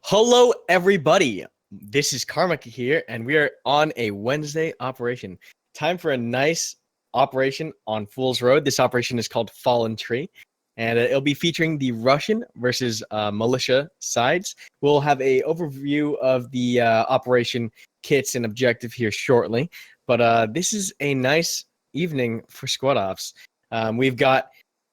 Hello, everybody. This is Karmika here, and we are on a Wednesday operation. Time for a nice operation on Fool's Road. This operation is called Fallen Tree, and it'll be featuring the Russian versus militia sides. We'll have a overview of the operation kits and objective here shortly, but this is a nice evening for squad ops. We've got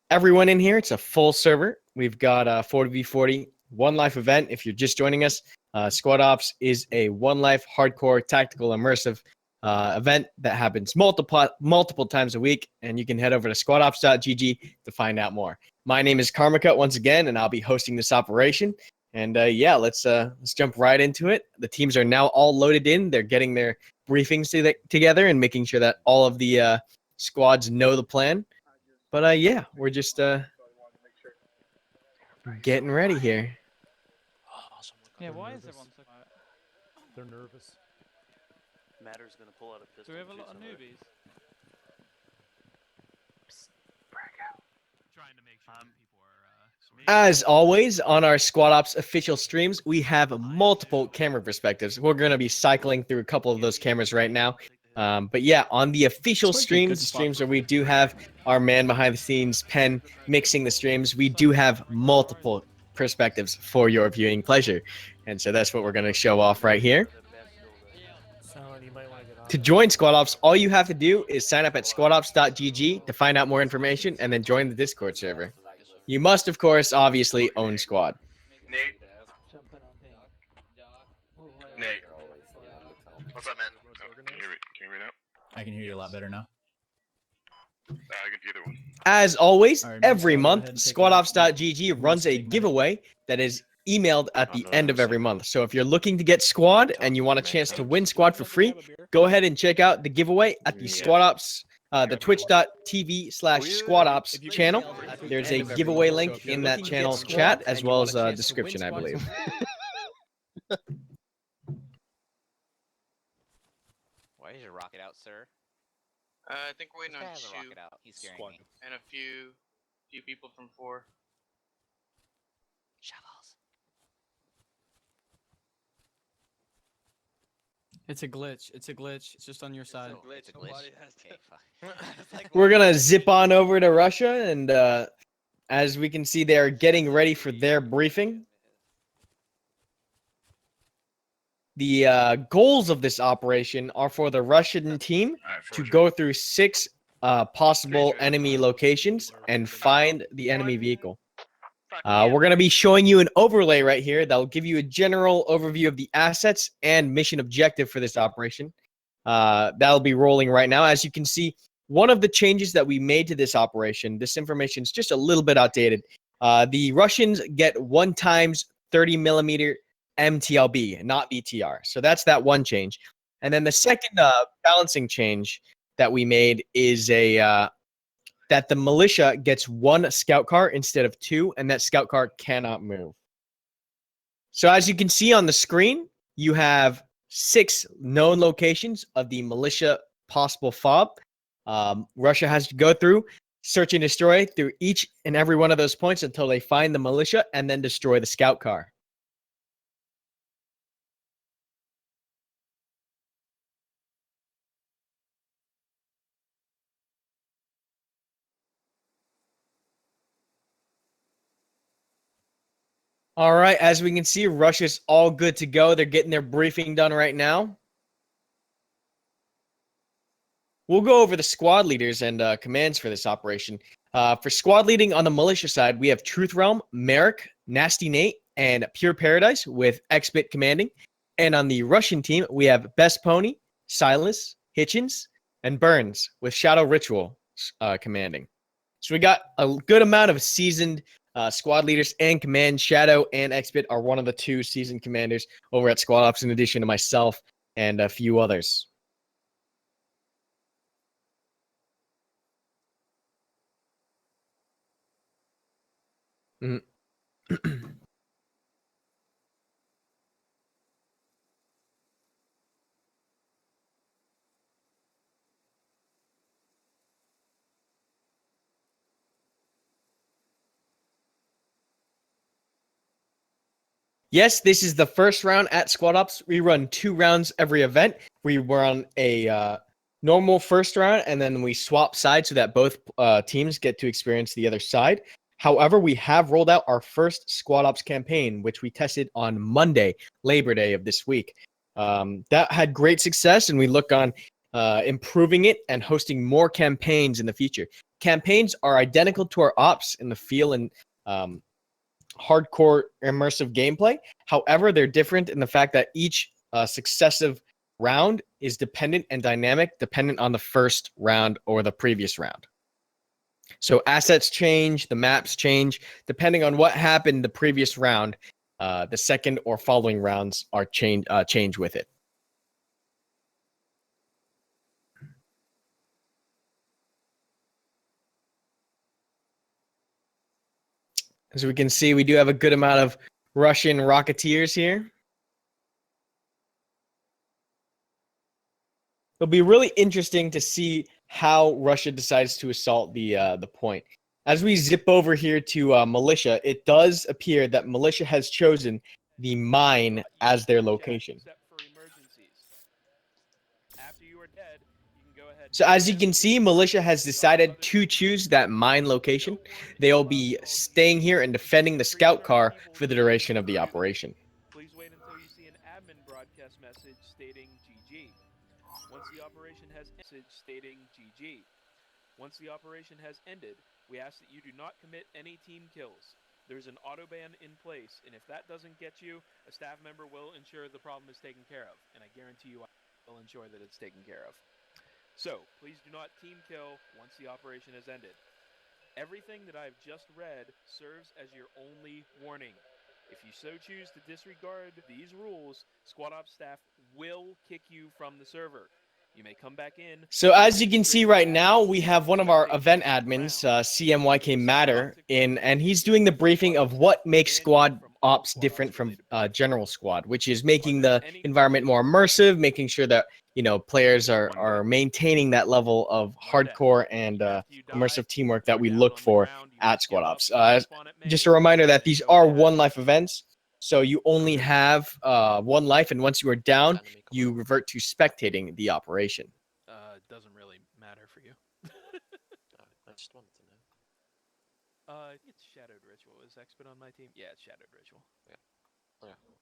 everyone in here. It's a full server. We've got 40v40 one life event. If you're just joining us, Squad Ops is a one life hardcore tactical immersive event that happens multiple times a week, and you can head over to squadops.gg to find out more. My name is Karmika once again, and I'll be hosting this operation. And yeah, let's jump right into it. The teams are now all loaded in. They're getting their briefings together and making sure that all of the squads know the plan. But yeah, we're just getting ready here. Yeah, why is everyone so quiet? They're nervous. Matter's gonna pull out a pistol. Do we have a lot of newbies? Trying to make sure that people are As always, on our Squad Ops official streams, we have multiple camera perspectives. We're going to be cycling through a couple of those cameras right now. But yeah, on the official streams where we do have our man behind the scenes, Pen, mixing the streams, we do have multiple perspectives for your viewing pleasure. And so that's what we're going to show off right here. To join Squad Ops, all you have to do is sign up at squadops.gg to find out more information and then join the Discord server. You must, of course, obviously own Squad. Nate. Nate. What's up, man? Can you hear me now? I can hear you a lot better now. I can do either one. As always, All right, every go ahead month, and take squadops.gg runs a take that. giveaway that is emailed at the no, end of no, every no. month. So if you're looking to get Squad and you want a chance to win Squad for free, go ahead and check out the giveaway at the Squad Ops, the twitch.tv/SquadOps channel. There's a giveaway link in that channel's chat as well as a description, I believe. Why is your rocket out, sir? I think we're waiting on This guy has a two rocket out. He's scaring me. and a few people from 4. Shovels. It's a glitch. It's a glitch. It's just on your side. It's a glitch. Okay, fine. We're going to zip on over to Russia, and as we can see, they're getting ready for their briefing. The goals of this operation are for the Russian team to go through 6 possible enemy locations and find the enemy vehicle. We're going to be showing you an overlay right here that will give you a general overview of the assets and mission objective for this operation. That'll be rolling right now. As you can see, one of the changes that we made to this operation, this information is just a little bit outdated. The Russians get 1 times 30 millimeter MTLB, not BTR. So that's that one change. And then the second balancing change that we made is that the militia gets 1 scout car instead of 2, and that scout car cannot move. So as you can see on the screen, you have 6 known locations of the militia possible fob. Russia has to go through, search and destroy through each and every one of those points until they find the militia and then destroy the scout car. All right, as we can see, Russia's all good to go. They're getting their briefing done right now. We'll go over the squad leaders and commands for this operation. For squad leading on the militia side, we have Truth Realm, Merrick, Nasty Nate, and Pure Paradise with X-Bit commanding. And on the Russian team, we have Best Pony, Silas, Hitchens, and Burns with Shadow Ritual commanding. So we got a good amount of seasoned squad leaders and command. Shadow and X-Bit are one of the 2 seasoned commanders over at Squad Ops, in addition to myself and a few others. Yes, this is the first round at Squad Ops. We run 2 rounds every event. We run a normal first round, and then we swap sides so that both teams get to experience the other side. However, we have rolled out our first Squad Ops campaign, which we tested on Monday, Labor Day of this week. That had great success, and we look on improving it and hosting more campaigns in the future. Campaigns are identical to our ops in the feel and hardcore immersive gameplay. However, they're different in the fact that each successive round is dependent and dynamic, dependent on the first round or the previous round. So assets change, the maps change, depending on what happened the previous round. The second or following rounds are change with it. As we can see, we do have a good amount of Russian Rocketeers here. It'll be really interesting to see how Russia decides to assault the point. As we zip over here to militia, it does appear that militia has chosen the mine as their location. So as you can see, militia has decided to choose that mine location. They'll be staying here and defending the scout car for the duration of the operation. Please wait until you see an admin broadcast message stating GG. Once the operation has ended, we ask that you do not commit any team kills. There's an auto ban in place, and if that doesn't get you, a staff member will ensure the problem is taken care of, and I guarantee you I will ensure that it's taken care of. So, please do not team kill once the operation has ended. Everything that I've just read serves as your only warning. If you so choose to disregard these rules, Squad Ops staff will kick you from the server. You may come back in. So as you can see right now, we have one of our event admins, CMYK Matter, in, and he's doing the briefing of what makes Squad Ops different from General Squad, which is making the environment more immersive, making sure that players are maintaining that level of hardcore and immersive teamwork that we look for at Squad Ops. Just a reminder that these are one-life events, so you only have 1 life, and once you are down, you revert to spectating the operation. Doesn't really matter for you. I just wanted to know. I think it's Shadowed Ritual. Is Expert on my team? Yeah, it's Shadowed Ritual. Yeah. Okay.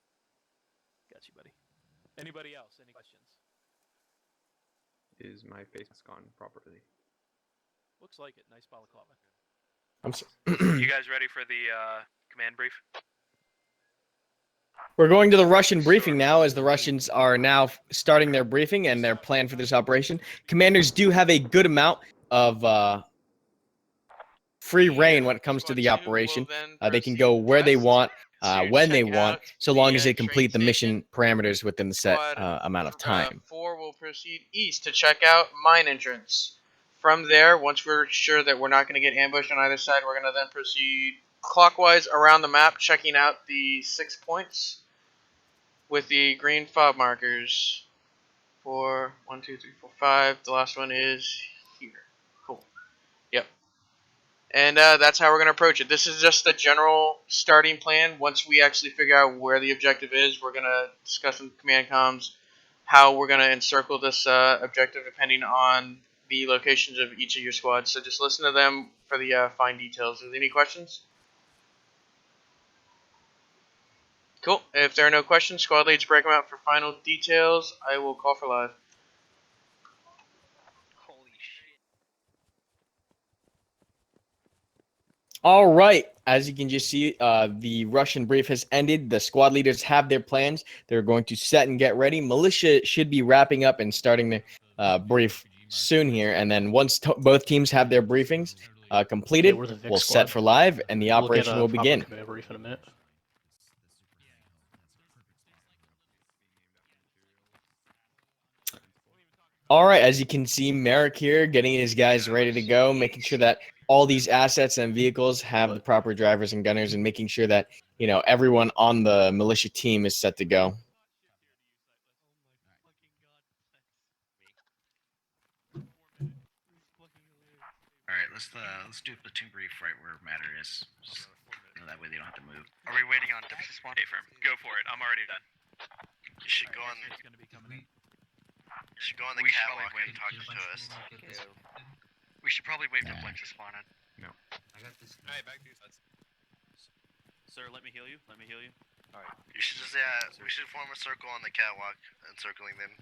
Got you, buddy. Anybody else? Any questions? Is my face mask on properly? Looks like it. Nice balaclava. You guys ready for the command brief? We're going to the Russian briefing now, as the Russians are now starting their briefing and their plan for this operation. Commanders do have a good amount of free reign when it comes to the operation. They can go where they want, when they want, so long as they complete the mission parameters within the set amount of time. 4 will proceed east to check out mine entrance. From there, once we're sure that we're not going to get ambushed on either side, we're going to then proceed clockwise around the map, checking out the 6 points with the green fob markers. 4, 1, 2, 3, 4, 5. The last one is here. Cool. Yep. And that's how we're going to approach it. This is just a general starting plan. Once we actually figure out where the objective is, we're going to discuss in command comms how we're going to encircle this objective depending on the locations of each of your squads. So just listen to them for the fine details. Are there any questions? Cool. If there are no questions, squad leads break them out for final details. I will call for live. Holy shit. All right. As you can just see, the Russian brief has ended. The squad leaders have their plans. They're going to set and get ready. Militia should be wrapping up and starting the brief soon here. And then once both teams have their briefings completed, we'll set for live, and the operation will begin. Brief in a minute. All right, as you can see, Merrick here getting his guys ready to go, making sure that all these assets and vehicles have the proper drivers and gunners, and making sure that everyone on the militia team is set to go. All right, let's do a platoon brief right where matter is. Just That way they don't have to move. Are we waiting on Dipsy spawn? Hey, firm. Go for it. I'm already done. You should go on. It's gonna be coming in. You should go on the We should catwalk probably and wait talk until to us. We should probably wait for Nah. Flex to spawn in. No. Alright, back to you. Sir, let me heal you. Let me heal you. You should just we should form a circle on the catwalk, encircling them.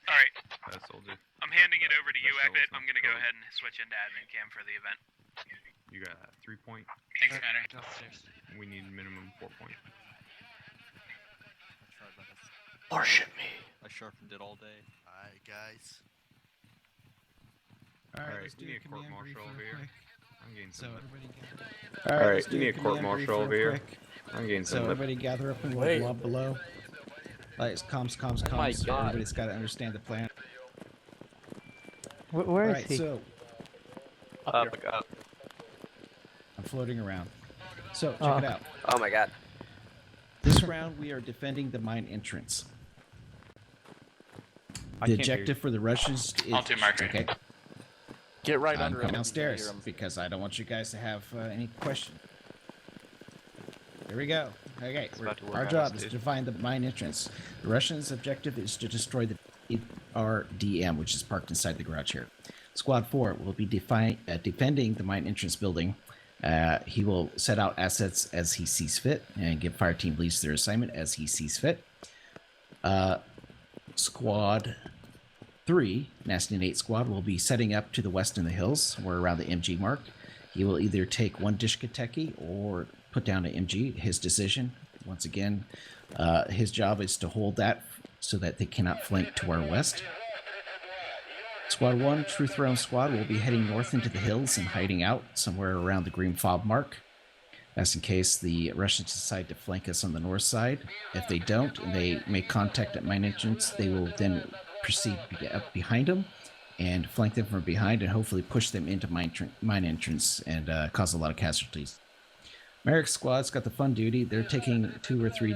Alright, That soldier. I'm handing it over to you, That Egbit. soldier's I'm gonna go going. ahead and switch into admin cam for the event. You got 3 point. Thanks, Manor. We need minimum 4 point. Worship me. I sharpened it all day. Alright, guys. Alright, we need a court martial over here. I'm getting some. Alright, we need a court martial over here. I'm getting So some. everybody gather up in Wait. the blob below. Lights, comms. Oh my God. Everybody's got to understand the plan. Where is Alright, he? so Oh my god. I'm floating around. So check Oh. it out. Oh my god. This round we are defending the mine entrance. I The can't hear you. objective for the Russians is I'll do Marker. okay. Get right I'm under coming him. downstairs because I don't want you guys to have any question. Here we go. Okay, about to work our out, job is dude. to find the mine entrance. The Russians' objective is to destroy the RDM, which is parked inside the garage here. Squad 4 will be defending the mine entrance building. He will set out assets as he sees fit and give fire team leads their assignment as he sees fit. Squad 3, Nasty Nate Squad, will be setting up to the west in the hills, or around the MG mark. He will either take one Dishkateki or put down an MG, his decision. Once again, his job is to hold that so that they cannot flank to our west. Squad 1, True Throne Squad, will be heading north into the hills and hiding out somewhere around the green fob mark. That's in case the Russians decide to flank us on the north side. If they don't, and they make contact at mine entrance, they will then proceed up behind them and flank them from behind and hopefully push them into mine entrance and cause a lot of casualties. Merrick Squad's got the fun duty. They're taking 2 or 3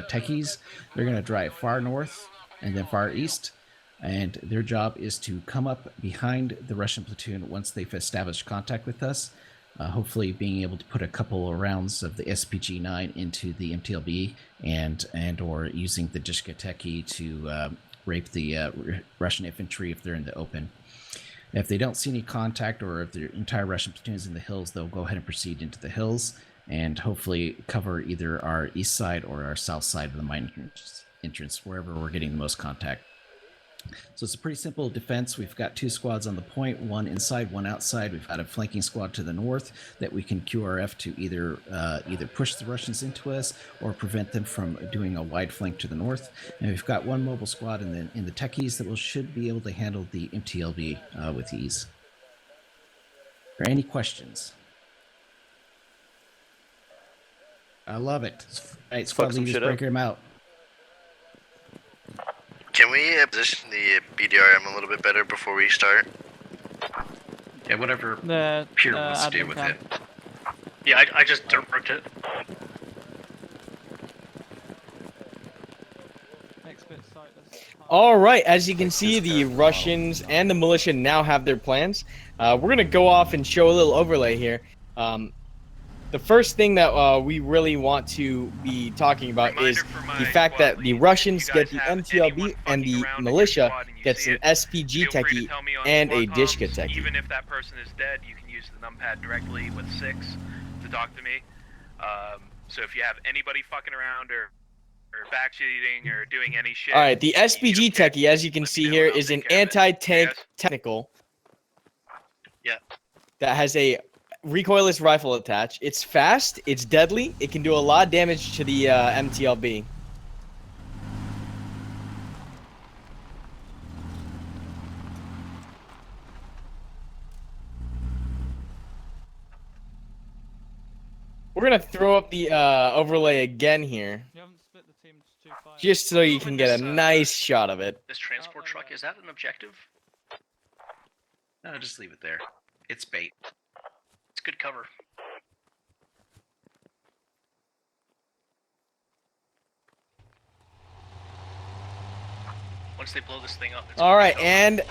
techies. They're going to drive far north and then far east. And their job is to come up behind the Russian platoon once they've established contact with us. Hopefully being able to put a couple of rounds of the SPG-9 into the MTLB and or using the Dishkateki to rape the Russian infantry if they're in the open. If they don't see any contact or if the entire Russian platoon is in the hills, they'll go ahead and proceed into the hills and hopefully cover either our east side or our south side of the mine entrance, wherever we're getting the most contact. So it's a pretty simple defense. We've got 2 squads on the point, 1 inside, 1 outside. We've got a flanking squad to the north that we can QRF to either push the Russians into us or prevent them from doing a wide flank to the north. And we've got 1 mobile squad in the techies that should be able to handle the MTLB with ease. Are there any questions? I love it. All right, squad some leaders, shit up. breaker him out. Can we position the BDRM a little bit better before we start? Yeah, whatever The Pure wants to do admin with cam. it. Yeah, I just dirt worked it. Next bit site. All right, as you can see, the Russians and the militia now have their plans. We're going to go off and show a little overlay here. The first thing that we really want to be talking about is the fact that the Russians get the MTLB and the militia gets an SPG techie and a Dishka techie. Even if that person is dead, you can use the numpad directly with 6 to talk to me. So if you have anybody fucking around or backseating or doing any shit. All right, the you SPG just techie, as you can let me see know here, and I'll is an take care of it. anti-tank Yes? technical. Yeah. That has a recoilless rifle attached. It's fast, it's deadly, it can do a lot of damage to the MTLB. We're gonna throw up the overlay again here, You haven't split the team to 2 5. just so you can get a nice shot of it. This transport truck, is that an objective? No, just leave it there. It's bait. It's good cover. Once they blow this thing up, it's All right, over. and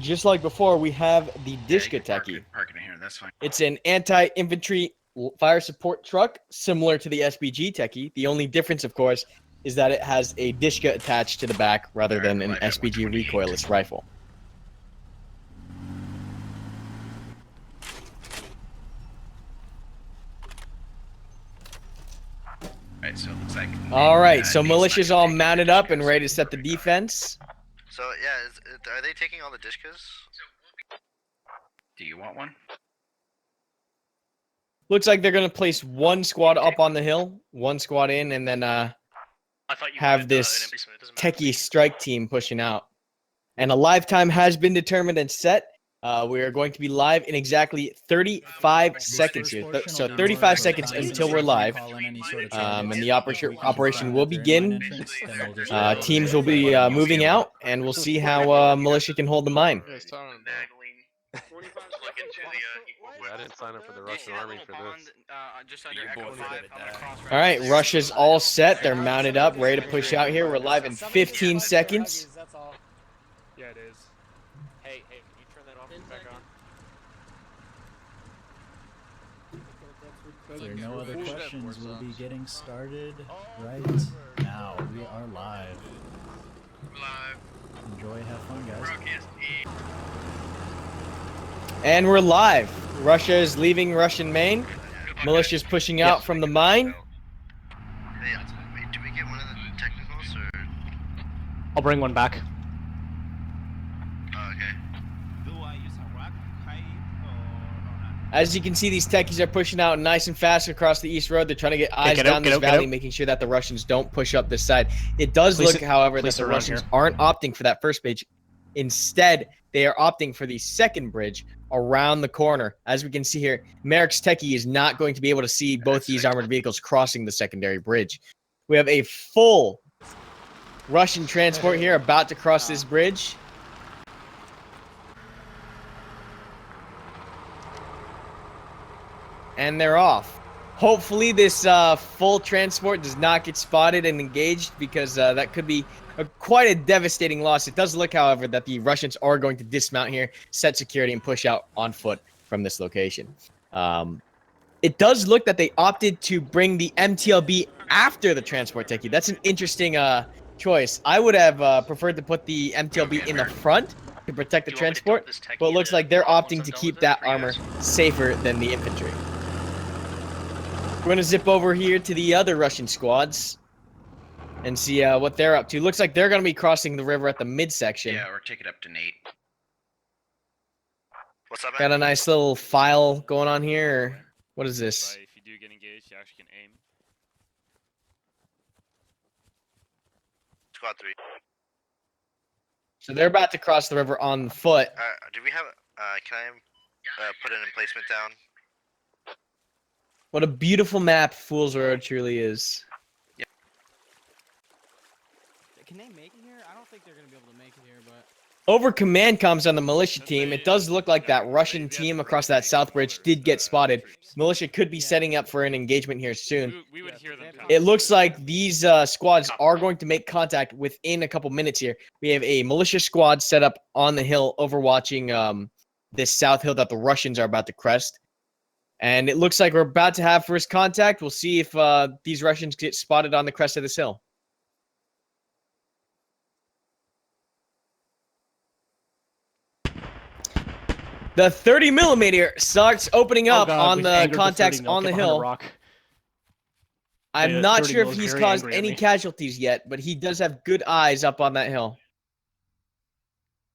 just like before, we have the Dishka Park techie. it in here, that's fine. It's an anti-infantry fire support truck, similar to the SBG Techie. The only difference, of course, is that it has a Dishka attached to the back rather than an SBG recoilless rifle. Alright, so it looks like. All right, so militia's all mounted up and ready to set the defense. So yeah, are they taking all the dishkas? Do you want one? Looks like they're gonna place one squad up on the hill, one squad in, and then have this techie strike team pushing out. And a live time has been determined and set. We are going to be live in exactly 35 seconds here. So 35 seconds until we're live. And the operation will begin. Teams will be moving out, and we'll see how militia can hold the mine. I didn't sign up for the Russian army for this. All right, Russia's all set. They're mounted up, ready to push out here. We're live in 15 seconds. Yeah, it is. Hey, can you turn that off and back on? If there are no other questions, we'll be getting started right now. We are live. Enjoy, have fun, guys. And we're live. Russia is leaving Russian main. Militia's pushing out from the mine. Hey, wait, do we get one of the technicals or? I'll bring one back. Oh, okay. As you can see, these techies are pushing out nice and fast across the east road. They're trying to get eyes down this valley, making sure that the Russians don't push up this side. It does look, however, that the Russians aren't opting for that first bridge. Instead, they are opting for the second bridge around the corner. As we can see here, Merrick's techie is not going to be able to see both these armored vehicles crossing the secondary bridge. We have a full Russian transport here about to cross this bridge. And they're off. Hopefully this full transport does not get spotted and engaged, because that could be quite a devastating loss. It does look, however, that the Russians are going to dismount here, set security, and push out on foot from this location. It does look that they opted to bring the MTLB after the transport techie. That's an interesting choice. I would have preferred to put the MTLB in the front to protect the transport, but it looks like they're opting to keep that armor safer than the infantry. We're going to zip over here to the other Russian squads and see what they're up to. Looks like they're going to be crossing the river at the midsection. Yeah, or take it up to Nate. What's up, man? Got a nice little file going on here. Or what is this? If you do get engaged, you actually can aim. Squad 3. So they're about to cross the river on foot. Do we have? Can I put an emplacement down? What a beautiful map Fool's Road truly is. Can they make it here? I don't think they're going to be able to make it here, but... Over command comms on the militia team, it does look like that Russian team across that south bridge did get spotted. Militia could be setting up for an engagement here soon. We would hear them. It looks like these squads are going to make contact within a couple minutes here. We have a militia squad set up on the hill overwatching this south hill that the Russians are about to crest. And it looks like we're about to have first contact. We'll see if these Russians get spotted on the crest of this hill. The 30mm starts opening up on the contacts on the hill. I'm not sure if he's caused any casualties yet, but he does have good eyes up on that hill.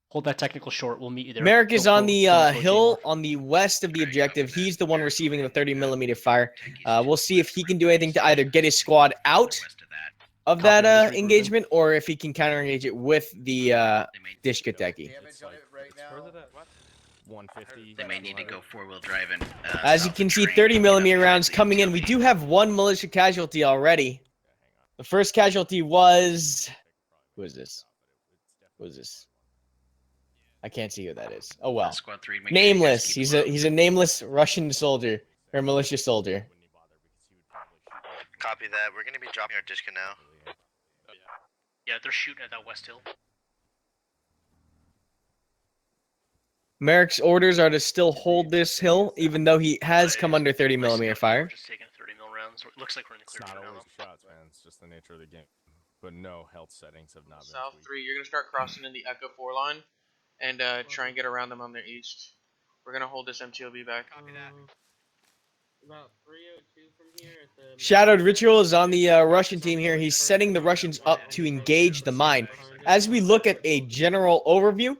Hold that technical short. We'll meet you there. Merrick is on the hill on the west of the objective. He's the one receiving the 30mm fire. We'll see if he can do anything to either get his squad out of that engagement, or if he can counter-engage it with the Dishka techie. 150. They may need to go four-wheel drive and. As you can see, 30mm rounds coming in. We do have one militia casualty already. The first casualty was... Who is this? Who is this? I can't see who that is. Oh well. Squad 3, Nameless. He's a nameless Russian soldier or militia soldier. Copy that. We're gonna be dropping our Dishka now. Yeah, they're shooting at that west hill. Merrick's orders are to still hold this hill, even though he has come under 30 millimeter fire. Just taking 30 mil rounds. Looks like we're in the It's clear not for now. always shots, man. It's just the nature of the game. But no, health settings have not been South tweaked. 3, you're going to start crossing in the Echo 4 line and try and get around them on their east. We're going to hold this MTLB back. Copy that. About 302 from here at the Shadowed Ritual is on the Russian team here. He's setting the Russians up to engage the mine. As we look at a general overview,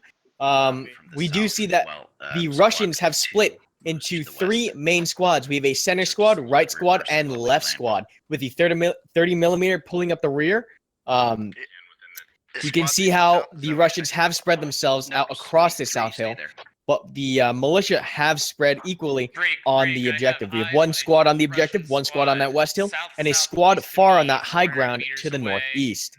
we do see that the Russians have split into 3 main squads. We have a center squad, right squad, and left squad, with the 30 millimeter pulling up the rear. You can see how the Russians have spread themselves out across the South Hill, but the militia have spread equally on the objective. We have 1 squad on the objective, 1 squad on that west hill, and a squad far on that high ground to the northeast.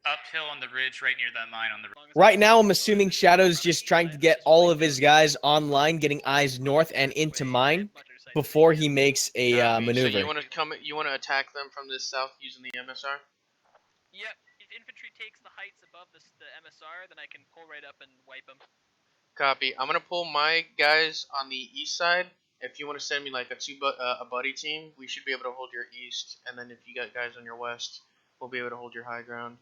Uphill on the ridge, right near that mine on the. Right now, I'm assuming Shadow's just trying to get all of his guys online, getting eyes north and into mine before he makes a maneuver. So you want to attack them from the south using the MSR? Yep. If infantry takes the heights above the MSR, then I can pull right up and wipe them. Copy. I'm gonna pull my guys on the east side. If you want to send me like a buddy team, we should be able to hold your east, and then if you got guys on your west, we'll be able to hold your high ground.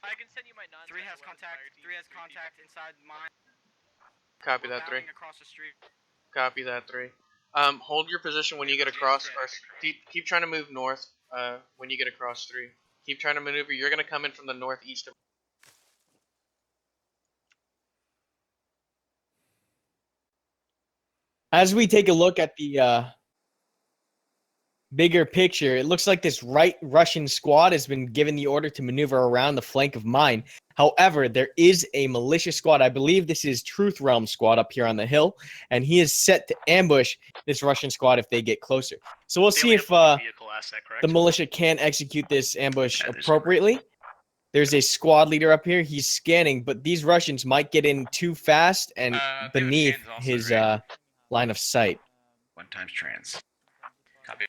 I can send you my non. 3 has contact. 3 has contact inside mine. Copy that 3. Across the street. Copy that 3. Hold your position when you get across. Or keep trying to move north. When you get across 3. Keep trying to maneuver. You're gonna come in from the northeast. As we take a look at the bigger picture, it looks like this right Russian squad has been given the order to maneuver around the flank of mine. However, there is a militia squad. I believe this is Truth Realm squad up here on the hill, and he is set to ambush this Russian squad if they get closer. So we'll see if the militia can execute this ambush appropriately. There's a squad leader up here. He's scanning, but these Russians might get in too fast and beneath his line of sight. 1 times trans. Copy.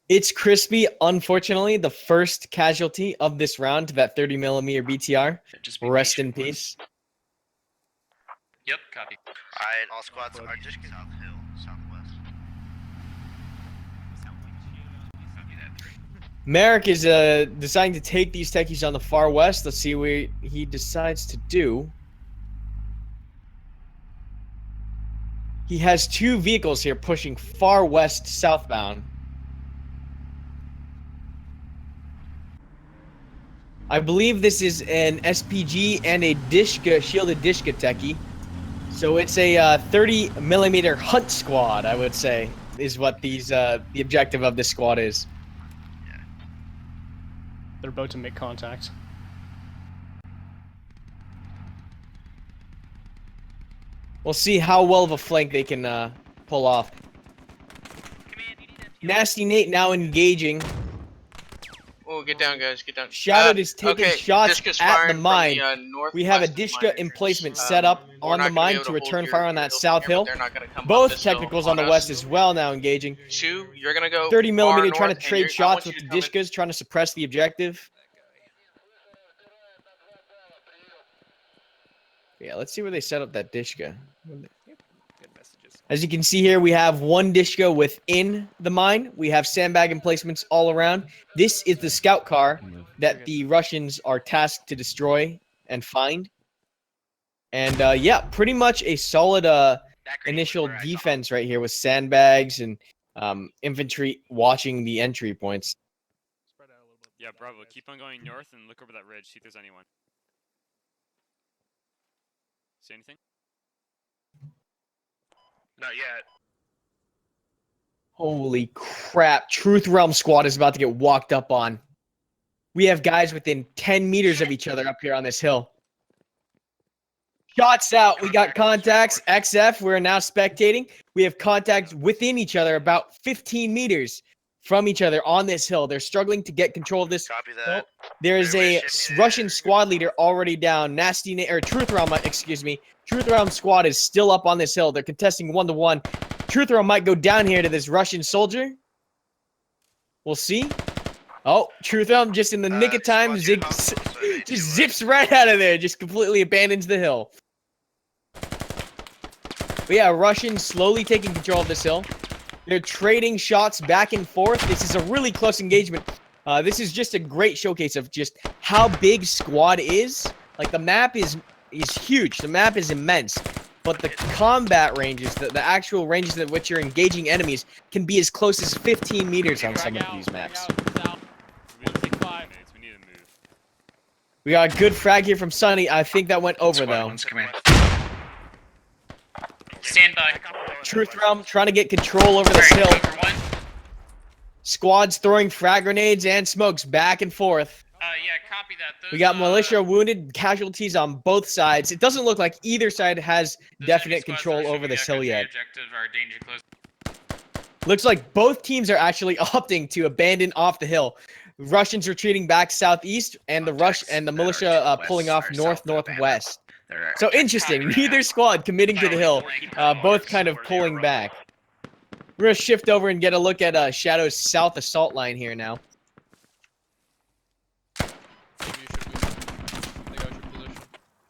It's Crispy, unfortunately, the first casualty of this round to that 30 millimeter BTR. Rest in peace. Yep, copy. Alright, all squads are just south hill, southwest. Merrick is deciding to take these techies on the far west. Let's see what he decides to do. He has 2 vehicles here pushing far west southbound. I believe this is an SPG and a Dishka, shielded Dishka techie. So it's a 30 millimeter hunt squad, I would say, is what these the objective of this squad is. Yeah. They're about to make contact. We'll see how well of a flank they can pull off. Nasty Nate now engaging. Oh, get down, guys. Get down. Shadowed is taking shots Dishka's at the firing from mine. the, We have a northwest Dishka emplacement set up on the mine to return fire on that south hill. Both Both technicals on the west as well now engaging. 2, you're gonna go 30 millimeter far trying to north, and trade I want shots you with to the come in- Dishkas, trying to suppress the objective. Yeah, let's see where they set up that Dishka. As you can see here, we have 1 Dishka within the mine. We have sandbag emplacements all around. This is the scout car that the Russians are tasked to destroy and find. And yeah, pretty much a solid initial defense right here with sandbags and infantry watching the entry points. Yeah, Bravo, keep on going north and look over that ridge, see if there's anyone. See anything? Not yet. Holy crap. Truth Realm squad is about to get walked up on. We have guys within 10 meters of each other up here on this hill. Shots out. We got contacts. XF, we're now spectating. We have contacts within each other about 15 meters from each other on this hill. They're struggling to get control of this. Copy that. There is a Russian squad leader already down. Truth Realm, excuse me. Truth Realm squad is still up on this hill. They're contesting 1-to-1. Truth Realm might go down here to this Russian soldier. We'll see. Oh, Truth Realm just in the nick of time, just zips right out of there, just completely abandons the hill. But yeah, Russians slowly taking control of this hill. They're trading shots back and forth. This is a really close engagement. This is just a great showcase of just how big Squad is. Like, the map is huge. The map is immense. But the combat ranges, the actual ranges at which you're engaging enemies, can be as close as 15 meters on some of these maps. We need to move. We got a good frag here from Sunny. I think that went over, though. Stand by. Truth Realm trying to get control over this hill. Squads throwing frag grenades and smokes back and forth. Yeah, copy that. We got militia wounded, casualties on both sides. It doesn't look like either side has definite control over this hill yet. Looks like both teams are actually opting to abandon off the hill. Russians retreating back southeast, and the militia pulling off northwest. So interesting. Neither squad committing to the hill. Both kind of pulling back. We're gonna shift over and get a look at Shadow's south assault line here now.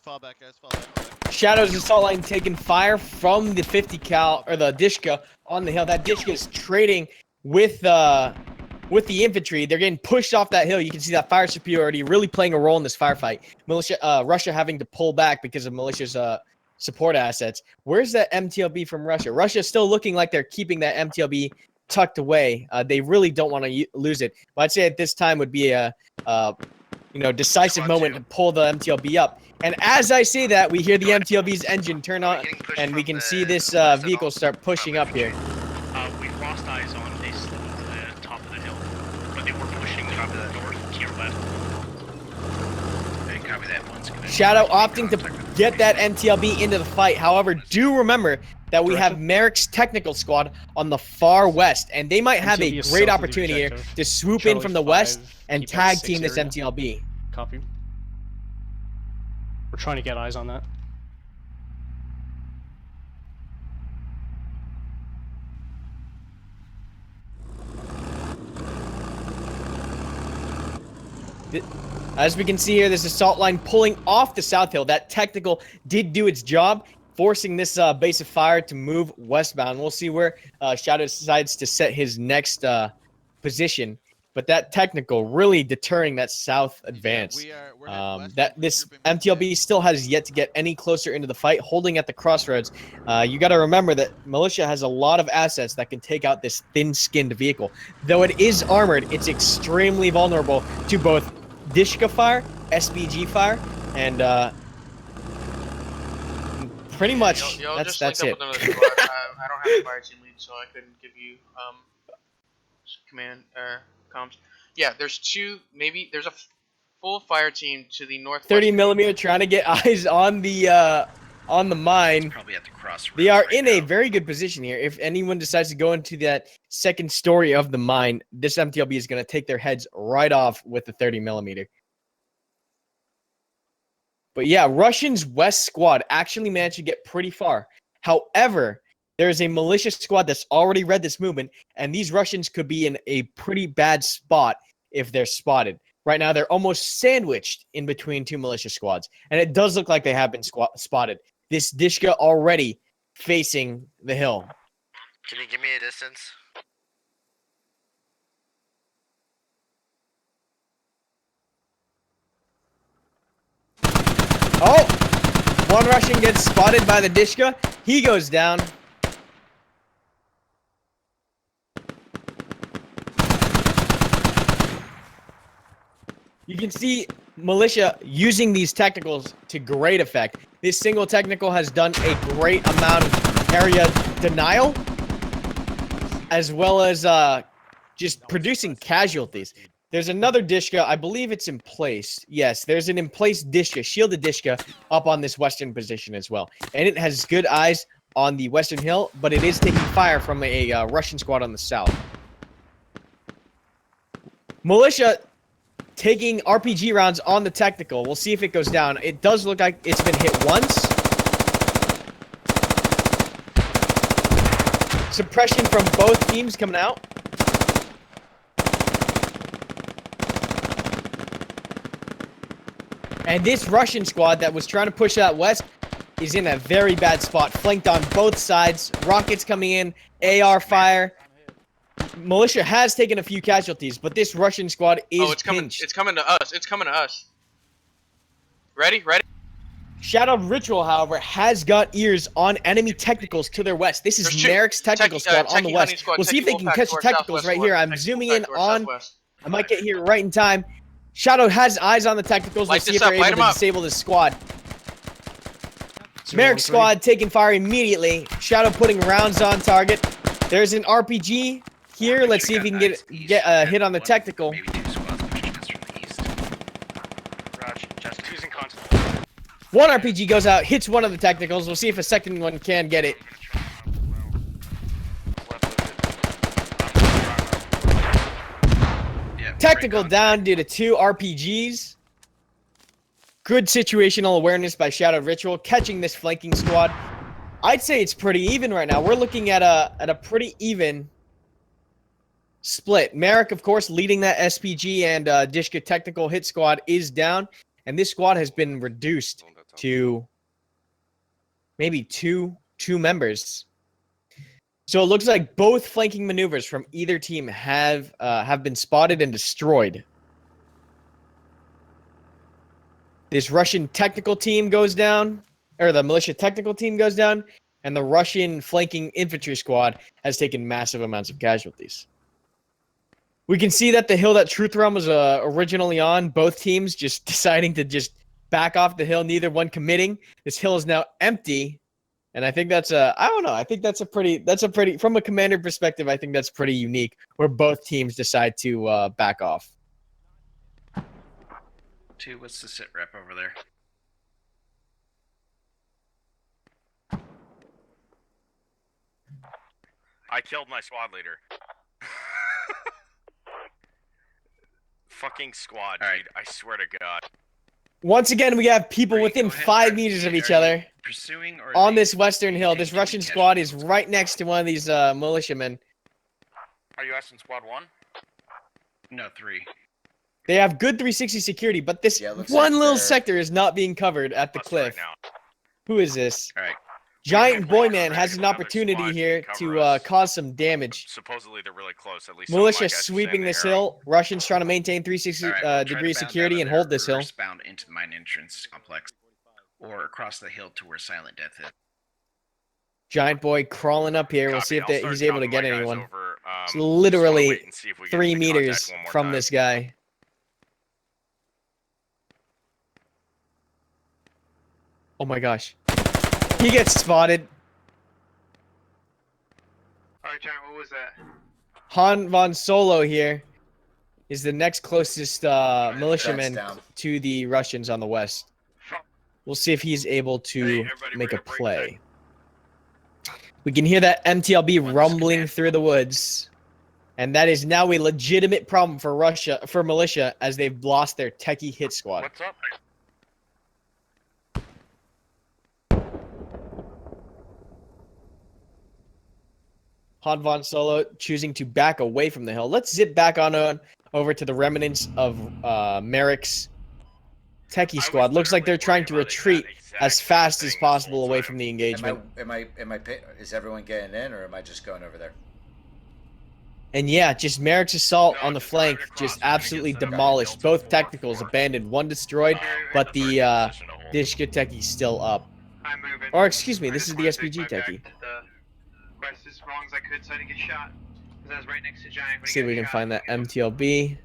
Fall back, guys. Fall back. Shadow's assault line taking fire from the 50 cal or the Dishka on the hill. That Dishka is trading with the infantry. They're getting pushed off that hill. You can see that fire superiority really playing a role in this firefight. Russia having to pull back because of militia's support assets. Where's that MTLB from Russia? Russia's still looking like they're keeping that MTLB tucked away. They really don't want to lose it. But I'd say at this time would be a decisive moment to pull the MTLB up. And as I say that, we hear the MTLB's engine turn on, and we can see this vehicle start pushing up here. We've lost eyes on the top of the hill, but they were pushing north to your left. Copy that once. Shadow opting to get that MTLB into the fight. However, do remember that we have Merrick's technical squad on the far west, and they might have a great opportunity here to swoop in from the west and tag team this MTLB. Copy. We're trying to get eyes on that. As we can see here, this assault line pulling off the south hill. That technical did do its job, forcing this base of fire to move westbound. We'll see where Shadow decides to set his next position. But that technical really deterring that south advance. This MTLB still has yet to get any closer into the fight, holding at the crossroads. You got to remember that militia has a lot of assets that can take out this thin-skinned vehicle. Though it is armored, it's extremely vulnerable to both Dishka fire, SPG fire, and pretty much that's it. I don't have a fire team lead, so I couldn't give you command comms. Yeah, there's a full fire team to the north. 30mm trying to get eyes on the mine. Probably at the crossroads. They are in a very good position here. If anyone decides to go into that second story of the mine, this MTLB is going to take their heads right off with the 30mm. But yeah, Russians' West squad actually managed to get pretty far. However, there's a militia squad that's already read this movement, and these Russians could be in a pretty bad spot if they're spotted. Right now, they're almost sandwiched in between two militia squads, and it does look like they have been spotted. This Dishka already facing the hill. Can you give me a distance? Oh! One Russian gets spotted by the Dishka. He goes down. You can see militia using these technicals to great effect. This single technical has done a great amount of area denial, as well as just producing casualties. There's another Dishka. I believe it's in place. Yes, there's an in-place Dishka, shielded Dishka, up on this western position as well. And it has good eyes on the western hill, but it is taking fire from a Russian squad on the south. Militia taking RPG rounds on the technical. We'll see if it goes down. It does look like it's been hit once. Suppression from both teams coming out. And this Russian squad that was trying to push out west is in a very bad spot, flanked on both sides. Rockets coming in, AR fire. Militia has taken a few casualties, but this Russian squad is pinched. It's coming to us. It's coming to us. Ready? Ready? Shadow Ritual, however, has got ears on enemy technicals to their west. This is Merrick's technical squad on the west. We'll see if they can catch the technicals right here. I'm zooming in on. I might get here right in time. Shadow has eyes on the technicals. We'll see if they're able to disable this squad. Merrick's squad taking fire immediately. Shadow putting rounds on target. There's an RPG here. Let's see if we can get a hit on the technical. One RPG goes out, hits one of the technicals. We'll see if a second one can get it. Technical down due to 2 RPGs. Good situational awareness by Shadow Ritual, catching this flanking squad. I'd say it's pretty even right now. We're looking at a pretty even split. Merrick, of course, leading that SPG, and Dishka technical hit squad is down. And this squad has been reduced to maybe two members. So it looks like both flanking maneuvers from either team have been spotted and destroyed. This Russian technical team goes down, or the militia technical team goes down, and the Russian flanking infantry squad has taken massive amounts of casualties. We can see that the hill that Truth Realm was originally on, both teams just deciding to just back off the hill, neither one committing. This hill is now empty, and I think that's I don't know. I think that's a pretty, from a commander perspective, I think that's pretty unique, where both teams decide to back off. What's the sit rep over there? I killed my squad leader. Fucking squad, dude. I swear to God. Once again, we have people within 5 meters of each other on this western hill. This Russian squad is right next to one of these militiamen. Are you asking squad 1? No, 3. They have good 360 security, but this one little sector is not being covered at the cliff. Who is this? All right. Giant Boyman has an opportunity here to cause some damage. Supposedly they're really close. At least Militia sweeping this hill. Russians trying to maintain 360 degree security and hold this hill. Bound into the mine entrance complex, or across the hill to where Silent Death is. Giant Boy crawling up here. We'll see if he's able to get anyone. It's literally 3 meters from this guy. Oh my gosh. He gets spotted. Alright, Giant, what was that? Han Von Solo here is the next closest militiaman to the Russians on the west. We'll see if he's able to make a play. We can hear that MTLB rumbling through the woods. And that is now a legitimate problem for militia, as they've lost their techie hit squad. What's up? Han Von Solo choosing to back away from the hill. Let's zip back on over to the remnants of Merrick's techie squad. Looks like they're trying to retreat as fast as possible away from the engagement. Is everyone getting in, or am I just going over there? And yeah, just Merrick's assault on the flank just absolutely demolished. Both technicals abandoned, one destroyed, but the Dishka techie's still up. Or excuse me, this is the SPG techie. As long as I could so I didn't get shot. Because I was right next to Giant. See if we can find that MTLB.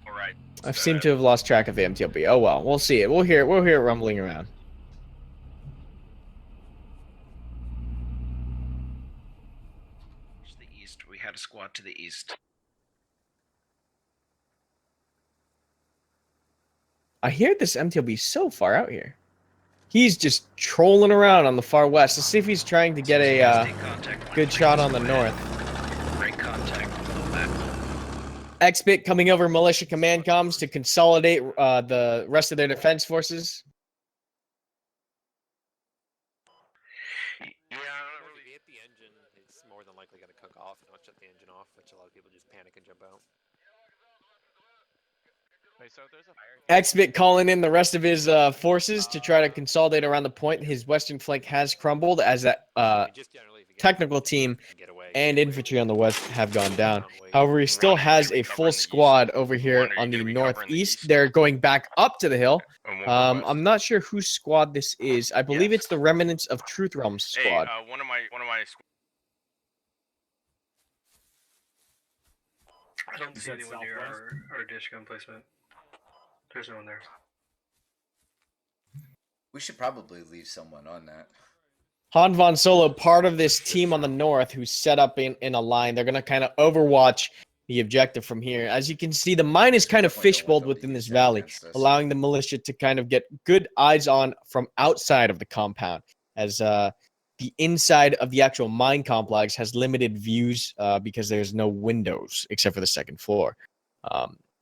Alright. I seem to have lost track of the MTLB. Oh well, we'll see it. We'll hear it rumbling around. To the east. We had a squad to the east. I hear this MTLB so far out here. He's just trolling around on the far west. Let's see if he's trying to get a good shot on the north. Break contact on that. XBit coming over militia command comms to consolidate the rest of their defense forces. Yeah, I don't really hit the engine. It's more than likely going to cook off. And I'll shut the engine off, which allows people just panic and jump out. Wait, so if there's a fire... Xbit calling in the rest of his forces to try to consolidate around the point. His western flank has crumbled as that technical team and infantry on the west have gone down. However, he still has a full squad over here on the northeast. They're going back up to the hill. I'm not sure whose squad this is. I believe it's the remnants of Truth Realm's squad. Hey, one of my I don't see anyone near our dish gun placement. There's no one there. We should probably leave someone on that. Han Von Solo, part of this team on the north who's set up in a line. They're going to kind of overwatch the objective from here. As you can see, the mine is kind of fishbowled within this valley, allowing the militia to kind of get good eyes on from outside of the compound, as the inside of the actual mine complex has limited views because there's no windows except for the second floor.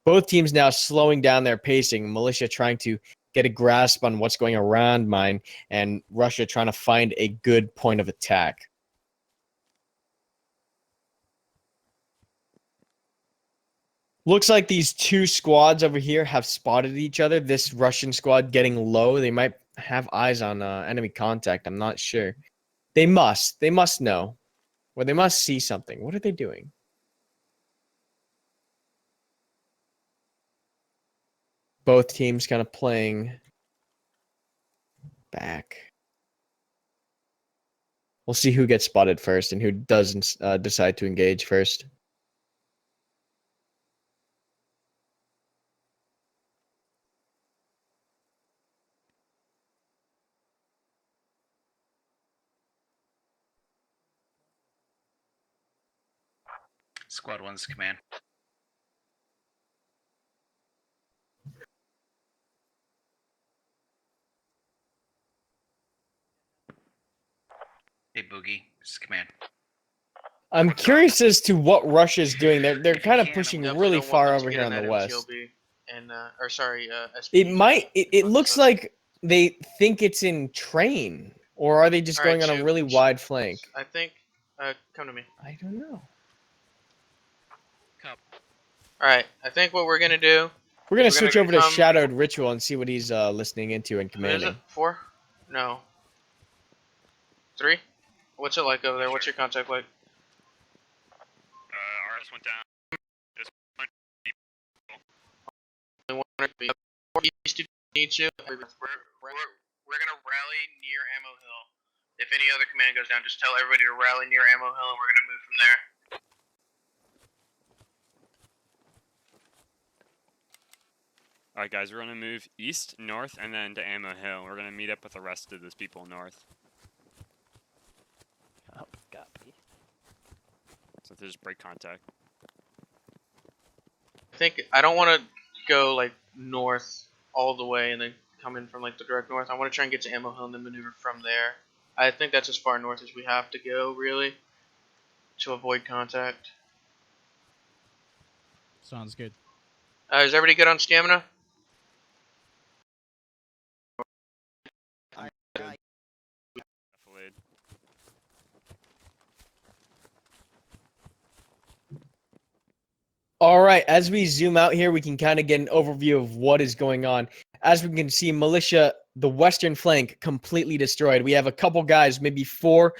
Both teams now slowing down their pacing, militia trying to get a grasp on what's going around mine, and Russia trying to find a good point of attack. Looks like these two squads over here have spotted each other. This Russian squad getting low. They might have eyes on enemy contact. I'm not sure. They must. They must know. Or they must see something. What are they doing? Both teams kind of playing back. We'll see who gets spotted first and who doesn't decide to engage first. Squad 1's command. Hey, Boogie. This is command. I'm curious as to what Russia's doing. They're kind of pushing really far over here on the west. And SP. It looks like they think it's in train, or are they just going on a really wide flank? I think. Come to me. I don't know. All right. I think what we're gonna do. We're gonna switch over to Shadowed Ritual and see what he's listening into and commanding. Is it 4? No. 3. What's it like over there? What's your contact like? RS went down. East need to. We're gonna rally near Ammo Hill. If any other command goes down, just tell everybody to rally near Ammo Hill, and we're gonna move from there. Alright guys, we're going to move east, north, and then to Ammo Hill. We're going to meet up with the rest of those people north. Copy. So there's break contact. I don't want to go like north all the way and then come in from like the direct north. I want to try and get to Ammo Hill and then maneuver from there. I think that's as far north as we have to go, really, to avoid contact. Sounds good. Is everybody good on stamina? All right, as we zoom out here, we can kind of get an overview of what is going on. As we can see, militia, the western flank, completely destroyed. We have a couple guys, maybe 4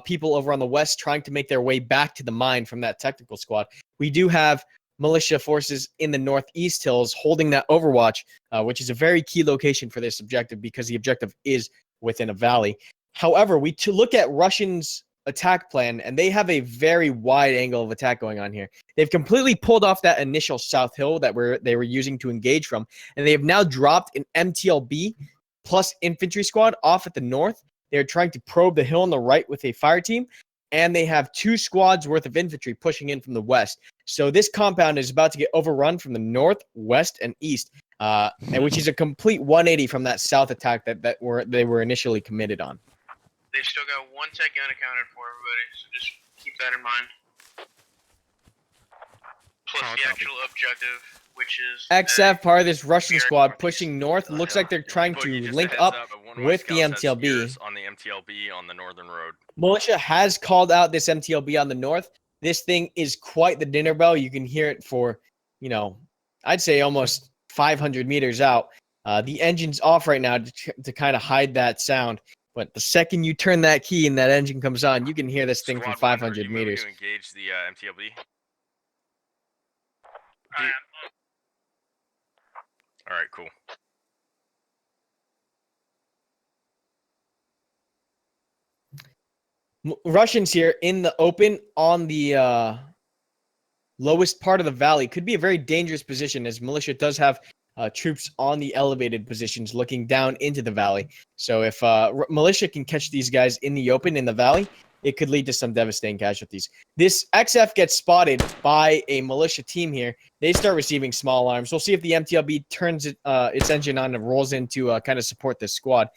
people over on the west trying to make their way back to the mine from that technical squad. We do have militia forces in the northeast hills holding that overwatch, which is a very key location for this objective because the objective is within a valley. However, we look at Russians' attack plan, and they have a very wide angle of attack going on here. They've completely pulled off that initial south hill that they were using to engage from, and they have now dropped an MTLB plus infantry squad off at the north. They're trying to probe the hill on the right with a fire team, and they have 2 squads worth of infantry pushing in from the west. So this compound is about to get overrun from the north, west, and east, and which is a complete 180 from that south attack that they were initially committed on. They've still got 1 tech gun accounted for, everybody, so just keep that in mind. Plus the actual objective, which is... XF, part of this Russian squad, pushing north. Looks like they're trying to link up with the MTLB. On the MTLB on the northern road. Militia has called out this MTLB on the north. This thing is quite the dinner bell. You can hear it for, you know, I'd say almost 500 meters out. The engine's off right now to kind of hide that sound. But the second you turn that key and that engine comes on, you can hear this thing from Squad 1, 500 are you moving meters. to engage the MTLB? All right, cool. Russians here in the open on the lowest part of the valley could be a very dangerous position, as militia does have troops on the elevated positions looking down into the valley. So if militia can catch these guys in the open in the valley, it could lead to some devastating casualties. This XF gets spotted by a militia team here. They start receiving small arms. We'll see if the MTLB turns its engine on and rolls in to kind of support this squad.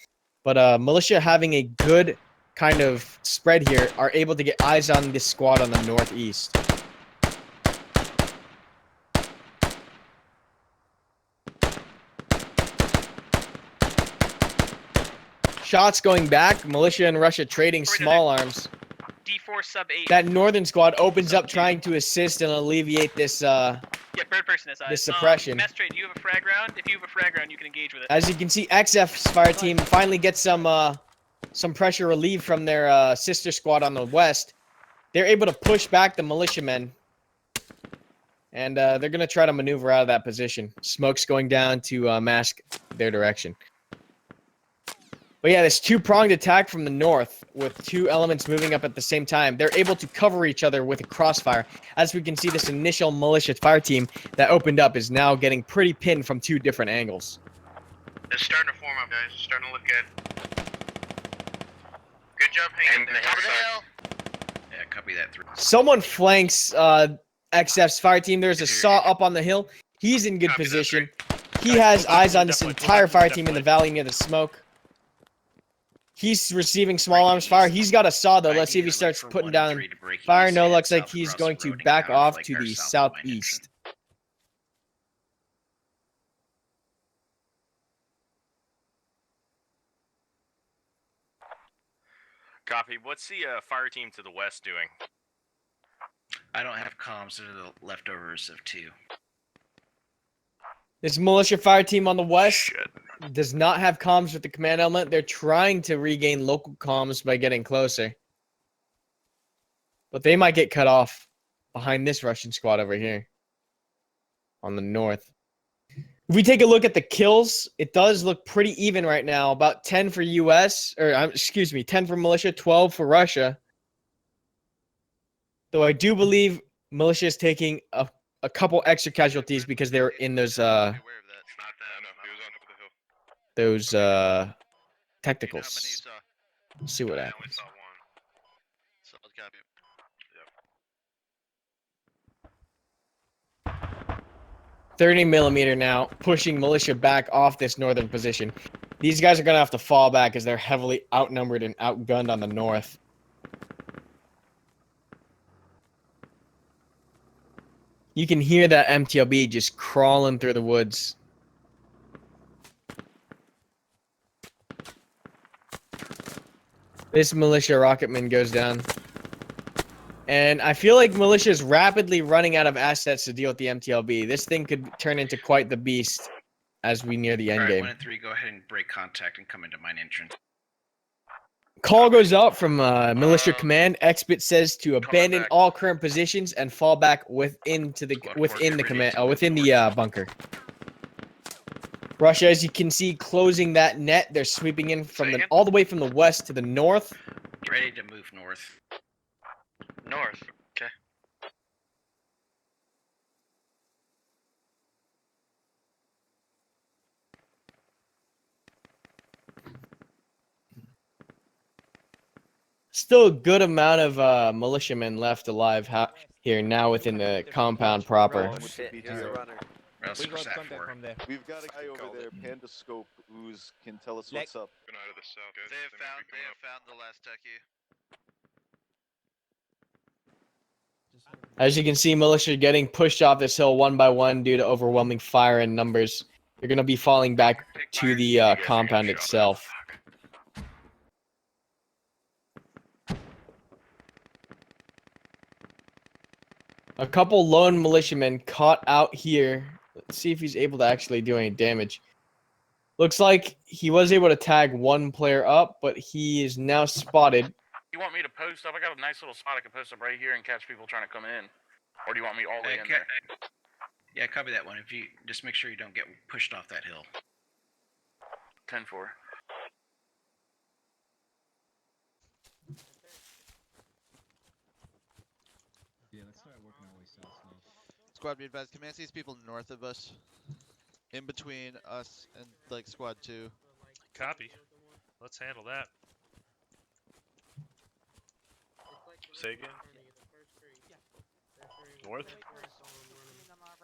But militia, having a good kind of spread here, are able to get eyes on this squad on the northeast. Shots going back. Militia and Russia trading small arms. D4 sub 8. That northern squad opens up trying to assist and alleviate this Yeah, bird person is this suppression. Mestre, do you have a frag round? If you have a frag round, you can engage with it. As you can see, XF's fire team finally gets some pressure relieved from their sister squad on the west. They're able to push back the militiamen. And they're going to try to maneuver out of that position. Smoke's going down to mask their direction. But yeah, this two-pronged attack from the north with two elements moving up at the same time. They're able to cover each other with a crossfire. As we can see, this initial militia fire team that opened up is now getting pretty pinned from two different angles. It's starting to form up, guys. It's starting to look good. Good job hanging there. Top of the hill. Yeah, copy that through. Someone flanks XF's fire team. There's a saw up on the hill. He's in good position. He has eyes on this entire fire team in the valley near the smoke. He's receiving small arms fire. He's got a saw, though. Let's see if he starts putting down fire. No, looks like he's going to back off to the southeast. Copy. What's the fire team to the west doing? I don't have comms. They're the leftovers of two. This militia fire team on the west does not have comms with the command element. They're trying to regain local comms by getting closer. But they might get cut off behind this Russian squad over here on the north. If we take a look at the kills, it does look pretty even right now. About 10 for US, or excuse me, 10 for militia, 12 for Russia. Though I do believe militia is taking a couple extra casualties because they were in those technicals. Let's see what happens. 30 millimeter now, pushing militia back off this northern position. These guys are going to have to fall back as they're heavily outnumbered and outgunned on the north. You can hear that MTLB just crawling through the woods. This militia rocketman goes down. And I feel like militia is rapidly running out of assets to deal with the MTLB. This thing could turn into quite the beast as we near the end All right, game. 1 and 3, go ahead and break contact and come into mine entrance. Call goes out from militia command. Expert says to abandon all current positions and fall back within the bunker. Russia, as you can see, closing that net. They're sweeping in from all the way from the west to the north. Ready to move north. North. Okay. Still a good amount of militiamen left alive here now within the compound proper. We've got a guy over there, Panda Scope, who can tell us what's up. They have found the last techie. As you can see, militia getting pushed off this hill one by one due to overwhelming fire and numbers. They're going to be falling back to the compound itself. A couple lone militiamen caught out here. Let's see if he's able to actually do any damage. Looks like he was able to tag one player up, but he is now spotted. You want me to post up? I got a nice little spot I can post up right here and catch people trying to come in. Or do you want me all the way in there? Yeah, copy that one. If you just make sure you don't get pushed off that hill. 10-4. Yeah, let's start working our way south now. Squad, be advised. Command sees people north of us, in between us and like squad 2. Copy. Let's handle that. Say again. North.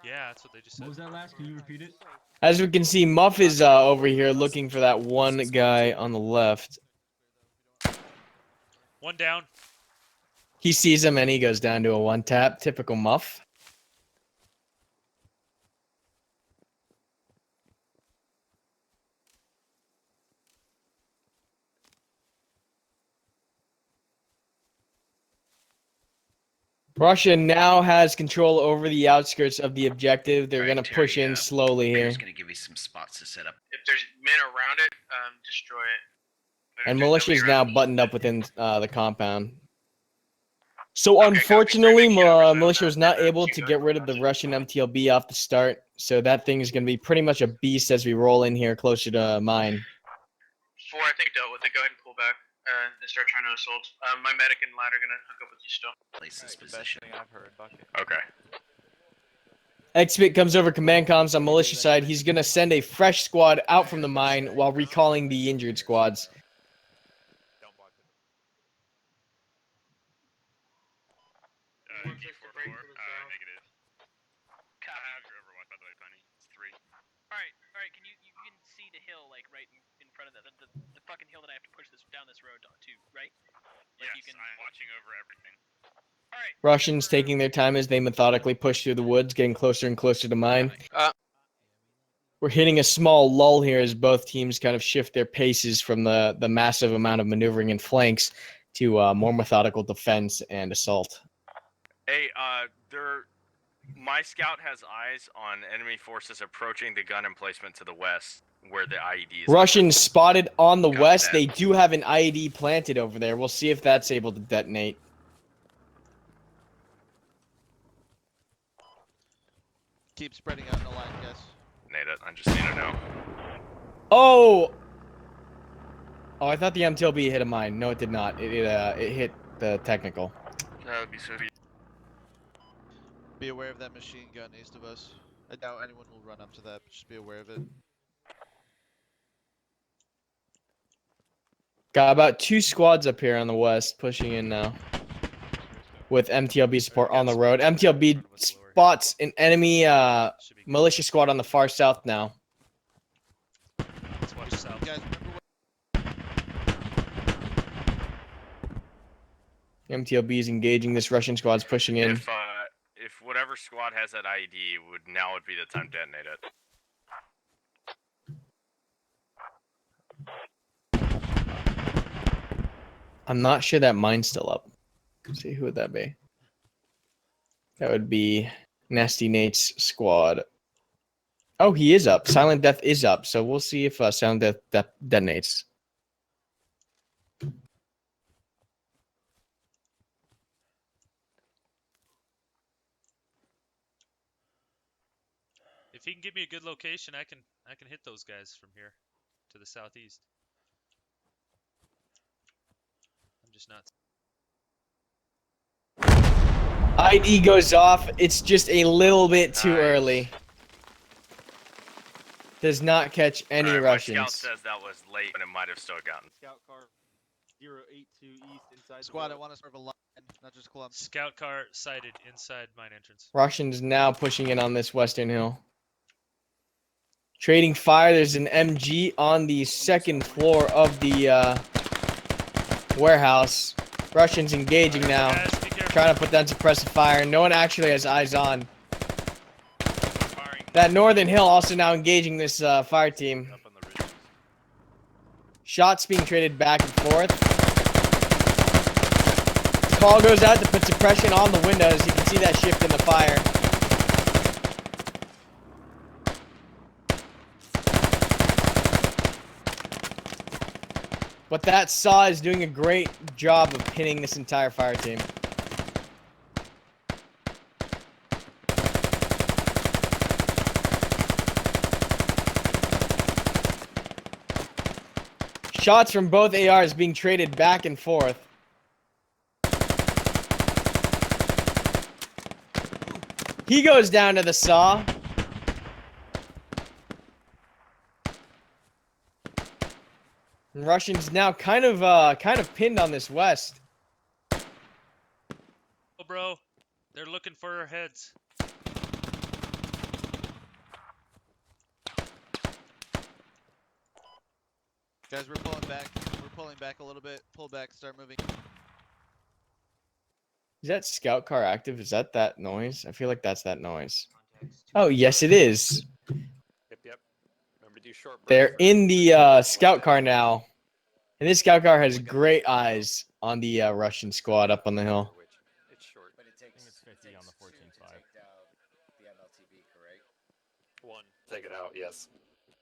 Yeah, that's what they just said. What was that last? Can you repeat it? As we can see, Muff is over here looking for that one guy on the left. One down. He sees him and he goes down to a one tap. Typical Muff. Russia now has control over the outskirts of the objective. They're going to push in slowly here. He's going to give you some spots to set up. If there's men around it, destroy it. And militia is now buttoned up within the compound. So unfortunately, militia was not able to get rid of the Russian MTLB off the start. So that thing is going to be pretty much a beast as we roll in here closer to mine. 4, I think, dealt with it. Go ahead and pull back and start trying to assault. My medic and lad are going to hook up with you still. Place this position. I've heard, Bucket. Okay. Xbit comes over command comms on militia side. He's going to send a fresh squad out from the mine while recalling the injured squads. Negative. I have your Overwatch, by the way, Penny. It's 3. Alright, can you can see the hill, like, right in front of the fucking hill that I have to push this down this road to, right? Like, Yes, you can... I'm watching over everything. Alright. Russians taking their time as they methodically push through the woods, getting closer and closer to mine. We're hitting a small lull here as both teams kind of shift their paces from the massive amount of maneuvering in flanks to more methodical defense and assault. Hey, my scout has eyes on enemy forces approaching the gun emplacement to the west, where the IED is. Russians spotted on the west. They do have an IED planted over there. We'll see if that's able to detonate. Keep spreading out in a line, guys. Nade it. I just need to know. Oh! Oh, I thought the MTLB hit a mine. No, it did not. It hit the technical. That would be so. Be aware of that machine gun east of us. I doubt anyone will run up to that, but just be aware of it. Got about 2 squads up here on the west, pushing in now. With MTLB support on the road. MTLB spots an enemy militia squad on the far south now. Let's watch south. Guys, MTLB is engaging this Russian squad's pushing in. If whatever squad has that IED, now would be the time to detonate it. I'm not sure that mine's still up. Let's see, who would that be? That would be Nasty Nate's squad. Oh, he is up. Silent Death is up. So we'll see if Silent Death detonates. If he can give me a good location, I can hit those guys from here to the southeast. I'm just not. ID goes off. It's just a little bit too early. Does not catch any Russians. My scout says that was late, but it might have still gotten. Scout car 082 east inside. Squad, I want to serve a line, not just clump. Scout car sighted inside mine entrance. Russians now pushing in on this western hill. Trading fire. There's an MG on the second floor of the warehouse. Russians engaging now. Trying to put down suppressive fire. No one actually has eyes on. That northern hill also now engaging this fire team. Shots being traded back and forth. Paul goes out to put suppression on the windows. You can see that shift in the fire. But that saw is doing a great job of pinning this entire fire team. Shots from both ARs being traded back and forth. He goes down to the saw. And Russians now kind of pinned on this west. Oh, bro, they're looking for our heads. Guys, we're pulling back. We're pulling back a little bit. Pull back. Start moving. Is that scout car active? Is that noise? I feel like that's that noise. Oh, yes, it is. Yep. Remember to do short bursts. They're in the scout car now. And this scout car has great eyes on the Russian squad up on the hill. It's short. But it takes, it's 50 on the 14.5. The MLTV, correct? One. Take it out, yes.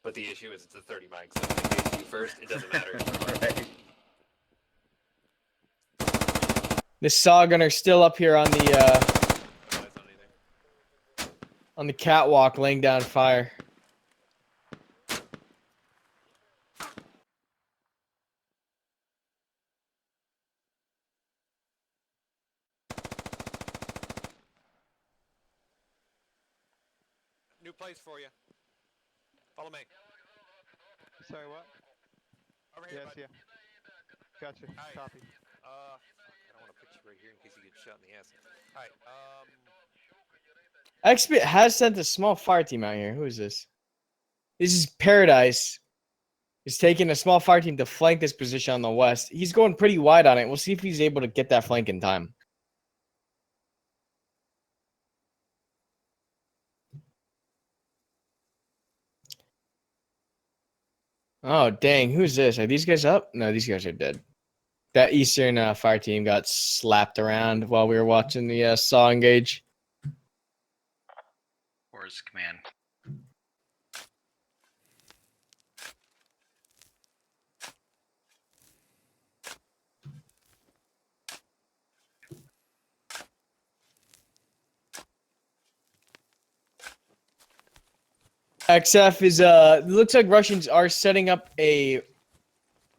But the issue is it's a 30 mic, so if it engage you first, it doesn't matter. Right. This saw gunner still up here on the catwalk laying down fire. New place for you. Follow me. Sorry, what? Over here, Yes, bud. yeah. Gotcha. Hi. Copy. I don't want to put you right here in case you get shot in the ass. Alright, Expert has sent a small fire team out here. Who is this? This is Paradise. He's taking a small fire team to flank this position on the west. He's going pretty wide on it. We'll see if he's able to get that flank in time. Oh, dang. Who's this? Are these guys up? No, these guys are dead. That Eastern fire team got slapped around while we were watching the saw engage. Where's command? XF is looks like Russians are setting up a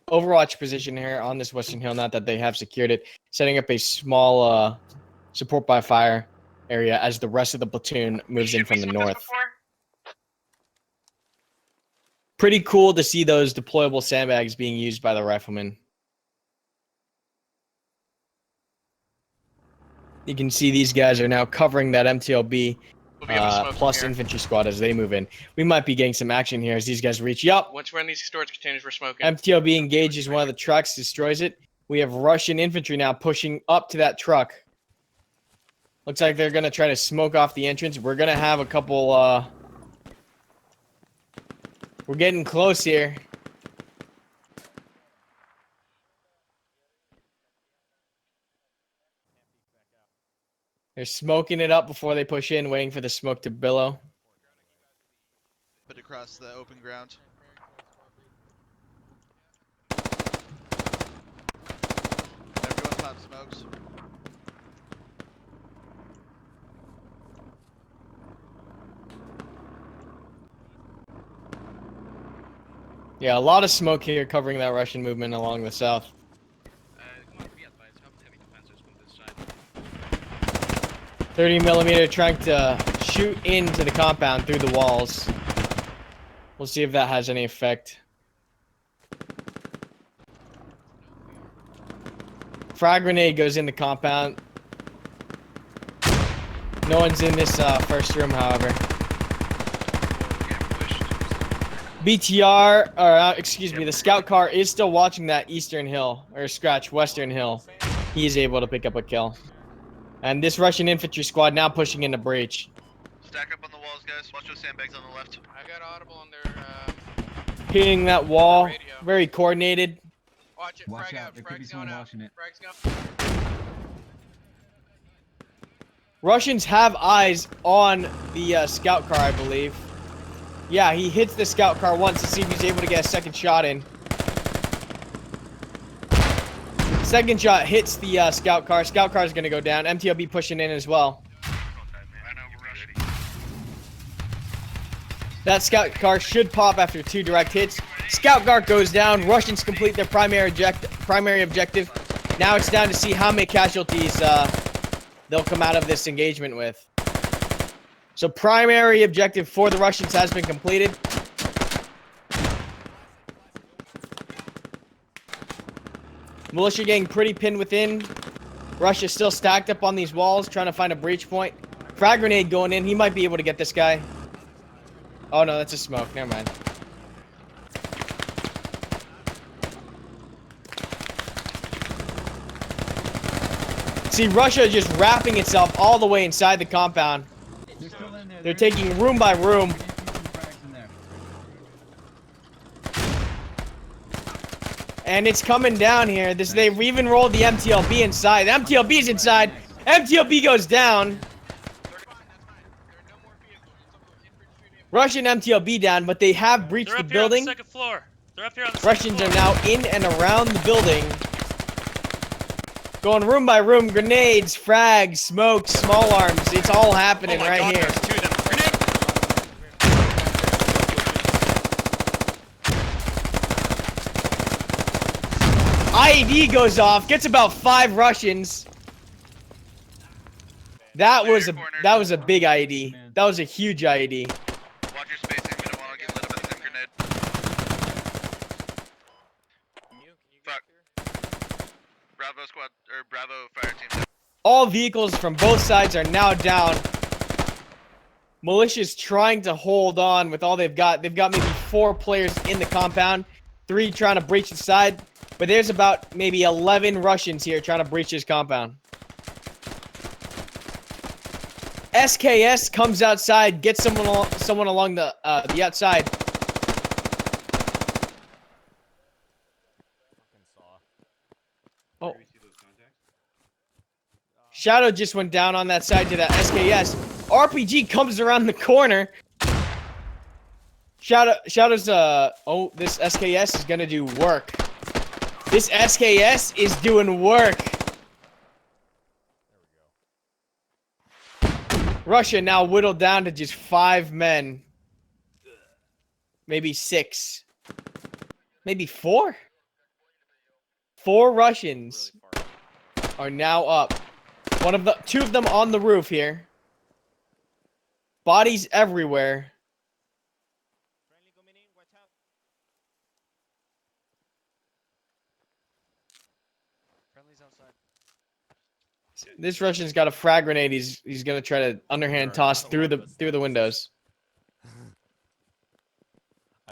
Overwatch position here on this western hill. Not that they have secured it, setting up a small support by fire area as the rest of the platoon moves in from the north. Pretty cool to see those deployable sandbags being used by the riflemen. You can see these guys are now covering that MTLB plus infantry squad as they move in. We might be getting some action here as these guys reach. Yup. Once we're in these storage containers, we're smoking. MTLB engages one of the trucks, destroys it. We have Russian infantry now pushing up to that truck. Looks like they're going to try to smoke off the entrance. We're going to have a couple... We're getting close here. They're smoking it up before they push in, waiting for the smoke to billow. Put across the open ground. Everyone pop smokes. Yeah, a lot of smoke here covering that Russian movement along the south. 30mm trying to shoot into the compound through the walls. We'll see if that has any effect. Frag grenade goes in the compound. No one's in this first room, however. BTR, or excuse me, the scout car is still watching that eastern hill, or western hill. He is able to pick up a kill. And this Russian infantry squad now pushing into breach. Stack up on the walls, guys. Watch those sandbags on the left. I got audible on their Hitting that wall, very coordinated. Watch it, Watch frag out, out, there could be frag's going someone out. watching it. Frag's going. Russians have eyes on the scout car, I believe. Yeah, he hits the scout car once to see if he's able to get a second shot in. Second shot hits the scout car. Scout car is going to go down. MTLB pushing in as well. That scout car should pop after 2 direct hits. Scout car goes down. Russians complete their primary objective. Now it's down to see how many casualties they'll come out of this engagement with. So primary objective for the Russians has been completed. Militia getting pretty pinned within. Russia's still stacked up on these walls, trying to find a breach point. Frag grenade going in. He might be able to get this guy. Oh no, that's a smoke. Never mind. See, Russia is just wrapping itself all the way inside the compound. They're taking room by room. And it's coming down here. They've even rolled the MTLB inside. The MTLB's inside. MTLB goes down. Russian MTLB down, but they have breached the building. They're up here on the second floor. They're up here on the Russians second are floor. now in and around the building. Going room by room. Grenades, frags, smoke, small arms. It's all happening right here. There's 2 of them. Grenade! IED goes off. Gets about 5 Russians. That was a big IED. That was a huge IED. Watch your spacing. We don't want to get lit up with the same grenade. Fuck. Bravo squad or Bravo fire team. All vehicles from both sides are now down. Militia's trying to hold on with all they've got. They've got maybe 4 players in the compound, 3 trying to breach the side, but there's about maybe 11 Russians here trying to breach this compound. SKS comes outside, gets someone along the outside. Oh. Shadow just went down on that side to that SKS. RPG comes around the corner. Shadow's oh, this SKS is gonna do work. This SKS is doing work. Russia now whittled down to just 5 men. Maybe 6. Maybe 4? 4 Russians are now up. 2 of them on the roof here. Bodies everywhere. This Russian's got a frag grenade. He's gonna try to underhand toss through the windows.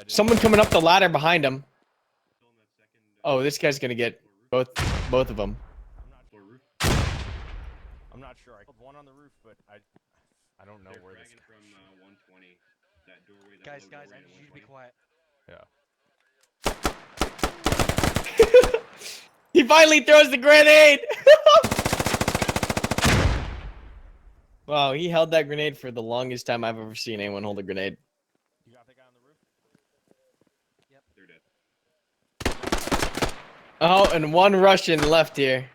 Someone coming up the ladder behind him. Oh, this guy's gonna get both of them. I'm not sure. I killed one on the roof, but I don't know where this. From 120, that doorway. Guys, I need you to be quiet. Yeah. He finally throws the grenade. Wow, he held that grenade for the longest time I've ever seen anyone hold a grenade. You got the guy on the roof? Yep. They're dead. Oh, and 1 Russian left here.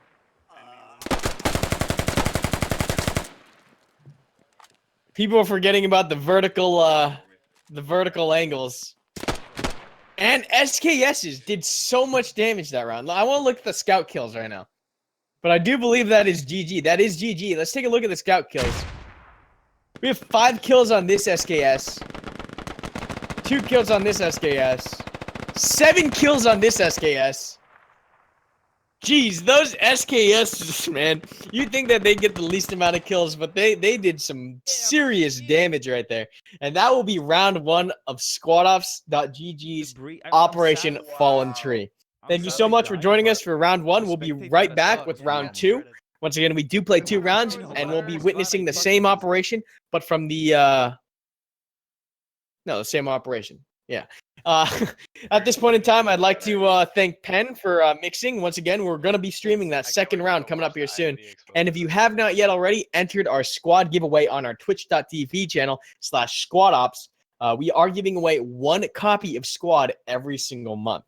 People are forgetting about the vertical angles. And SKSs did so much damage that round. I want to look at the scout kills right now. But I do believe that is GG. That is GG. Let's take a look at the scout kills. We have 5 kills on this SKS. 2 kills on this SKS. 7 kills on this SKS. Jeez, those SKSs, man. You'd think that they get the least amount of kills, but they did some serious damage right there. And that will be round 1 of SquadOps.gg's Operation Fallen Tree. Thank you so much for joining us for round 1. We'll be right back with round 2. Once again, we do play 2 rounds, and we'll be witnessing the same operation, but from the... No, the same operation. Yeah. At this point in time, I'd like to thank Penn for mixing. Once again, we're going to be streaming that second round coming up here soon. And if you have not yet already entered our squad giveaway on our twitch.tv channel /squadops, we are giving away 1 copy of Squad every single month.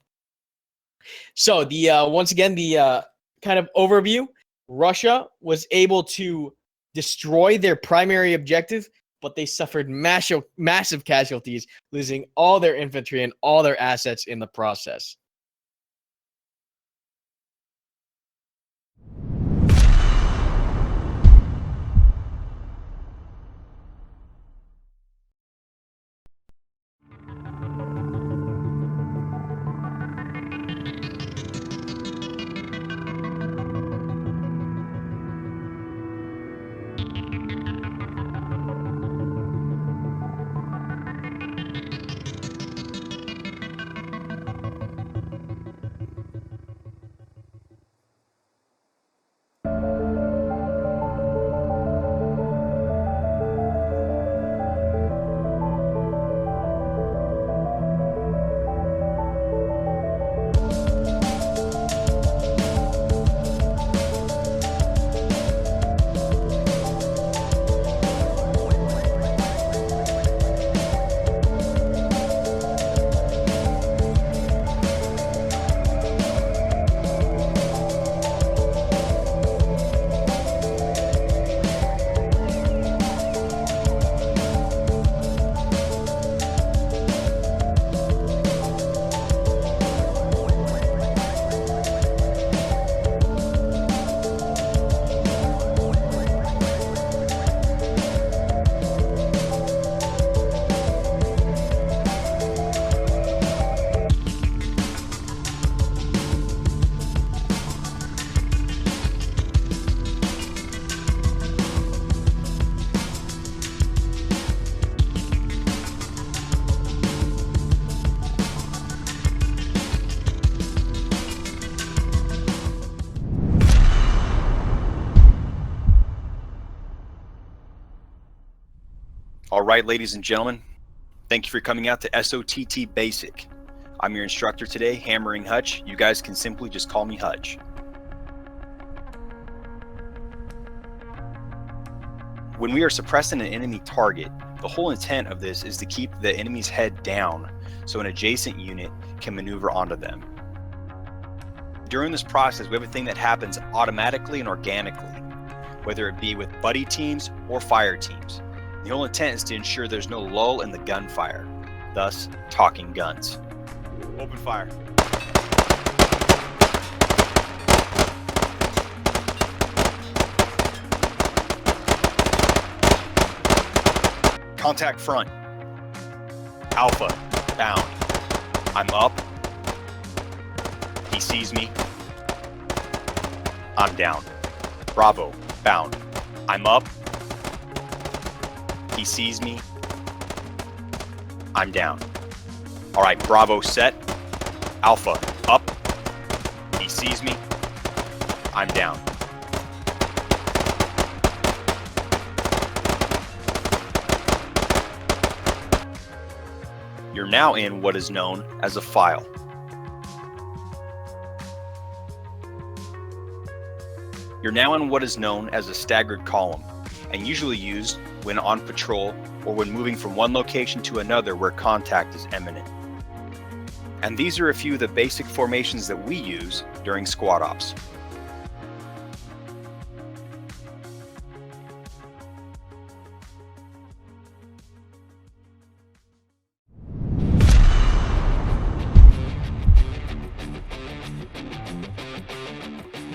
So the once again, the kind of overview, Russia was able to destroy their primary objective, but they suffered massive casualties, losing all their infantry and all their assets in the process. All right, ladies and gentlemen, thank you for coming out to SOTT Basic. I'm your instructor today, Hammering Hutch. You guys can simply just call me Hutch. When we are suppressing an enemy target, the whole intent of this is to keep the enemy's head down so an adjacent unit can maneuver onto them. During this process, we have a thing that happens automatically and organically, whether it be with buddy teams or fire teams. The whole intent is to ensure there's no lull in the gunfire, thus talking guns. Open fire. Contact front. Alpha, bound. I'm up. He sees me. I'm down. Bravo, bound. I'm up. He sees me. I'm down. All right, Bravo set. Alpha up. He sees me. I'm down. You're now in what is known as a file. You're now in what is known as a staggered column, and usually used when on patrol or when moving from one location to another where contact is imminent. And these are a few of the basic formations that we use during squad ops.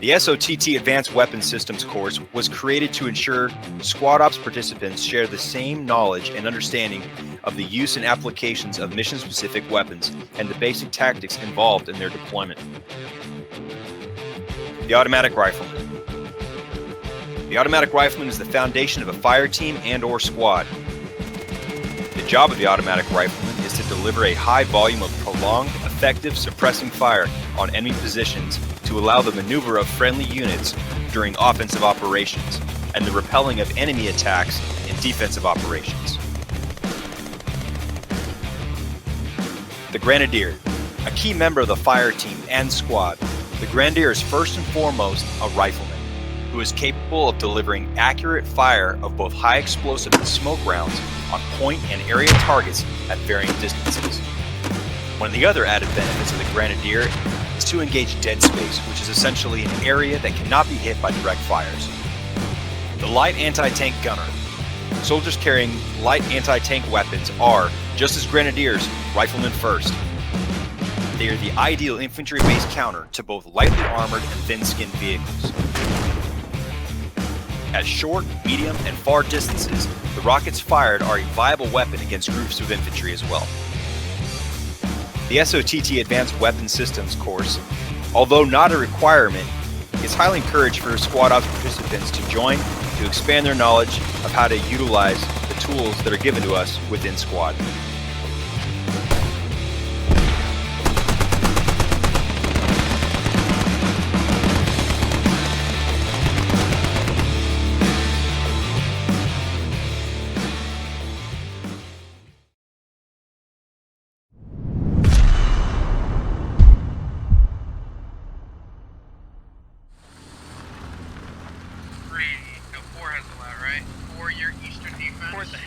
The SOTT Advanced Weapons Systems course was created to ensure Squad Ops participants share the same knowledge and understanding of the use and applications of mission-specific weapons and the basic tactics involved in their deployment. The Automatic Rifleman. The Automatic Rifleman is the foundation of a fire team and/or squad. The job of the Automatic Rifleman is to deliver a high volume of prolonged, effective suppressing fire on enemy positions to allow the maneuver of friendly units during offensive operations and the repelling of enemy attacks in defensive operations. The Grenadier, a key member of the fire team and squad. The Grenadier is first and foremost a rifleman who is capable of delivering accurate fire of both high explosive and smoke rounds on point and area targets at varying distances. One of the other added benefits of the Grenadier is to engage dead space, which is essentially an area that cannot be hit by direct fires. The light anti-tank gunner. Soldiers carrying light anti-tank weapons are, just as Grenadiers, riflemen first. They are the ideal infantry-based counter to both lightly armored and thin-skinned vehicles. At short, medium, and far distances, the rockets fired are a viable weapon against groups of infantry as well. The SOTT Advanced Weapon Systems course, although not a requirement, is highly encouraged for squad ops participants to join to expand their knowledge of how to utilize the tools that are given to us within squad.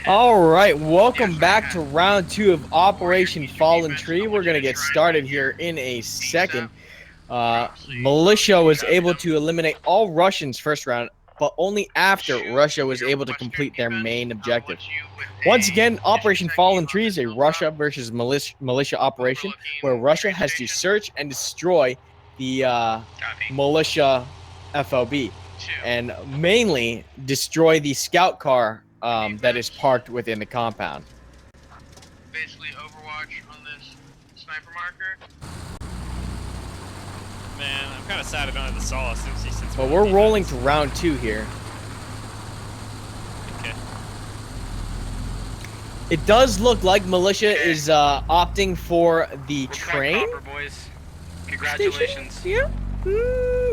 All right, welcome back to round 2 of Operation Fallen Tree. We're going to get started here in a second. Militia was able to eliminate all Russians first round, but only after Russia was able to complete their main objective. Once again, Operation Fallen Tree is a Russia versus militia operation where Russia has to search and destroy the militia FOB and mainly destroy the scout car that is parked within the compound. Basically Overwatch on this sniper marker. Man, I'm kind of sad I don't have the solace since But we're rolling to round 2 here. Okay. It does look like militia is opting for the train. Copper, boys. Congratulations. Station?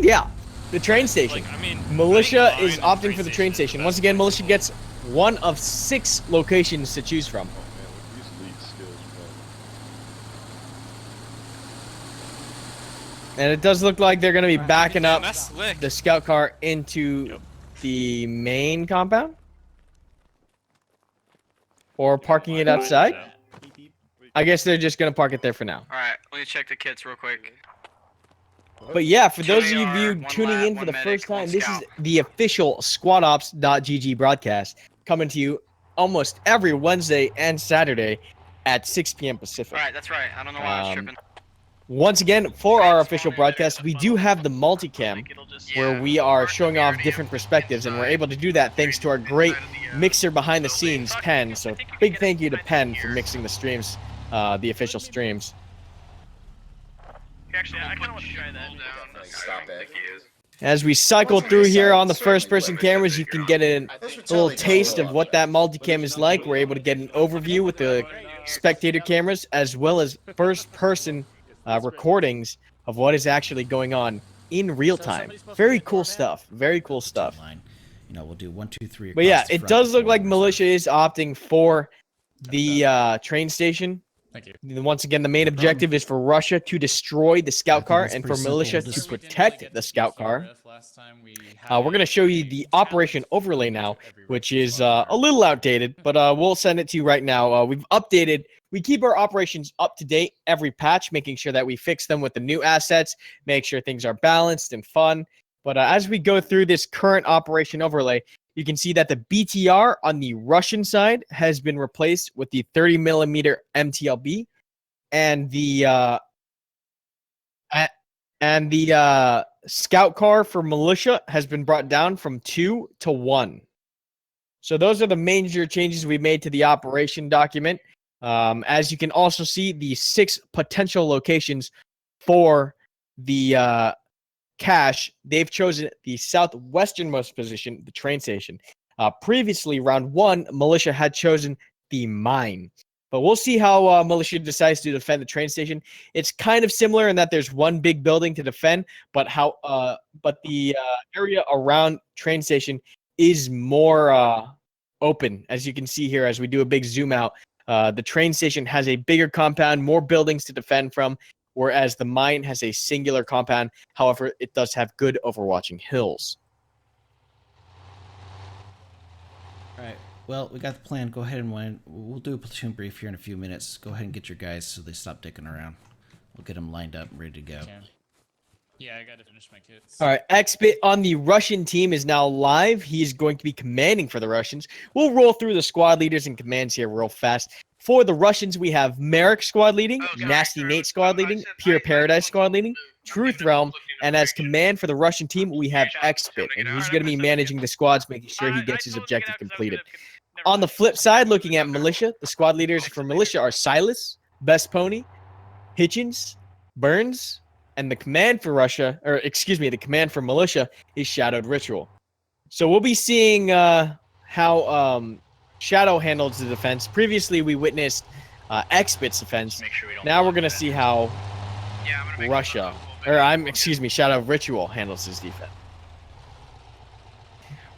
Yeah, the train station. Like, I mean, militia is opting for the train station. Once again, militia gets one of 6 locations to choose from. And it does look like they're going to be backing up the scout car into the main compound. Or parking it outside. I guess they're just going to park it there for now. Alright, let me check the kits real quick. But yeah, for those of you tuning in for the first time, this is the official SquadOps.gg broadcast coming to you almost every Wednesday and Saturday at 6 p.m. Pacific. Alright, that's right. I don't know why I was tripping. Once again, for our official broadcast, we do have the multicam where we are showing off different perspectives, and we're able to do that thanks to our great mixer behind the scenes, Penn. So big thank you to Penn for mixing the streams, the official streams. Actually, I kind of want to try that. Stop it. As we cycle through here on the first-person cameras, you can get a little taste of what that multicam is like. We're able to get an overview with the spectator cameras, as well as first-person recordings of what is actually going on in real time. Very cool stuff. Very cool stuff. You know, we'll do 1, 2, 3. But yeah, it does look like militia is opting for the train station. Thank you. Once again, the main objective is for Russia to destroy the scout car and for militia to protect the scout car. We're going to show you the operation overlay now, which is a little outdated, but we'll send it to you right now. We've updated. We keep our operations up to date every patch, making sure that we fix them with the new assets, make sure things are balanced and fun. But as we go through this current operation overlay, you can see that the BTR on the Russian side has been replaced with the 30mm MTLB, and the scout car for militia has been brought down from 2 to 1. So those are the major changes we made to the operation document. As you can also see, the 6 potential locations for the cache, they've chosen the southwesternmost position, the train station. Previously, round 1, militia had chosen the mine. But we'll see how militia decides to defend the train station. It's kind of similar in that there's one big building to defend, but the area around train station is more open, as you can see here as we do a big zoom out The train station has a bigger compound, more buildings to defend from, whereas the mine has a singular compound. However, it does have good overwatching hills. All right. Well, we got the plan. Go ahead and we'll do a platoon brief here in a few minutes. Go ahead and get your guys so they stop dicking around. We'll get them lined up and ready to go. Okay. Yeah, I gotta finish my kits. All right, Xbit on the Russian team is now live. He's going to be commanding for the Russians. We'll roll through the squad leaders and commands here real fast. For the Russians, we have Merrick squad leading, Nasty Nate squad leading, Pure Paradise squad leading, Truth Realm, and as command for the Russian team, we have Xbit, and he's going to be managing the squads, making sure he gets his objective completed. On the flip side, looking at Militia, the squad leaders for Militia are Silas, Best Pony, Hitchens, Burns, and the command for the command for Militia is Shadowed Ritual. So we'll be seeing how Shadow handles the defense. Previously, we witnessed Xbit's defense. Now we're gonna see how Shadow Ritual handles his defense.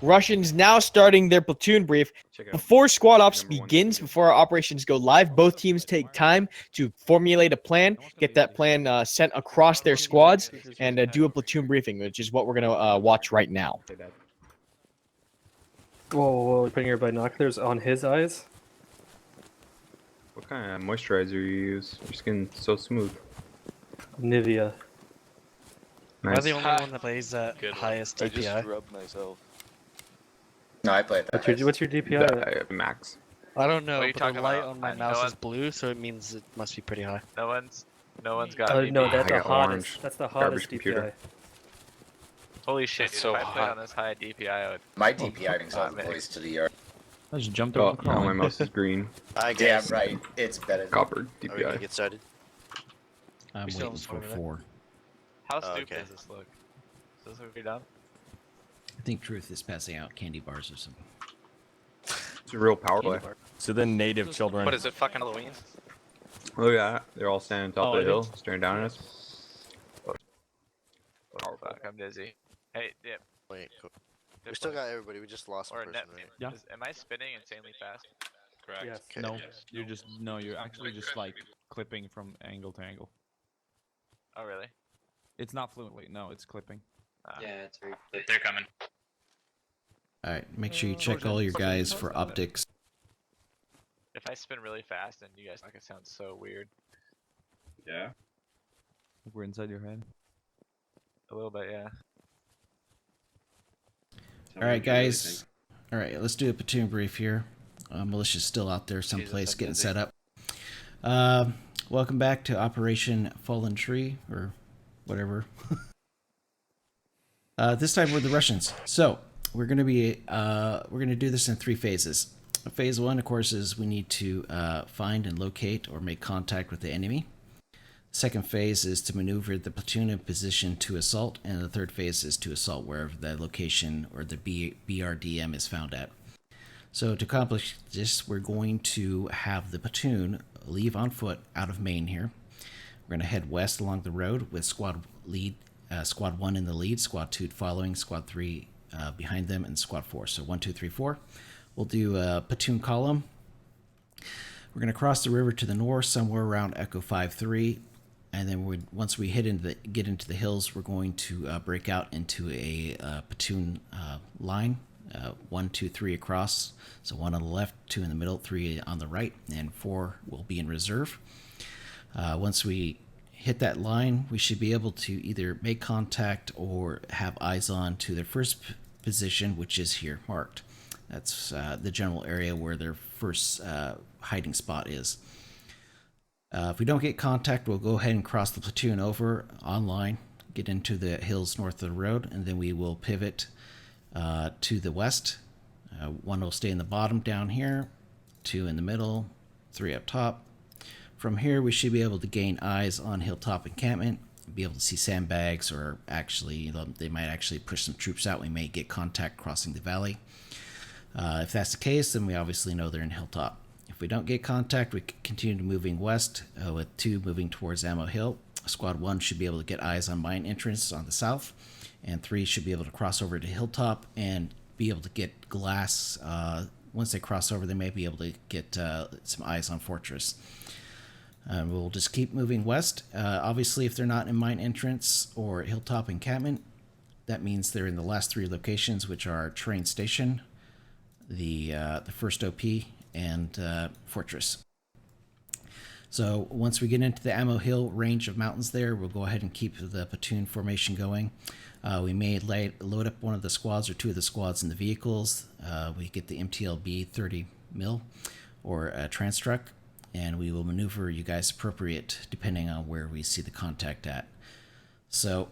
Russians now starting their platoon brief. Before squad ops begins, before our operations go live, both teams take time to formulate a plan, get that plan sent across their squads, and do a platoon briefing, which is what we're going to watch right now. Whoa, putting your binoculars on his eyes? What kind of moisturizer you use? Your skin's so smooth. Nivea. Nice. Am I the only one that plays at highest I DPI? just rubbed myself. No, I played that. What's your DPI? Max. I don't know, What are you but talking the light about? on my No mouse one- is blue, so it means it must be pretty high. No one's got. No, that's the got hottest. orange. That's the Garbage hottest computer. DPI. Holy shit! It's Dude, so if I played hot. on this high DPI, I would. My DPI brings all the boys to the yard. I just jumped Oh, over. now my mouse is green. Damn right, it's better. Copper Are we gonna DPI. get started? I'm We still waiting for have 4. How Oh, stupid okay. does this look? Does this look done? I think Truth is passing out candy bars or something. It's a real power play. So the native children. What is it? Fucking Halloween? Look at that. They're all standing on top Oh, of the it hill, is. staring down at us. Oh fuck! I'm dizzy. Hey, Dip. Wait, cool. Dip, We still what? got everybody. We just lost a Or person, net. right? Yeah. Am I spinning insanely fast? Correct. Yes. Okay. No, you're actually just like clipping from angle to angle. Oh really? It's not fluently. No, it's clipping. It's very. They're coming. All right, make sure you check all your guys for optics. If I spin really fast, then you guys make it sound so weird. Yeah. We're inside your head. A little bit, yeah. All right, guys. All right, let's do a platoon brief here. Militia's still out there someplace I'm getting busy. set up. Welcome back to Operation Fallen Tree, or whatever. This time we're the Russians. So we're gonna do this in 3 phases. Phase 1, of course, is we need to find and locate or make contact with the enemy. Second phase is to maneuver the platoon in position to assault, and the third phase is to assault wherever the location or the BRDM is found at. So to accomplish this, we're going to have the platoon leave on foot out of Maine here. We're going to head west along the road with squad 1 in the lead, squad 2 following, squad 3 behind them, and squad 4. So 1, 2, 3, 4. We'll do a platoon column. We're going to cross the river to the north, somewhere around Echo 5-3. And then once we get into the hills, we're going to break out into a platoon line, 1, 2, 3 across. So 1 on the left, 2 in the middle, 3 on the right, and 4 will be in reserve. Once we hit that line, we should be able to either make contact or have eyes on to their first position, which is here marked. That's the general area where their first hiding spot is. If we don't get contact, we'll go ahead and cross the platoon over online, get into the hills north of the road, and then we will pivot to the west. 1 will stay in the bottom down here, 2 in the middle, 3 up top. From here, we should be able to gain eyes on hilltop encampment, be able to see sandbags, or actually, they might actually push some troops out. We may get contact crossing the valley. If that's the case, then we obviously know they're in hilltop. If we don't get contact, we continue moving west with 2 moving towards Ammo Hill. Squad 1 should be able to get eyes on mine entrance on the south, and 3 should be able to cross over to hilltop and be able to get glass once they cross over, they may be able to get some eyes on Fortress. We'll just keep moving west. Obviously, if they're not in mine entrance or hilltop encampment, that means they're in the last 3 locations, which are train station, the first OP, and Fortress. So once we get into the Ammo Hill range of mountains there, we'll go ahead and keep the platoon formation going. We may load up one of the squads or 2 of the squads in the vehicles. We get the MTLB 30 mil or a trans truck, and we will maneuver you guys appropriate depending on where we see the contact at. So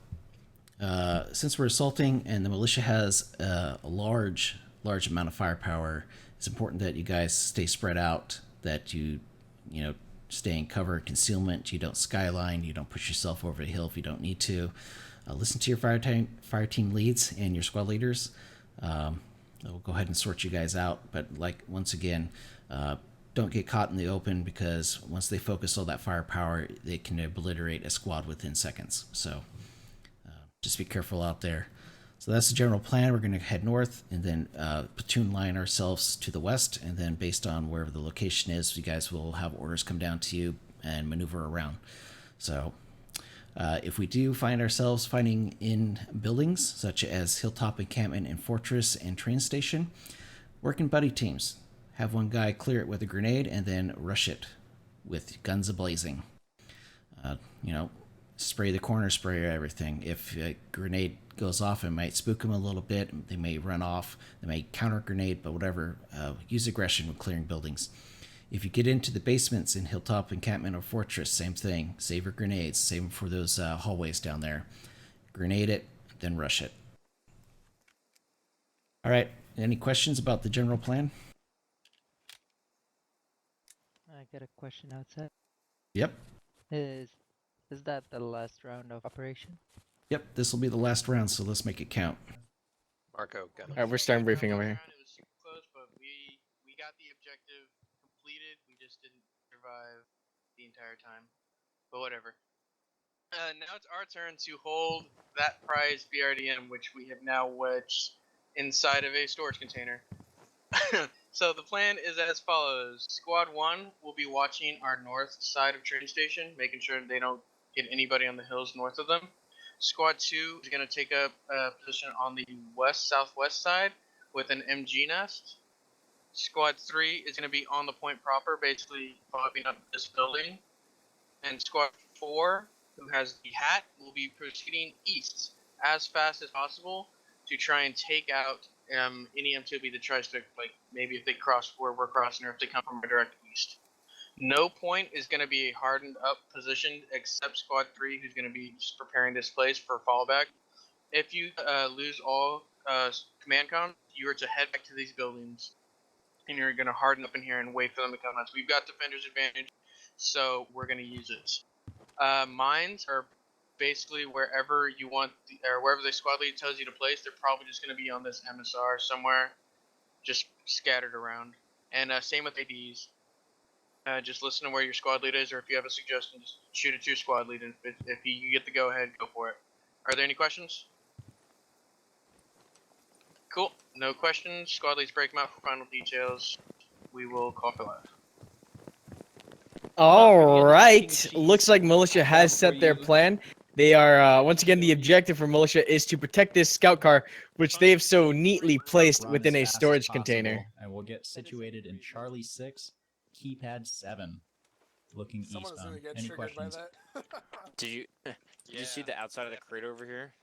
since we're assaulting and the militia has a large amount of firepower, it's important that you guys stay spread out, that you stay in cover, concealment, you don't skyline, you don't push yourself over the hill if you don't need to. Listen to your fire team leads and your squad leaders. We'll go ahead and sort you guys out, but once again, don't get caught in the open, because once they focus all that firepower, they can obliterate a squad within seconds. So just be careful out there. So that's the general plan. We're going to head north and then platoon line ourselves to the west, and then based on wherever the location is, you guys will have orders come down to you and maneuver around. So if we do find ourselves fighting in buildings such as hilltop encampment and fortress and train station, work in buddy teams. Have one guy clear it with a grenade and then rush it with guns a-blazing. Spray the corner, spray everything. If a grenade goes off, it might spook them a little bit. They may run off. They may counter grenade, but whatever. Use aggression when clearing buildings. If you get into the basements in hilltop encampment or fortress, same thing. Save your grenades. Save them for those hallways down there. Grenade it, then rush it. All right. Any questions about the general plan? I got a question outside. Yep. Is that the last round of operation? Yep, this will be the last round, so let's make it count. Marco, got All right, we're starting briefing over here. It was super close, but we got the objective completed. We just didn't survive the entire time. But whatever. Now it's our turn to hold that prize BRDM, which we have now wedged inside of a storage container. So the plan is as follows. Squad 1 will be watching our north side of train station, making sure they don't get anybody on the hills north of them. Squad 2 is going to take up a position on the southwest side with an MG nest. Squad 3 is going to be on the point proper, basically popping up this building. And Squad 4, who has the hat, will be proceeding east as fast as possible to try and take out any MTB that tries to, maybe if they cross where we're crossing, or if they come from a direct east. No point is going to be a hardened up position except Squad 3, who's going to be just preparing this place for fallback. If you lose all command comms, you are to head back to these buildings, and you're going to harden up in here and wait for them to come out. So we've got defender's advantage, so we're going to use it. Mines are basically wherever you want, or wherever the squad lead tells you to place. They're probably just going to be on this MSR somewhere, just scattered around. And same with ADs. Just listen to where your squad lead is, or if you have a suggestion, just shoot it to your squad lead. And if you get the go ahead, go for it. Are there any questions? Cool. No questions. Squad leads break them out for final details. We will call for live. All right. Looks like militia has set their plan. They are, once again, the objective for militia is to protect this scout car, which they have so neatly placed within a storage container. And we'll get situated in Charlie 6, keypad 7, looking eastbound. Any questions? Did you see the outside of the crate over here?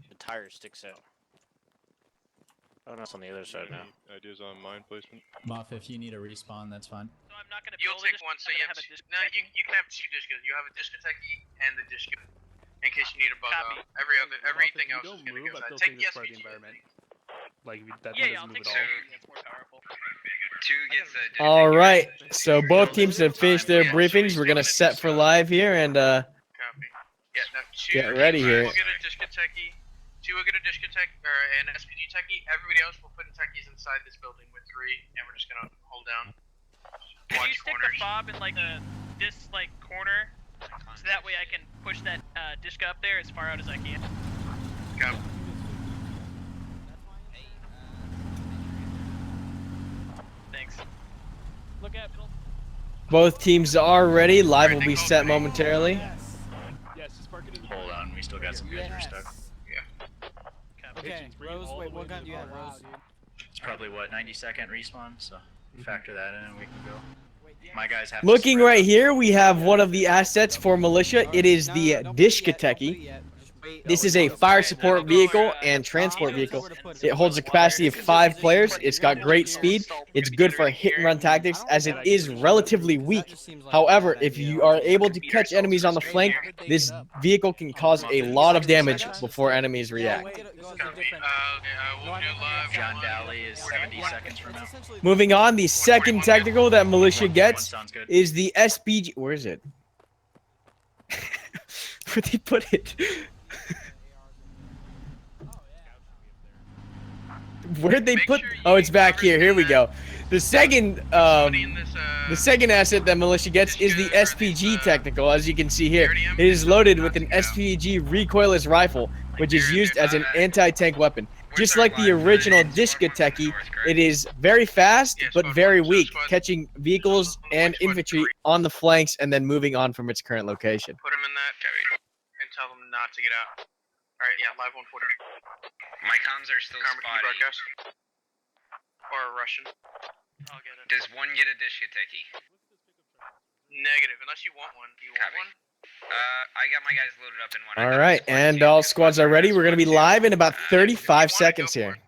The tire sticks out. Oh, no, it's on the other side now. Ideas on mine placement? Muff, if you need a respawn, that's fine. So I'm not gonna. You'll take one, so you have you can have 2 discos. You have a discoteki and the disco, in case you need a bug out. Everything else is gonna go. Take the SPG. Yeah, I'll take it's more powerful. 2 gets a. All right. So both teams have finished their briefings. We're gonna set for live here and Copy. Yeah, no, 2 get ready here. We'll get a discoteki. 2 will get a discotech or an SPG techie. Everybody else will put in techies inside this building with 3, and we're just gonna hold down. Can you stick the fob in this corner, so that way I can push that disc up there as far out as I can? Go. Thanks. Look at middle. Both teams are ready. Live will be set momentarily. Yes, just park it in the Hold on, we still got some guys who are stuck. Okay, Rose, wait, what gun do you have, Rose? It's probably what 90-second respawn, so factor that in and we can go. My guys have. Looking right here, we have one of the assets for militia. It is the Dishkateki. This is a fire support vehicle and transport vehicle. It holds a capacity of 5 players. It's got great speed. It's good for hit and run tactics as it is relatively weak. However, if you are able to catch enemies on the flank, this vehicle can cause a lot of damage before enemies react. John Daly is 70 seconds from now. Moving on, the second technical that militia gets is the SPG. Where is it? Where'd they put it? Where'd they put? Oh, it's back here. Here we go. The second asset that militia gets is the SPG technical, as you can see here. It is loaded with an SPG recoilless rifle, which is used as an anti-tank weapon. Just like the original Dishkateki, it is very fast but very weak, catching vehicles and infantry on the flanks and then moving on from its current location. Put them in that and tell them not to get out. Alright, yeah, live 140. My comms are still Karma, can you spotty. broadcast? Or Russian. I'll get it. Does one get a Dishkateki? Negative, unless you want one. Do you want one? I got my guys loaded up in one. All right, and all squads are ready. We're going to be live in about 35 seconds here.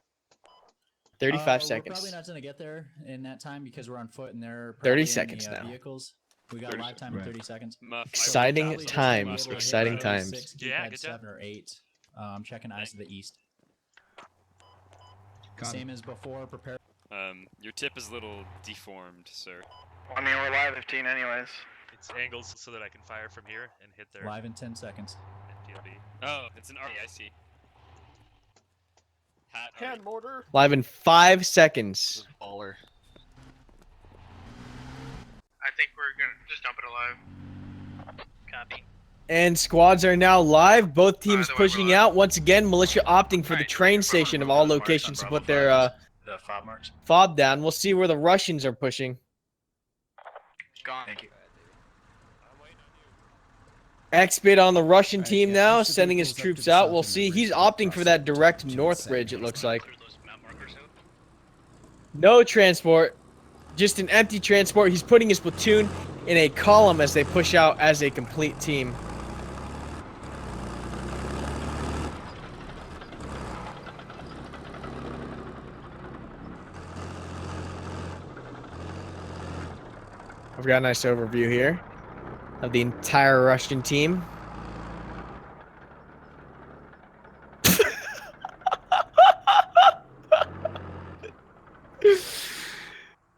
35 We're seconds. probably not going to get there in that time because we're on foot and they're 30 probably seconds in the, now. Vehicles. We got live time in 30 seconds. Exciting times. Exciting times. 6, yeah, 7 or 8. I'm checking eyes to the east. Same as before. Prepare. Your tip is a little deformed, sir. I mean, we're live 15 anyways. It's angles so that I can fire from here and hit their Live in 10 seconds. MTLB. Oh, it's an RE, I see. Hand mortar. Live in 5 seconds. Baller. I think we're gonna just dump it alive. Copy. And squads are now live. Both teams pushing out. Once again, militia opting for the train station of all locations to put their the fob marks. fob down. We'll see where the Russians are pushing. Gone. Thank you. X-Bit on the Russian team now, sending his troops out. We'll see. He's opting for that direct north bridge, it looks like. No transport. Just an empty transport. He's putting his platoon in a column as they push out as a complete team. I've got a nice overview here of the entire Russian team.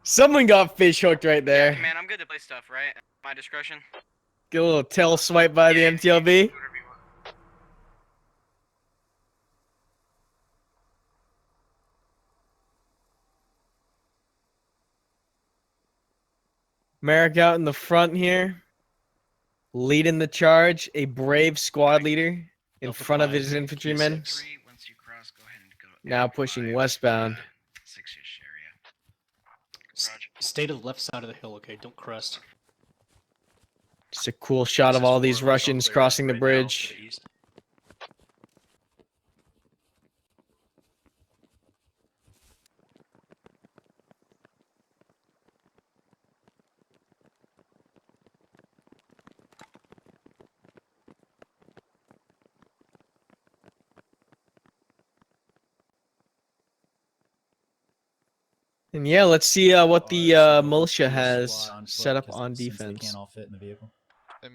Someone got fish hooked right there. Man, I'm good to play stuff, right? My discretion. Get a little tail swipe by the MTLB. Merrick out in the front here, leading the charge, a brave squad leader in front of his infantrymen. Now pushing westbound. Stay to the left side of the hill, okay? Don't crest. Just a cool shot of all these Russians crossing the bridge. And yeah, let's see what the militia has set up on defense. They can't all fit in the vehicle.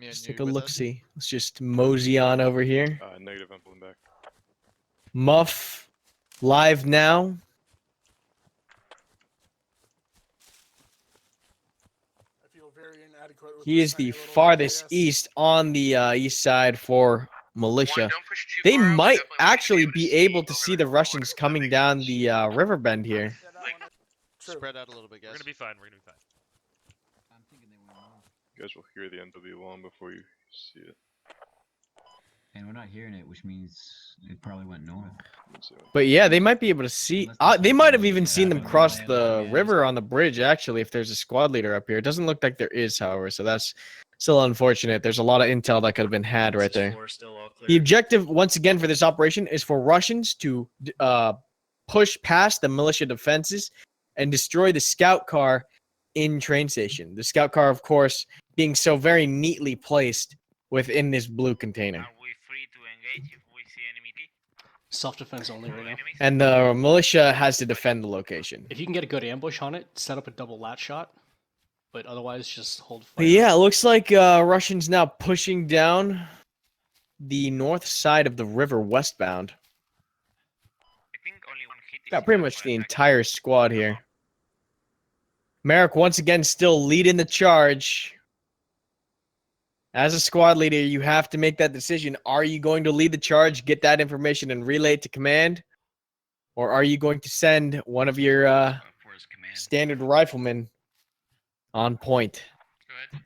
Let's take a look-see. Let's just mosey on over here. Negative, I'm pulling back. Muff, live now. He is the farthest east on the east side for militia. They might actually be able to see the Russians coming down the river bend here. Spread out a little bit, guys. We're gonna be fine. We're gonna be fine. You guys will hear the NW long before you see it. And we're not hearing it, which means it probably went north. But yeah, they might be able to see. They might have even seen them cross the river on the bridge, actually, if there's a squad leader up here. It doesn't look like there is, however, so that's still unfortunate. There's a lot of intel that could have been had right there. The objective, once again, for this operation is for Russians to push past the militia defenses and destroy the scout car in train station. The scout car, of course, being so very neatly placed within this blue container. Self-defense only right now. And the militia has to defend the location. If you can get a good ambush on it, set up a double lat shot. But otherwise, just hold fire. But yeah, it looks like Russians now pushing down the north side of the river westbound. Got pretty much the entire squad here. Merrick once again still leading the charge. As a squad leader, you have to make that decision. Are you going to lead the charge, get that information, and relay it to command? Or are you going to send one of your standard riflemen on point? Go ahead.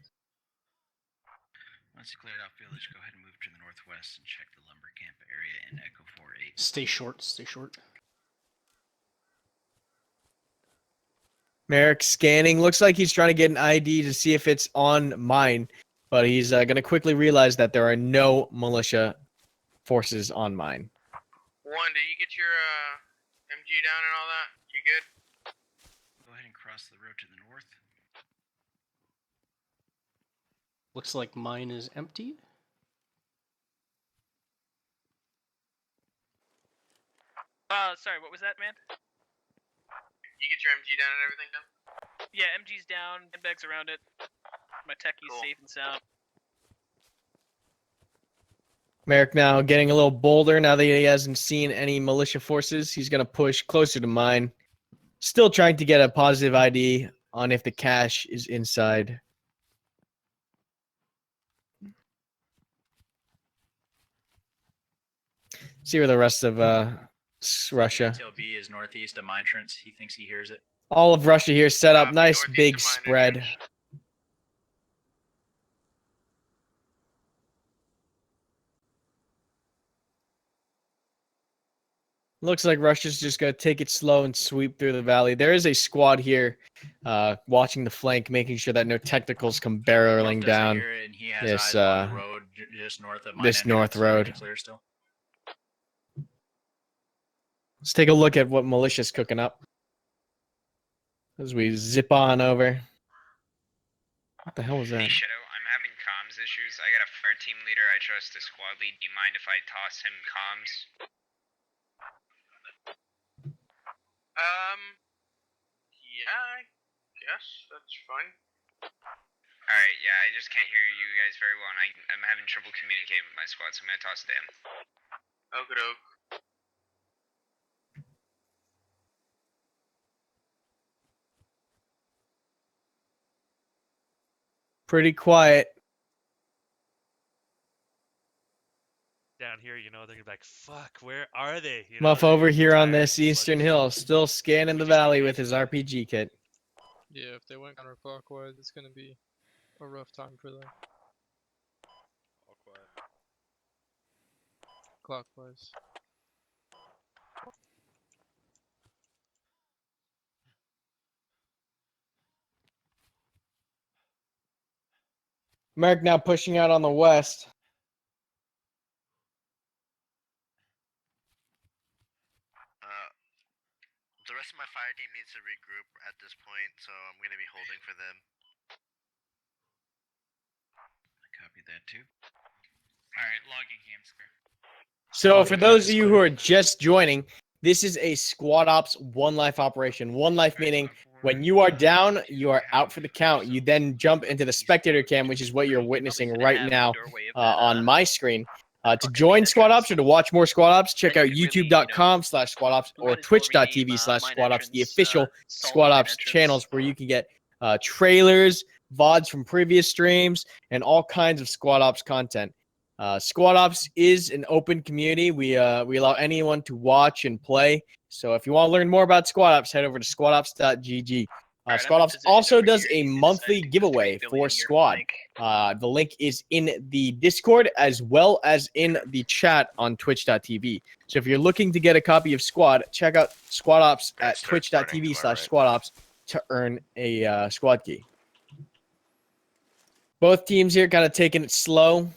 Once you cleared out village, go ahead and move to the northwest and check the lumber camp area in Echo 4-8. Stay short, stay short. Merrick scanning. Looks like he's trying to get an ID to see if it's on mine. But he's going to quickly realize that there are no militia forces on mine. One, did you get your MG down and all that? You good? Go ahead and cross the road to the north. Looks like mine is empty. Sorry, what was that, man? You get your MG down and everything done? Yeah, MG's down, handbags around it. My techie's safe and sound. Merrick now getting a little bolder now that he hasn't seen any militia forces. He's going to push closer to mine. Still trying to get a positive ID on if the cache is inside. See where the rest of Russia. B is northeast of mine entrance. He thinks he hears it. All of Russia here set up. Nice big spread. Looks like Russia's just going to take it slow and sweep through the valley. There is a squad here watching the flank, making sure that no technicals come barreling down this, road just north of this north road. Let's take a look at what militia's cooking up as we zip on over. What the hell was that? Hey, Shadow, I'm having comms issues. I got a fire team leader I trust to squad lead. Do you mind if I toss him comms? Yeah, I guess that's fine. Alright, yeah, I just can't hear you guys very well, and I'm having trouble communicating with my squad, so I'm gonna toss it to him. Okie-doke. Pretty quiet. Down here, you know, they're gonna be like, fuck, where are they? You know, Muff over here on this eastern hill, still scanning the valley with his RPG kit. Yeah, if they went counterclockwise, it's gonna be a rough time for them. All quiet. Clockwise. Merrick now pushing out on the west. The rest of my fire team needs to regroup at this point, so I'm going to be holding for them. I copy that too. Alright, logging cams clear. So for those of you who are just joining, this is a squad ops one life operation. One life meaning when you are down, you are out for the count. You then jump into the spectator cam, which is what you're witnessing right now on my screen. To join Squad Ops or to watch more Squad Ops, check out youtube.com/Squad Ops or twitch.tv/Squad Ops, the official Squad Ops channels where you can get trailers, VODs from previous streams, and all kinds of Squad Ops content. Squad Ops is an open community. We allow anyone to watch and play. So if you want to learn more about Squad Ops, head over to squadops.gg. Squad Ops also does a monthly giveaway for Squad. The link is in the Discord as well as in the chat on twitch.tv. So if you're looking to get a copy of Squad, check out Squad Ops at twitch.tv/Squad Ops to earn a Squad key. Both teams here kind of taking it slow.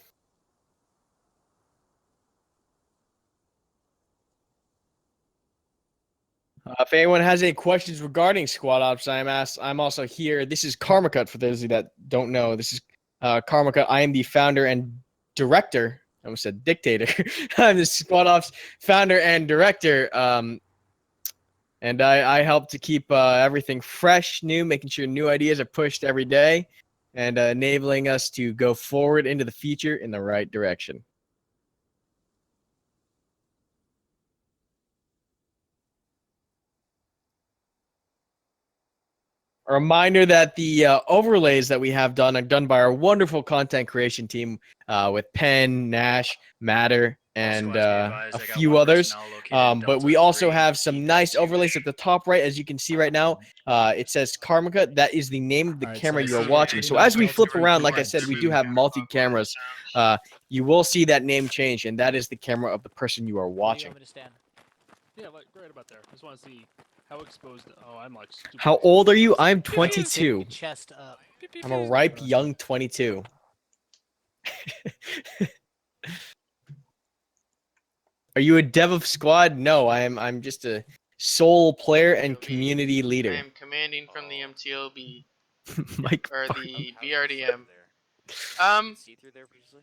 If anyone has any questions regarding Squad Ops, I'm also here. This is Karmacut, for those of you that don't know. This is Karmacut. I am the founder and director. I almost said dictator. I'm the Squad Ops founder and director. And I help to keep everything fresh, new, making sure new ideas are pushed every day, and enabling us to go forward into the future in the right direction. A reminder that the overlays that we have done are done by our wonderful content creation team with Penn, Nash, Matter, and a few others. But we also have some nice overlays at the top right. As you can see right now, it says Karmacut. That is the name of the camera you're watching. So as we flip around, like I said, we do have multi-cameras. You will see that name change, and that is the camera of the person you are watching. Yeah, like right about there. Just want to see how exposed. Oh, I'm like. How old are you? I'm 22. Chest up. I'm a ripe young 22. Are you a dev of Squad? No, I'm just a sole player and community leader. I am commanding from the MTOB Mike or Barnum. the BRDM. See through there previously?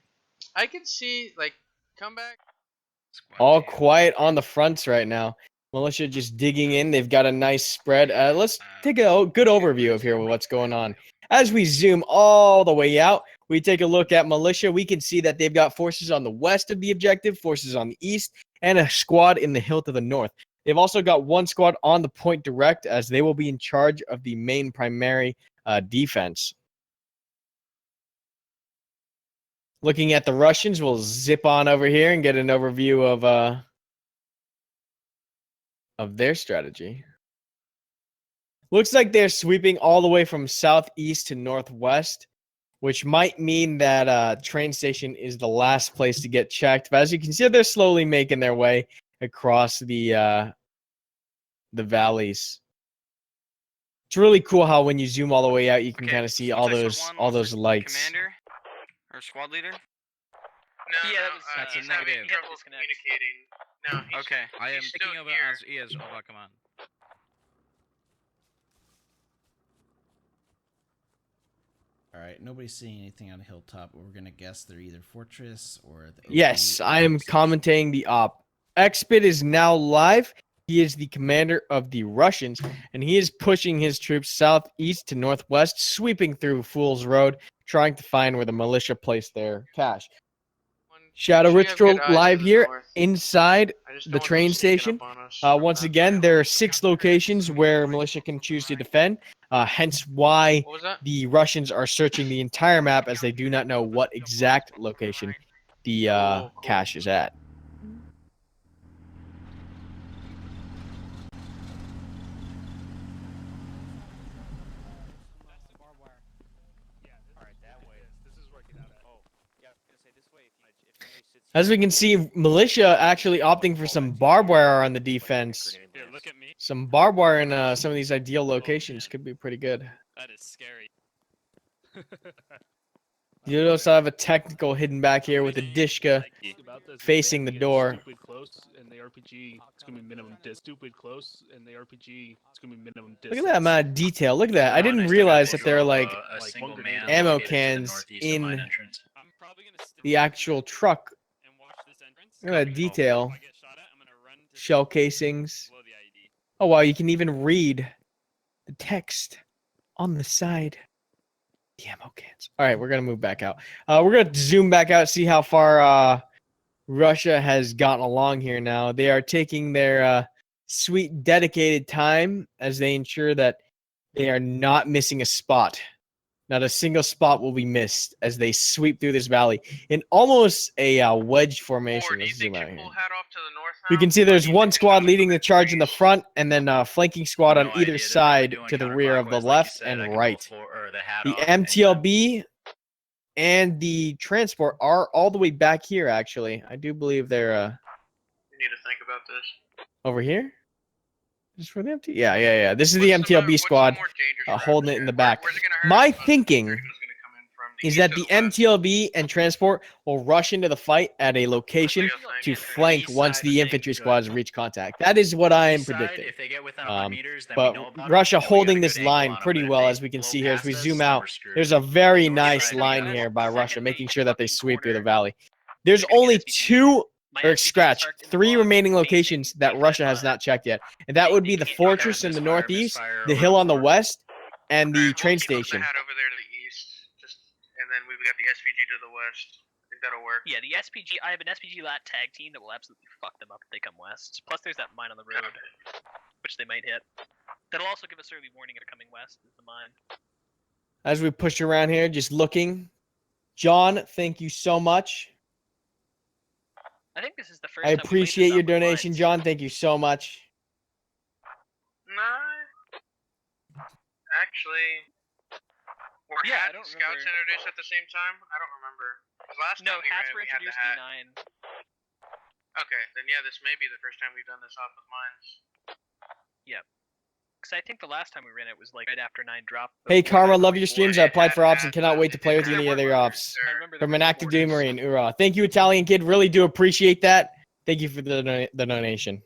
I could see like come back. All quiet on the fronts right now. Militia just digging in. They've got a nice spread. Let's take a good overview of here what's going on. As we zoom all the way out, we take a look at Militia. We can see that they've got forces on the west of the objective, forces on the east, and a squad in the hill to the north. They've also got one squad on the point direct, as they will be in charge of the main primary defense. Looking at the Russians, we'll zip on over here and get an overview of their strategy. Looks like they're sweeping all the way from southeast to northwest, which might mean that train station is the last place to get checked. But as you can see, they're slowly making their way across the valleys. It's really cool how when you zoom all the way out, you can kind of see all those lights. Commander or squad leader? No, Yeah, that's a negative. Communicating. No, he's Okay. I am taking over as ES over command. All right, nobody's seeing anything on the hilltop. We're gonna guess they're either fortress or the. Yes, I am commentating the op. Xbit is now live. He is the commander of the Russians, and he is pushing his troops southeast to northwest, sweeping through Fool's Road, trying to find where the militia place their cache. Shadow Ritual live here inside the train station. Once again, there are 6 locations where militia can choose to defend, hence why the Russians are searching the entire map, as they do not know what exact location the cache is at. As we can see, militia actually opting for some barbed wire on the defense. Here, look at me. Some barbed wire in some of these ideal locations could be pretty good. That is scary. You also have a technical hidden back here with a Dishka facing the door. Stupid close in the RPG. It's gonna be minimum stupid close in the RPG. It's gonna be minimum Look at that amount of detail. Look at that. I didn't realize that there are like ammo cans in the actual truck. Look at that detail. Shell casings. Oh wow, you can even read the text on the side. The ammo cans. All right, we're gonna move back out. We're gonna zoom back out, see how far Russia has gotten along here now. They are taking their sweet dedicated time as they ensure that they are not missing a spot. Not a single spot will be missed as they sweep through this valley in almost a wedge formation. Let's zoom out here. Pull hat off to the north now? You can see there's one squad leading the charge in the front, and then flanking squad on either side to the rear of the left and right. The MTLB and the transport are all the way back here, actually. I do believe they're You need to think about this. over here. Just for the MT? Yeah. This is the MTLB squad holding it in the back. My thinking is that the MTLB and transport will rush into the fight at a location to flank once the infantry squads reach contact. That is what I am predicting. But Russia holding this line pretty well, as we can see here as we zoom out. There's a very nice line here by Russia, making sure that they sweep through the valley. There's only three remaining locations that Russia has not checked yet. And that would be the fortress in the northeast, the hill on the west, and the train station. Over there to the east, and then we've got the SPG to the west. I think that'll work. Yeah, the SPG. I have an SPG lat tag team that will absolutely fuck them up if they come west. Plus, there's that mine on the road, which they might hit. That'll also give us early warning of coming west. Is the mine. As we push around here, just looking. John, thank you so much. I think this is the first. I appreciate your donation, John. Thank you so much. Actually, were Hat and Scouts introduced at the same time? I don't remember. Last time Hats were we had the introduced Hat. in 9. Okay, then yeah, this may be the first time we've done this off of mines. Yep. Because I think the last time we ran it was like right after 9 dropped. Hey, Karma, love your streams. I applied for ops and cannot wait to play with you in any other ops. From an active duty Marine. Hoorah. Thank you, Italian kid. Really do appreciate that. Thank you for the donation.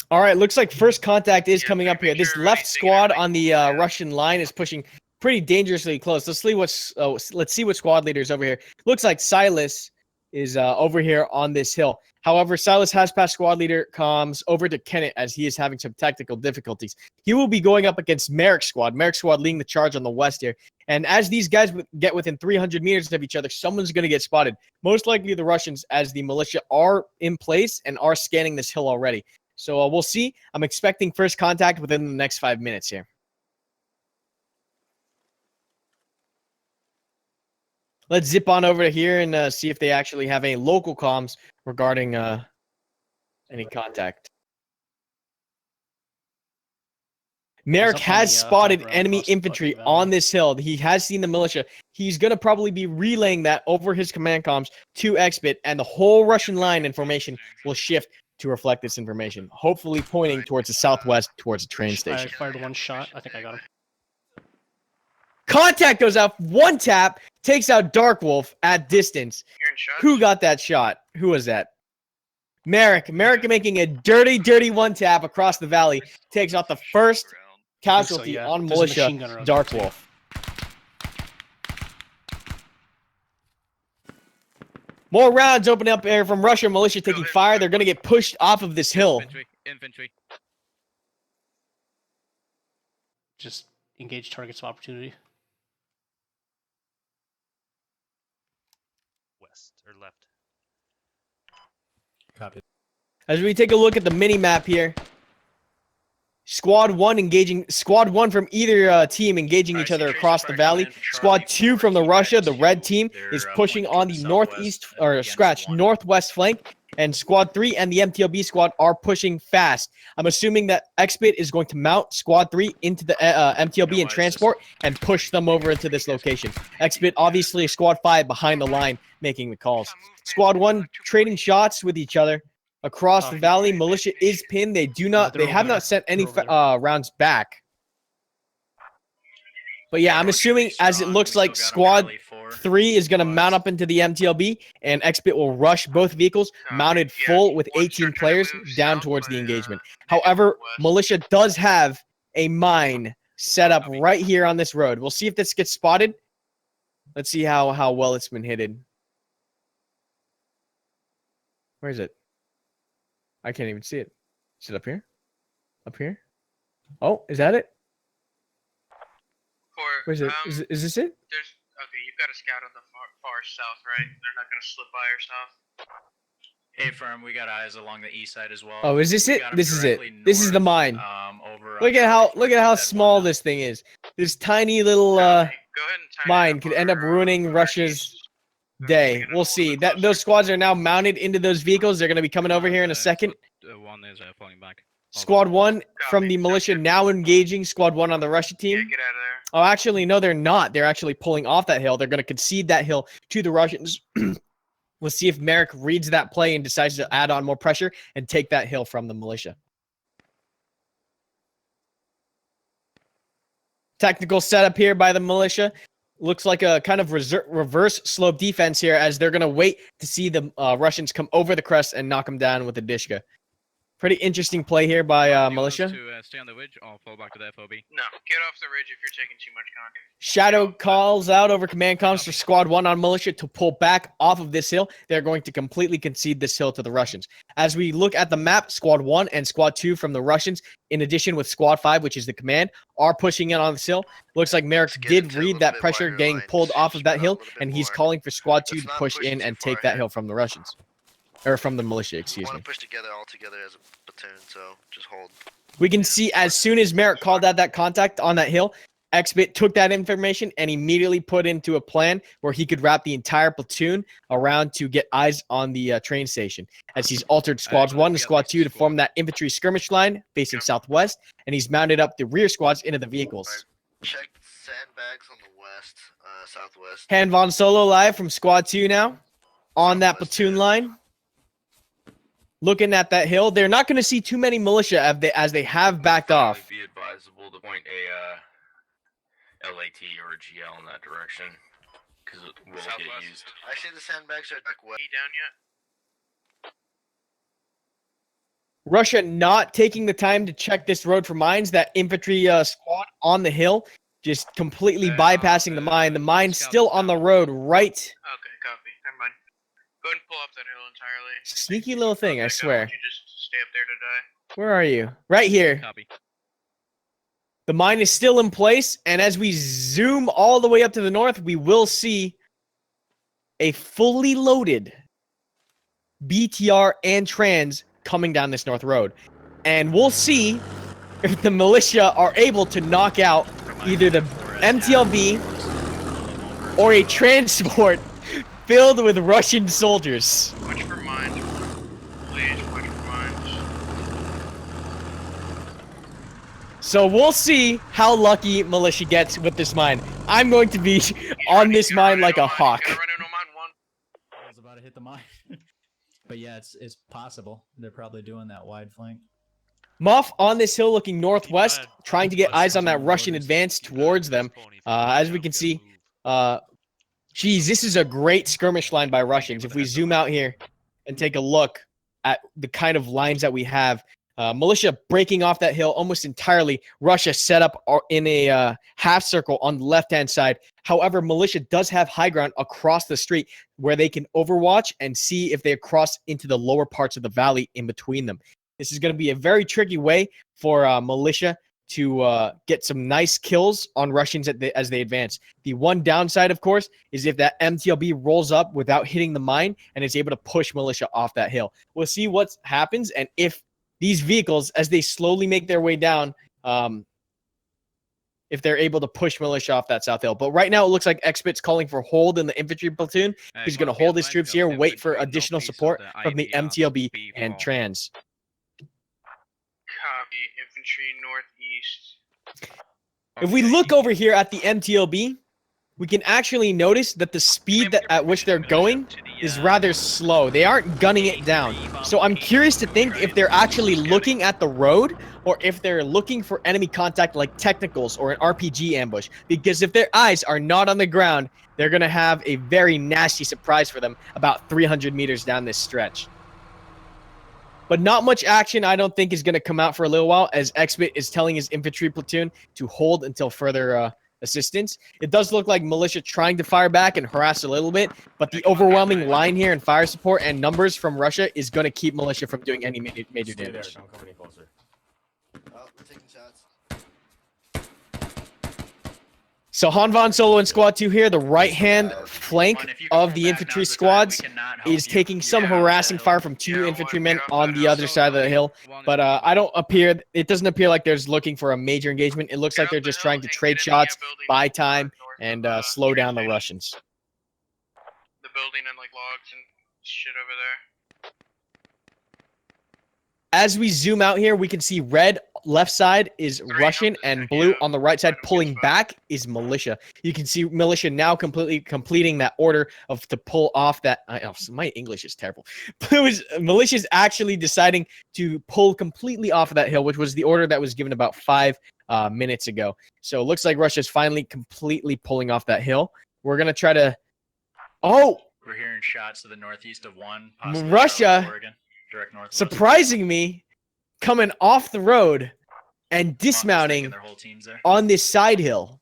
All right, looks like first contact is coming up here. This left squad on the Russian line is pushing pretty dangerously close. Let's see what squad leader is over here. Looks like Silas is over here on this hill. However, Silas has passed squad leader comms over to Kenneth as he is having some technical difficulties. He will be going up against Merrick's squad. Merrick's squad leading the charge on the west here. And as these guys get within 300 meters of each other, someone's going to get spotted. Most likely the Russians, as the militia are in place and are scanning this hill already. So we'll see. I'm expecting first contact within the next 5 minutes here. Let's zip on over to here and see if they actually have any local comms regarding any contact. Merrick has spotted enemy infantry on this hill. He has seen the militia. He's going to probably be relaying that over his command comms to Xbit, and the whole Russian line information will shift to reflect this information, hopefully pointing towards the southwest, towards the train station. I fired one shot. I think I got him. Contact goes out, one tap, takes out Dark Wolf at distance. Who got that shot? Who was that? Merrick. Merrick making a dirty one tap across the valley, takes out the first casualty on militia, Dark Wolf. More rounds opening up air from Russia. Militia taking fire. They're going to get pushed off of this hill. Infantry. Just engage targets of opportunity. West or left. Copy. As we take a look at the mini map here, Squad 1 engaging, Squad 1 from either team engaging each other across the valley. Squad 2 from the Russia, the red team, is pushing on the northwest flank. And Squad 3 and the MTLB squad are pushing fast. I'm assuming that XBit is going to mount Squad 3 into the MTLB and transport and push them over into this location. XBit, obviously, Squad 5 behind the line making the calls. Squad 1 trading shots with each other across the valley. Militia is pinned. They have not sent any rounds back. But yeah, I'm assuming as it looks like Squad 3 is going to mount up into the MTLB, and XBit will rush both vehicles mounted full with 18 players down towards the engagement. However, Militia does have a mine set up right here on this road. We'll see if this gets spotted. Let's see how well it's been hidden. Where is it? I can't even see it. Is it up here? Up here? Oh, is that it? Where is it? Is this it? There's Okay, you've got a scout on the far south, right? They're not gonna slip by or south. Hey, firm, we got eyes along the east side as well. Oh, is this We it? got 'em This is it. directly This is the north, mine. Over, Look at how small this thing is. This tiny little mine could end up ruining Russia's day. We'll see. That those squads are now mounted into those vehicles. They're going to be coming over here in a second. One is falling back. Squad 1 from the militia now engaging Squad 1 on the Russian team. Yeah, get out of there. Oh, actually, no, they're not. They're actually pulling off that hill. They're going to concede that hill to the Russians. We'll see if Merrick reads that play and decides to add on more pressure and take that hill from the militia. Technical setup here by the militia. Looks like a kind of reverse slope defense here as they're going to wait to see the Russians come over the crest and knock them down with a Dishka. Pretty interesting play here by militia. To stay on the ridge, I'll fall back to the FOB. No, get off the ridge if you're taking too much contact. Shadow calls out over command comms for Squad 1 on militia to pull back off of this hill. They're going to completely concede this hill to the Russians. As we look at the map, Squad 1 and Squad 2 from the Russians, in addition with Squad 5, which is the command, are pushing in on this hill. Looks like Merrick did read that pressure getting pulled off of that hill, and he's calling for Squad 2 to push in and take that hill from the Russians. Or from the militia, excuse me. Want to push together all together as a platoon, so just hold. We can see as soon as Merrick called out that contact on that hill, XBit took that information and immediately put into a plan where he could wrap the entire platoon around to get eyes on the train station. As he's altered squads 1 and squad 2 to form that infantry skirmish line facing southwest, and he's mounted up the rear squads into the vehicles. Check sandbags on the west, southwest. Han Von Solo live from squad 2 now on that platoon line. Looking at that hill, they're not going to see too many militia as they have backed off. Be advisable to point a LAT or a GL in that direction, because it will get used. I see the sandbags are like what? Down yet? Russia not taking the time to check this road for mines. That infantry squad on the hill just completely bypassing the mine. The mine's still on the road right. Okay, copy. Never mind. Go ahead and pull up that hill entirely. Sneaky little thing, I swear. You just stay up there to die. Where are you? Right here. Copy. The mine is still in place, and as we zoom all the way up to the north, we will see a fully loaded BTR and trans coming down this north road. And we'll see if the militia are able to knock out either the MTLB or a transport filled with Russian soldiers. Watch for mines. Please, watch for mines. So we'll see how lucky militia gets with this mine. I'm going to be on this mine like a hawk. I was about to hit the mine. But yeah, it's possible. They're probably doing that wide flank. Moff on this hill looking northwest, trying to get eyes on that Russian advance towards them. As we can see, geez, this is a great skirmish line by Russians. If we zoom out here and take a look at the kind of lines that we have, militia breaking off that hill almost entirely. Russia set up in a half circle on the left-hand side. However, militia does have high ground across the street where they can overwatch and see if they cross into the lower parts of the valley in between them. This is going to be a very tricky way for militia to get some nice kills on Russians as they advance. The one downside, of course, is if that MTLB rolls up without hitting the mine and is able to push militia off that hill. We'll see what happens, and if these vehicles, as they slowly make their way down, if they're able to push militia off that south hill. But right now, it looks like XBit's calling for hold in the infantry platoon. He's going to hold his troops here, wait for additional support from the MTLB and trans. Copy. Infantry northeast. If we look over here at the MTLB, we can actually notice that the speed at which they're going is rather slow. They aren't gunning it down. So I'm curious to think if they're actually looking at the road or if they're looking for enemy contact like technicals or an RPG ambush. Because if their eyes are not on the ground, they're going to have a very nasty surprise for them about 300 meters down this stretch. But not much action, I don't think, is going to come out for a little while as XBit is telling his infantry platoon to hold until further assistance. It does look like militia trying to fire back and harass a little bit, but the overwhelming line here in fire support and numbers from Russia is going to keep militia from doing any major damage. Don't come any closer. Oh, we're taking shots. So Han Von Solo and Squad 2 here, the right-hand flank of the infantry squads is taking some harassing fire from 2 infantrymen on the other side of the hill. But it doesn't appear like there's looking for a major engagement. It looks like they're just trying to trade shots, buy time, and slow down the Russians. The building and like logs and shit over there. As we zoom out here, we can see red left side is Russian and blue on the right side pulling back is militia. You can see militia now completing that order of to pull off that. My English is terrible. Militia is actually deciding to pull completely off of that hill, which was the order that was given about 5 minutes ago. So it looks like Russia is finally completely pulling off that hill. We're gonna try to. Oh, we're hearing shots to the northeast of 1. Russia. Oregon. Surprising me, coming off the road and dismounting on this side hill.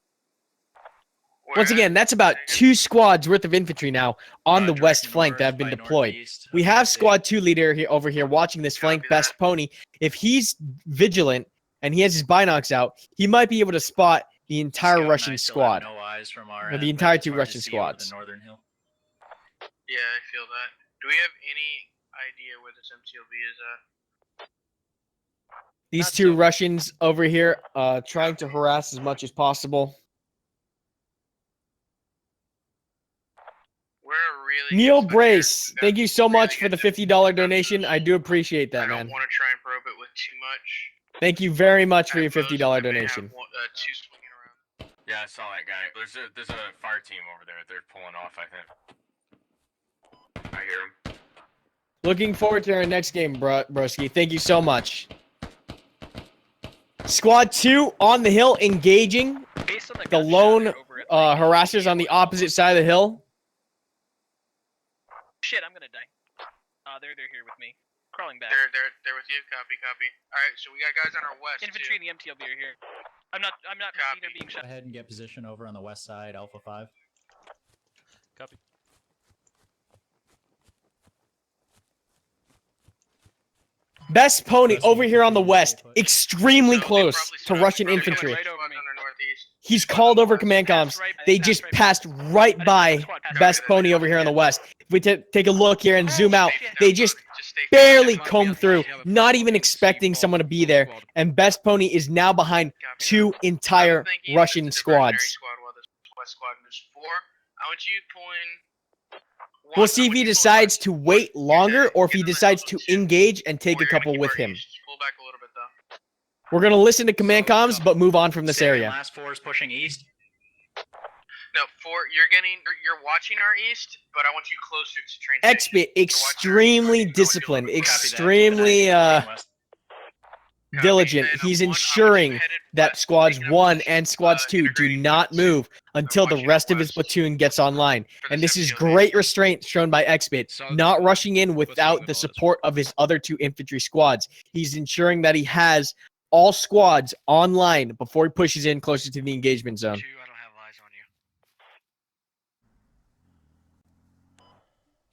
Once again, that's about 2 squads worth of infantry now on the west flank that have been deployed. We have Squad 2 leader over here watching this flank, Best Pony. If he's vigilant and he has his binocs out, he might be able to spot the entire Russian squad. Or the entire 2 Russian squads. Yeah, I feel that. Do we have any idea where this MTLB is at? These 2 Russians over here trying to harass as much as possible. We're really Neil Brace, thank you so much for the $50 donation. I do appreciate that, man. I don't want to try and probe it with too much. Thank you very much for your $50 donation. Two swinging around. Yeah, I saw that guy. There's a fire team over there. They're pulling off, I think. I hear him. Looking forward to our next game, broski. Thank you so much. Squad 2 on the hill engaging the lone harassers on the opposite side of the hill. Shit, I'm gonna die. They're here with me. Crawling back. They're with you. Copy. Alright, so we got guys on our west. Infantry and the MTLB are here. I'm not seeing they're being shot. Go ahead and get position over on the west side, Alpha 5. Copy. Best Pony over here on the west, extremely close to Russian infantry. He's called over command comms. They just passed right by Best Pony over here on the west. If we take a look here and zoom out, they just barely combed through, not even expecting someone to be there. And Best Pony is now behind 2 entire Russian squads. We'll see if he decides to wait longer or if he decides to engage and take a couple with him. We're going to listen to command comms, but move on from this area. Last 4 is pushing east. No, 4, you're watching our east, but I want you closer to train Expit, extremely disciplined, extremely diligent. He's ensuring that squads 1 and squads 2 do not move until the rest of his platoon gets online. And this is great restraint shown by Expit, not rushing in without the support of his other 2 infantry squads. He's ensuring that he has all squads online before he pushes in closer to the engagement zone.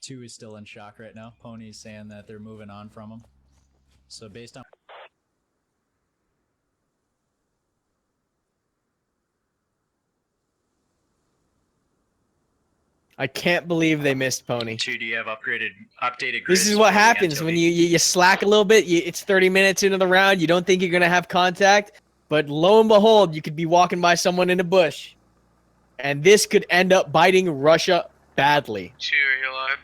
2 is still in shock right now. Pony's saying that they're moving on from him. So based on... I can't believe they missed Pony. 2, do you have updated grids? This is what happens when you slack a little bit. It's 30 minutes into the round. You don't think you're going to have contact. But lo and behold, you could be walking by someone in a bush. And this could end up biting Russia badly. 2, are you alive?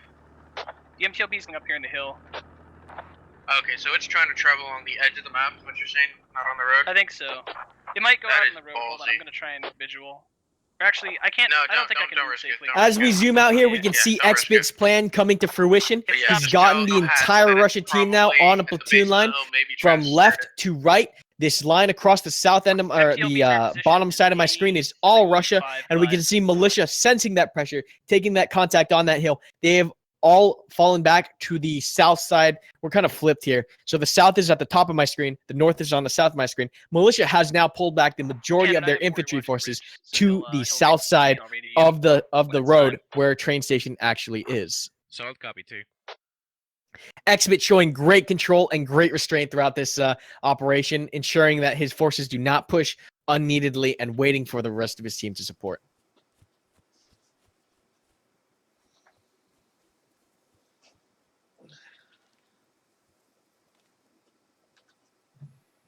The MTLB's up here in the hill. Okay, so it's trying to travel along the edge of the map, is what you're saying? Not on the road? I think so. It might go out on the road. Hold on, I'm going to try and visual. Or actually, I can't. I don't think I can move safely. As we zoom out here, we can see Expit's plan coming to fruition. He's gotten the entire Russia team now on a platoon line from left to right. This line across the south end of, or the bottom side of my screen is all Russia, and we can see militia sensing that pressure, taking that contact on that hill. They have all fallen back to the south side. We're kind of flipped here. So the south is at the top of my screen. The north is on the south of my screen. Militia has now pulled back the majority of their infantry forces to the south side of the road where train station actually is. Solid copy too. Expit showing great control and great restraint throughout this operation, ensuring that his forces do not push unneededly and waiting for the rest of his team to support.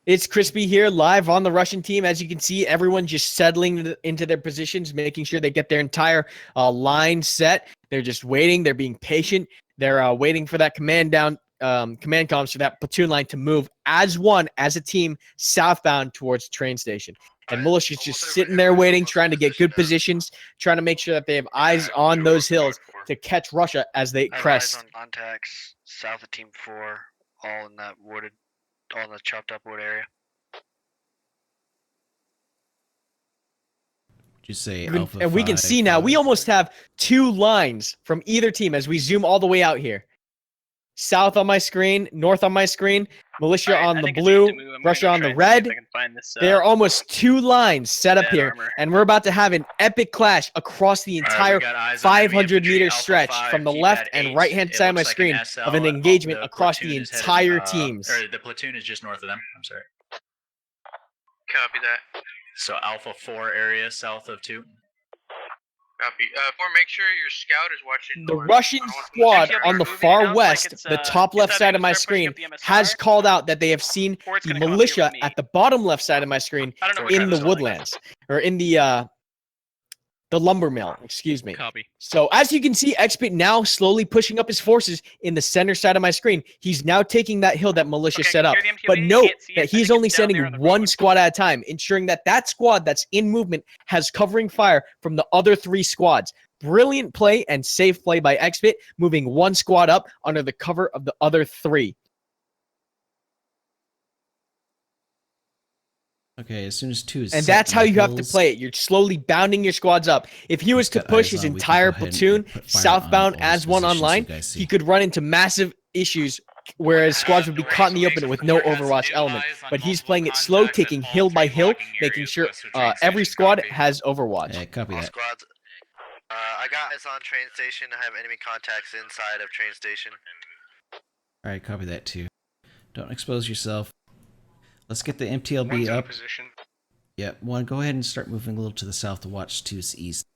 It's Crispy here, live on the Russian team. As you can see, everyone just settling into their positions, making sure they get their entire line set. They're just waiting. They're being patient. They're waiting for that command comms for that platoon line to move as one, as a team, southbound towards the train station. And Militia's just sitting there waiting, trying to get good positions, trying to make sure that they have eyes on those hills to catch Russia as they crest. Eyes on contacts south of Team 4, all in that wooded, all in the chopped up wood area. Just say And Alpha we can 5, see now, we almost have 2 lines from either team as we zoom all the way out here. South on my screen, north on my screen, Militia on the blue, Russia on the red. There are almost 2 lines set up here, and we're about to have an epic clash across the entire 500-meter stretch from the left and right-hand side of my screen of an engagement across the entire teams. Or the platoon is just north of them. I'm sorry. Copy that. So Alpha 4 area south of 2. Copy. 4, make sure your scout is watching The north. Russian squad on the far west, the top left side of my screen, has called out that they have seen the militia at the bottom left side of my screen in the woodlands, or in the lumber mill, excuse me. Copy. So as you can see, Expert now slowly pushing up his forces in the center side of my screen. He's now taking that hill that militia set up. But note that he's only sending 1 squad at a time, ensuring that that squad that's in movement has covering fire from the other 3 squads. Brilliant play and safe play by Expert, moving 1 squad up under the cover of the other 3. Okay, as soon as 2 is And set that's in how the you have to hills, play it. You're slowly bounding your squads up. If he was to got push eyes his on, we can entire go ahead and platoon put fire on southbound all as these one positions online, you guys see. he could run into massive issues, whereas squads would be caught in the open with no Overwatch element. But he's playing it slow, taking hill by hill, making sure every squad has Overwatch. Hey, copy that. Squads. I got eyes on train station. I have enemy contacts inside of train station. Alright, copy that too. Don't expose yourself. Let's get the MTLB up. Yeah, go ahead and start moving a little to the south to watch 2's east.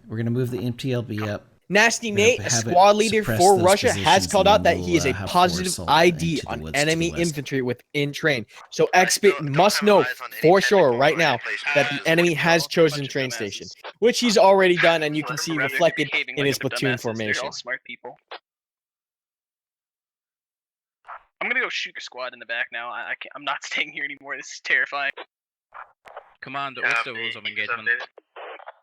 We're going to move the MTLB up. Nasty Nate, a squad leader for Russia, has called out that he is a positive ID on enemy infantry within train. So Expert must know for sure right now that the enemy has chosen train station, which he's already done, and you can see reflected in his platoon formation. They're all smart people. I'm gonna go shoot a squad in the back now. I'm not staying here anymore. This is terrifying. Commander, what's the rules of engagement?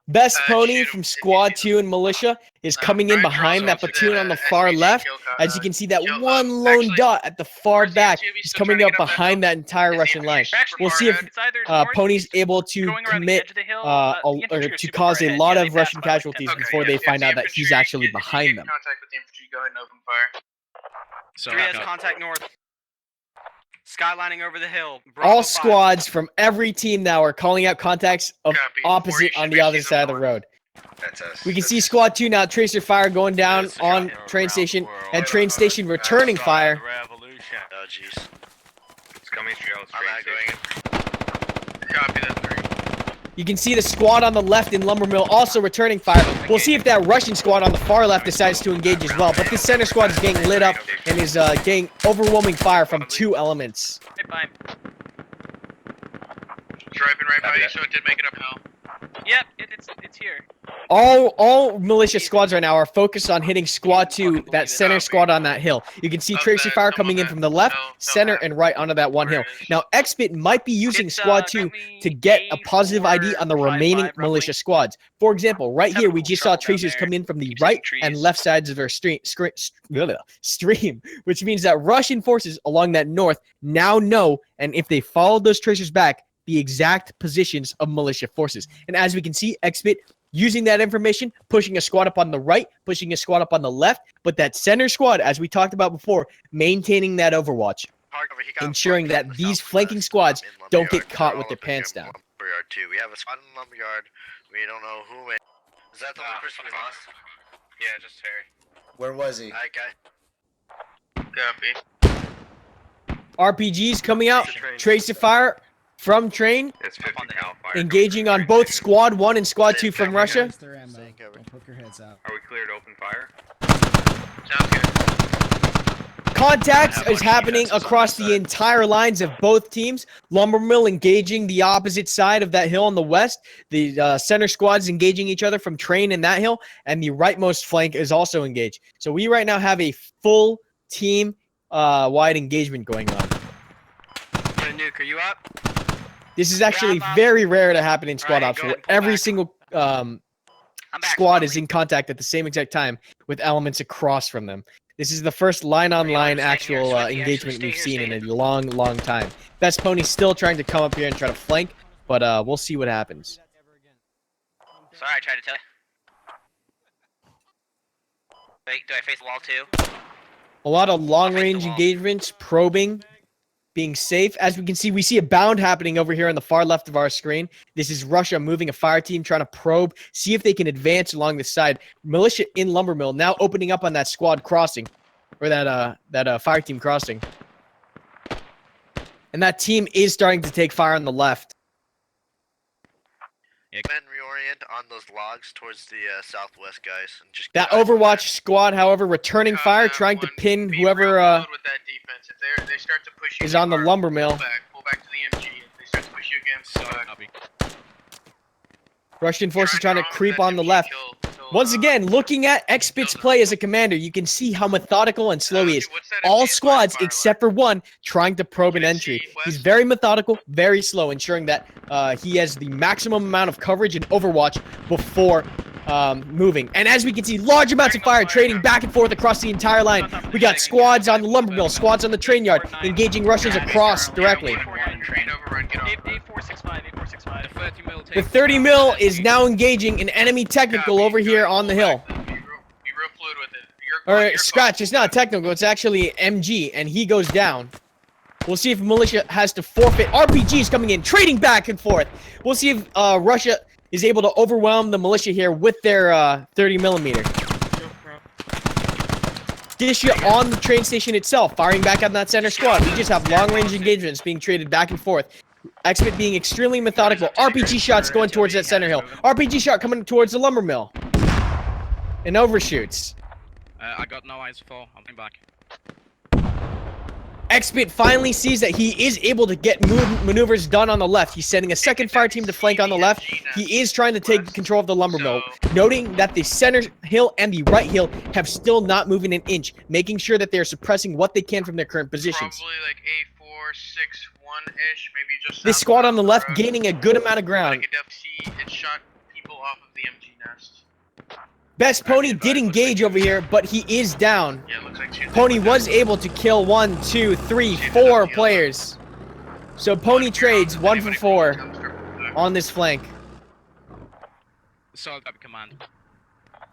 Best Pony from Squad 2 and Militia is coming in behind that platoon on the far left. As you can see, that one lone dot at the far back is coming up behind that entire Russian line. We'll see if Pony's able to commit or to cause a lot of Russian casualties before they find out that he's actually behind them. Contact with the infantry, go ahead and open fire. So 3 has contact north. Skylining over the hill. Bravo All 5. squads from every team now are calling out contacts of opposite on the other side of the road. We can see Squad 2 now, tracer fire going down on train station, and train station returning fire. Oh jeez. It's coming straight out. I'm not going in. Copy that 3. You can see the squad on the left in Lumber Mill also returning fire. We'll see if that Russian squad on the far left decides to engage as well. But this center squad is getting lit up and is getting overwhelming fire from 2 elements. Right by him. Driving right by you, so it did make it uphill. Yep, it's here. All militia squads right now are focused on hitting Squad 2, that center squad on that hill. You can see tracer fire coming in from the left, center, and right onto that one hill. Now, Expit might be using Squad 2 to get a positive ID on the remaining militia squads. For example, right here, we just saw tracers come in from the right and left sides of our stream, which means that Russian forces along that north now know, and if they follow those tracers back, the exact positions of militia forces. And as we can see, Expit using that information, pushing a squad up on the right, pushing a squad up on the left, but that center squad, as we talked about before, maintaining that overwatch, ensuring that these flanking squads don't get caught with their pants down. Lumberyard too. We have a squad in Lumberyard. We don't know who went. Is that the only person we lost? Yeah, just Terry. Where was he? Okay. Copy. RPGs coming out, tracer fire from train, It's 50 cal fire. engaging on both Squad 1 and Squad 2 from Russia. Their ammo. Don't poke your heads out. Are we clear to open fire? Sounds good. Contact is happening across the entire lines of both teams. Lumbermill engaging the opposite side of that hill on the west. The center squads engaging each other from train in that hill, and the rightmost flank is also engaged. So we right now have a full team wide engagement going on. Nuke, are you up? This is actually very rare to happen in squad ops, where every single squad is in contact at the same exact time with elements across from them. This is the first line-on-line actual engagement we've seen in a long, long time. Best Pony's still trying to come up here and try to flank, but we'll see what happens. Sorry, I tried to tell you. Wait, do I face the wall too? A lot of long-range engagements, probing, being safe. As we can see, we see a bound happening over here on the far left of our screen. This is Russia moving a fire team, trying to probe, see if they can advance along the side. Militia in Lumbermill now opening up on that squad crossing, or that fire team crossing. And that team is starting to take fire on the left. Yeah, go ahead and reorient on those logs towards the southwest, guys. And just That Overwatch squad, however, returning fire, trying to pin whoever With that defense, if they start to push you is on the hard, Lumbermill. pull back to the MG. If they start to push you again, pull back. Russian forces trying to creep on the left. Once again, looking at Xbit's play as a commander, you can see how methodical and slow he is. All squads, except for one, trying to probe an entry. He's very methodical, very slow, ensuring that he has the maximum amount of coverage and overwatch before moving. And as we can see, large amounts of fire trading back and forth across the entire line. We got squads on the Lumbermill, squads on the train yard, engaging Russians across directly. The 30 mil is now engaging an enemy technical over here on the hill. Or scratch, it's not technical, it's actually MG, and he goes down. We'll see if militia has to forfeit. RPGs coming in, trading back and forth. We'll see if Russia is able to overwhelm the militia here with their 30 millimeter. Disha on the train station itself, firing back on that center squad. We just have long-range engagements being traded back and forth. Xbit being extremely methodical. RPG shots going towards that center hill. RPG shot coming towards the Lumbermill. And overshoots. I got no eyes for. I'm coming back. Xbit finally sees that he is able to get maneuvers done on the left. He's sending a second fire team to flank on the left. He is trying to take control of the Lumbermill, noting that the center hill and the right hill have still not moving an inch, making sure that they're suppressing what they can from their current positions. Probably like A461-ish, maybe just. This squad on the left gaining a good amount of ground. I could definitely see it shot people off of the MG nest. Best Pony did engage over here, but he is down. Yeah, looks like Pony was able to kill 1, 2, 3, 4 players. So Pony trades 1 for 4 on this flank. So got command.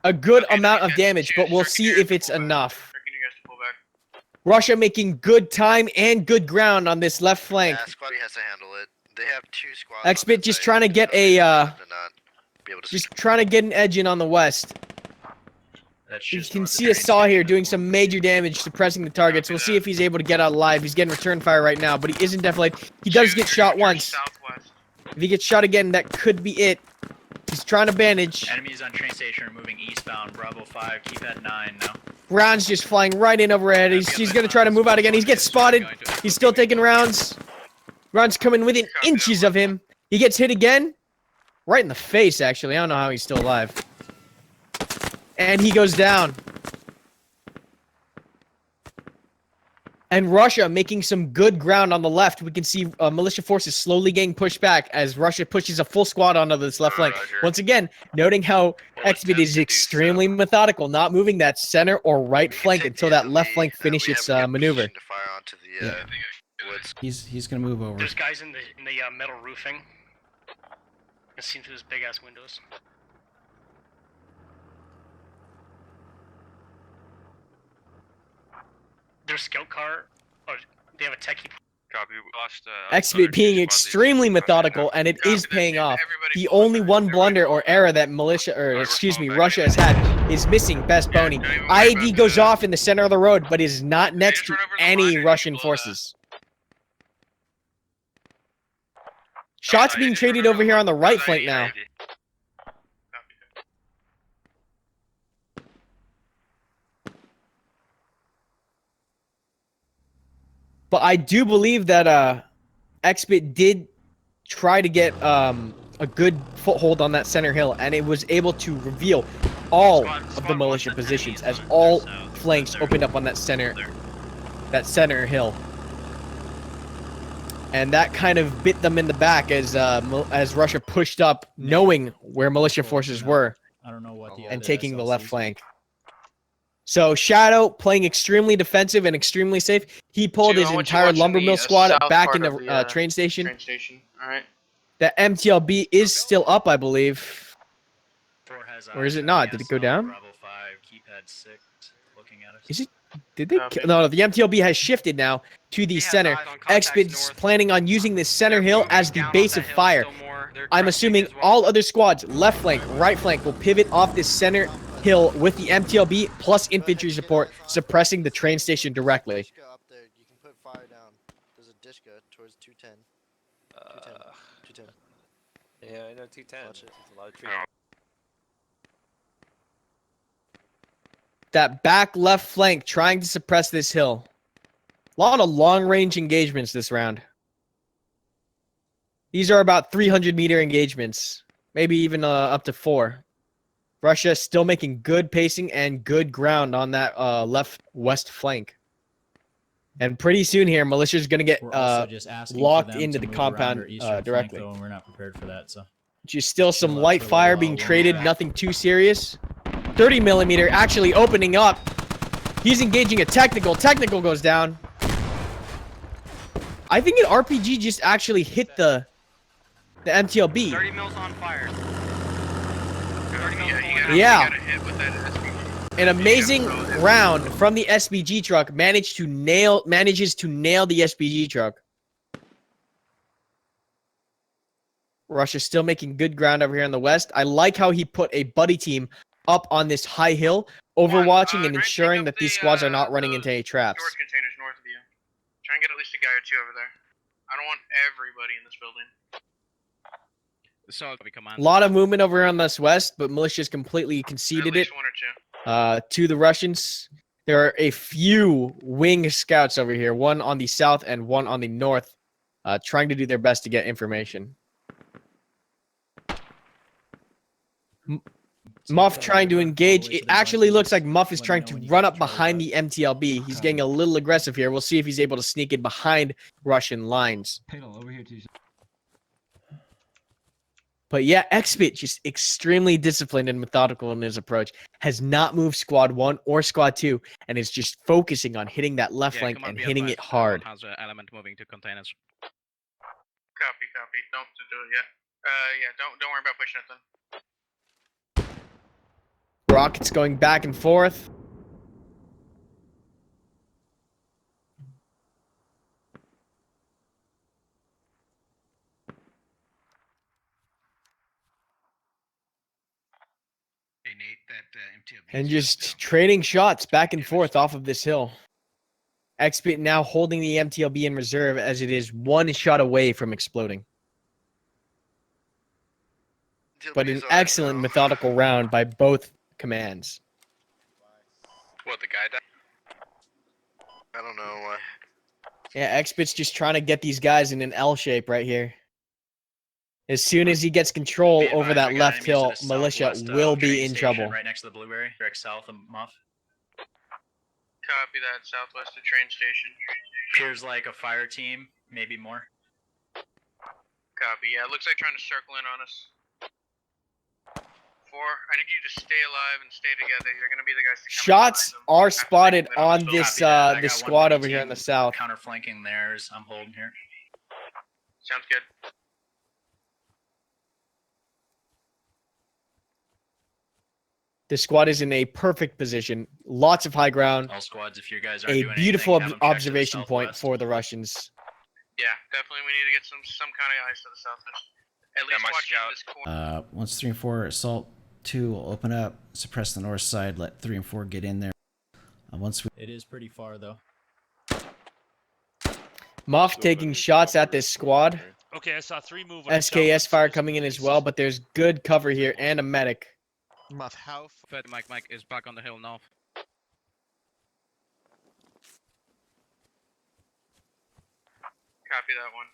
A good amount of damage, but we'll see if it's enough. Russia making good time and good ground on this left flank. Yeah, squad has to handle it. They have 2 squads. Xbit just trying to get a just trying to get an edge in on the west. You can see a saw here doing some major damage, suppressing the targets. We'll see if he's able to get out alive. He's getting return fire right now, but he isn't definitely. He does get shot once. If he gets shot again, that could be it. He's trying to bandage. Enemies on train station are moving eastbound. Bravo 5, keep at 9 now. Rounds just flying right in overhead. He's going to try to move out again. He gets spotted. He's still taking rounds. Rounds coming within inches of him. He gets hit again. Right in the face, actually. I don't know how he's still alive. And he goes down. And Russia making some good ground on the left. We can see militia forces slowly getting pushed back as Russia pushes a full squad onto this left flank. Once again, noting how Xbit is extremely methodical, not moving that center or right flank until that left flank finishes its maneuver. He's gonna move over. There's guys in the metal roofing. I've seen through those big ass windows. Their scout car, or they have a techie. Copy. We lost. Xbit being extremely methodical, and it is paying off. The only one blunder or error that Russia has had is missing Best Pony. IED goes off in the center of the road, but is not next to any Russian forces. Shots being traded over here on the right flank now. But I do believe that Xbit did try to get a good foothold on that center hill, and it was able to reveal all of the militia positions as all flanks opened up on that center hill. And that kind of bit them in the back as Russia pushed up, knowing where militia forces were, I don't know what the and other taking the left SLCs flank. So Shadow playing extremely defensive and extremely safe. He pulled his entire lumber mill squad back into train station. Train station. All right. The MTLB is still up, I believe. Or is it not? Did it go down? Bravo 5, keypad 6, looking at us. Is it? Did they? No, the MTLB has shifted now to the center. Xbit's planning on using this center hill as the base of fire. I'm assuming all other squads, left flank, right flank, will pivot off this center hill with the MTLB plus infantry support, suppressing the train station directly. Up there, you can put fire down. There's a Dishka towards 210. 210. Yeah, I know 210. There's a lot of trees. That back left flank trying to suppress this hill. A lot of long-range engagements this round. These are about 300-meter engagements, maybe even up to 4. Russia still making good pacing and good ground on that left-west flank. And pretty soon here, militia's going to get locked into the compound directly. Flank, though, and we're not prepared for that, so. Just still some light fire being traded, nothing too serious. 30 millimeter actually opening up. He's engaging a technical. Technical goes down. I think an RPG just actually hit the MTLB. 30 mils on fire. 30 mils Yeah. An amazing round from the SBG truck manages to nail the SBG truck. Russia's still making good ground over here in the west. I like how he put a buddy team up on this high hill, overwatching and ensuring that these squads are not running into any traps. Storage containers north of you. Try and get at least a guy or two over there. I don't want everybody in this building. A lot of movement over here on this west, but militia's completely conceded it to the Russians. There are a few wing scouts over here, one on the south and one on the north, trying to do their best to get information. Muff trying to engage. It actually looks like Muff is trying to run up behind the MTLB. He's getting a little aggressive here. We'll see if he's able to sneak in behind Russian lines. But yeah, Xbit, just extremely disciplined and methodical in his approach. Has not moved Squad 1 or Squad 2, and is just focusing on hitting that left flank and hitting it hard. How's the element moving to containers? Copy. Don't do it yet. Yeah, don't worry about pushing it then. Rockets going back and forth. And just trading shots back and forth off of this hill. Xbit now holding the MTLB in reserve as it is one shot away from exploding. But an excellent methodical round by both commands. What, the guy died? I don't know. Yeah, Xbit's just trying to get these guys in an L shape right here. As soon as he gets control over that left hill, militia will be in trouble. Right next to the blueberry, direct south of Muff. Copy that, southwest of train station. Appears like a fire team, maybe more. Copy, yeah, it looks like trying to circle in on us. 4, I need you to stay alive and stay together. You're gonna be the guys to come Shots are spotted on this this squad over here in the south. Counter flanking theirs. I'm holding here. Sounds good. This squad is in a perfect position. Lots of high ground. All squads, if you guys aren't A doing beautiful anything, have them check to the observation point southwest. for the Russians. Yeah, definitely we need to get some kind of eyes to the southwest. At least watching this corner. Once 3 and 4 assault 2 will open up, suppress the north side, let 3 and 4 get in there. Once we It is pretty far though. Muff taking shots at this squad. Okay, I saw 3 move. on the SKS southwest fire towards coming in as east. well, but there's good cover here and a medic. Muff, how? But Mike is back on the hill north. Copy that one.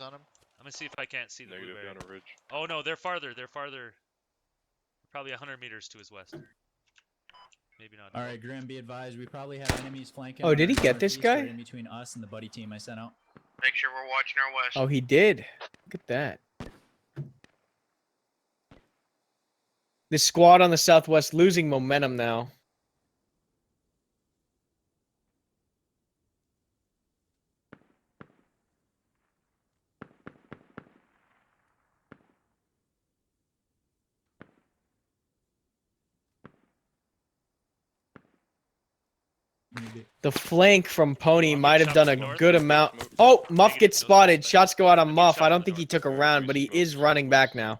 On him. I'm gonna see if I can't see the Negative blueberry. down a ridge. Oh no, they're farther. They're farther. Probably 100 meters to his west. Maybe not. All right, Grim, be advised. We probably have enemies flanking. Oh, on did he our get this northeast, guy? right in between us and the buddy team I sent out. Make sure we're watching our west. Oh, he did. Look at that. This squad on the southwest losing momentum now. The flank from Pony might have done a good amount. Oh, Muff gets spotted. Shots go out on Muff. I don't think he took a round, but he is running back now.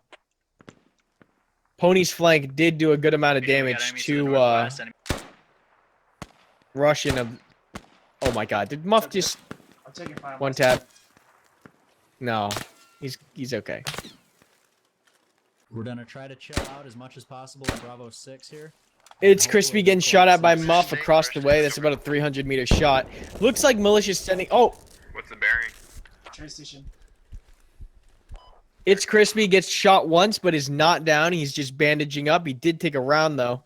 Pony's flank did do a good amount of damage to Russian of. Oh my God! Did Muff just one tap? No, he's okay. We're gonna try to chill out as much as possible in Bravo 6 here. It's Crispy getting shot at by Muff across the way. That's about a 300-meter shot. Looks like Militia's sending. Oh, What's the bearing? Train station. it's Crispy gets shot once, but is not down. He's just bandaging up. He did take a round though.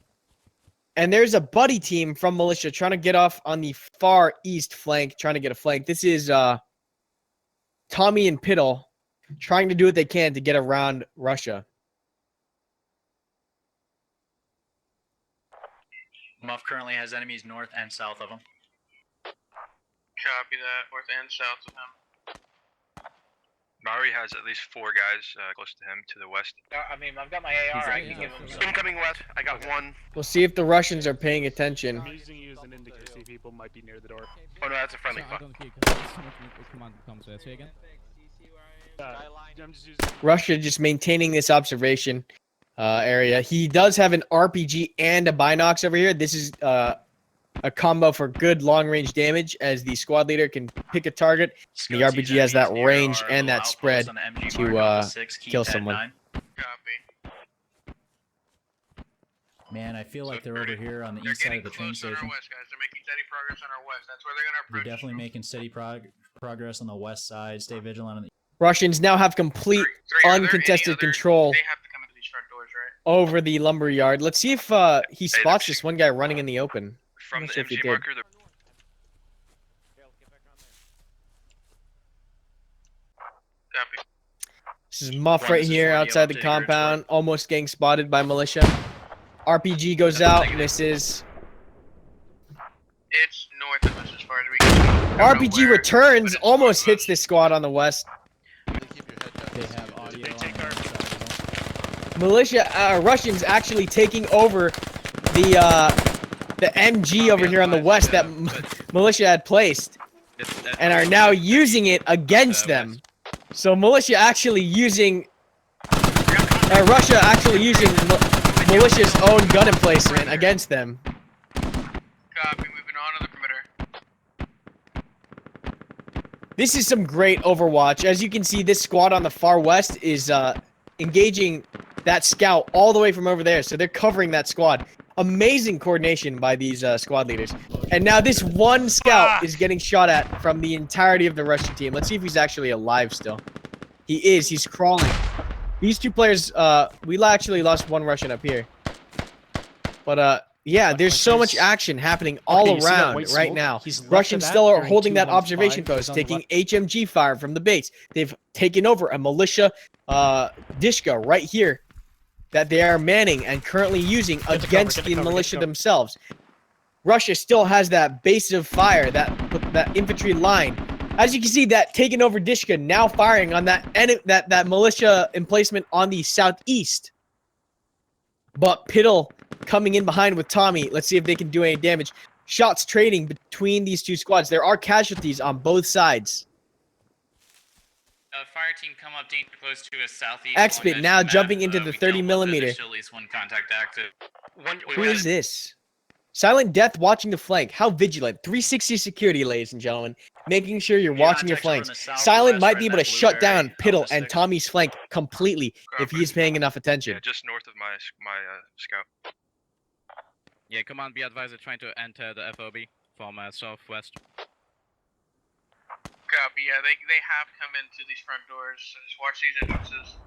And there's a buddy team from Militia trying to get off on the far east flank, trying to get a flank. This is Tommy and Piddle trying to do what they can to get around Russia. Muff currently has enemies north and south of him. Copy that. North and south of him. Maori has at least 4 guys close to him to the west. I mean, I've got my AR. I can give him some. Incoming west. I got one. We'll see if the Russians are paying attention. I'm using you as an indicator. See people might be near the door. Oh no, that's a friendly fuck. I'm just using. Russia just maintaining this observation area. He does have an RPG and a binocs over here. This is a combo for good long-range damage, as the squad leader can pick a target. The RPG has that range and that spread to kill someone. Copy. Man, I feel like they're over here on the east side of the train station. On our west, guys. They're making steady progress on our west. That's where they're gonna We're approach. definitely making steady progress on the west side. Stay vigilant on the. Russians now have complete uncontested control They have to come into these front doors, right? over the lumber yard. Let's see if he spots this one guy running in the open. From the If he MG did. marker, Copy. This is Muff right here outside the compound, almost getting spotted by militia. RPG goes out, misses. It's north of us as far as we can. RPG returns, almost hits this squad on the west. They have audio on the side as well. Militia, Russians actually taking over the MG over here on the west that militia had placed, and are now using it against them. So militia actually using, Russia actually using militia's own gun emplacement against them. Copy. Moving on to the perimeter. This is some great Overwatch. As you can see, this squad on the far west is engaging that scout all the way from over there. So they're covering that squad. Amazing coordination by these squad leaders. And now this one scout is getting shot at from the entirety of the Russian team. Let's see if he's actually alive still. He is. He's crawling. These two players, we actually lost one Russian up here. But yeah, there's so much action happening all around right now. Russians still are holding that observation post, taking HMG fire from the base. They've taken over a militia Dishka right here that they are manning and currently using against the militia themselves. Russia still has that base of fire, that infantry line. As you can see, that taken over Dishka now firing on that militia emplacement on the southeast. But Piddle coming in behind with Tommy. Let's see if they can do any damage. Shots trading between these two squads. There are casualties on both sides. Fire team come up danger close to a southeast. Expit now jumping into the 30 millimeter. There's still at least one contact active. Who is this? Silent Death watching the flank. How vigilant. 360 security, ladies and gentlemen. Making sure you're watching your flanks. Silent might be able to shut down Piddle and Tommy's flank completely if he is paying enough attention. Yeah, just north of my scout. Yeah, command, be advised they're trying to enter the FOB from southwest. Copy, yeah, they have come into these front doors, so just watch these entrances.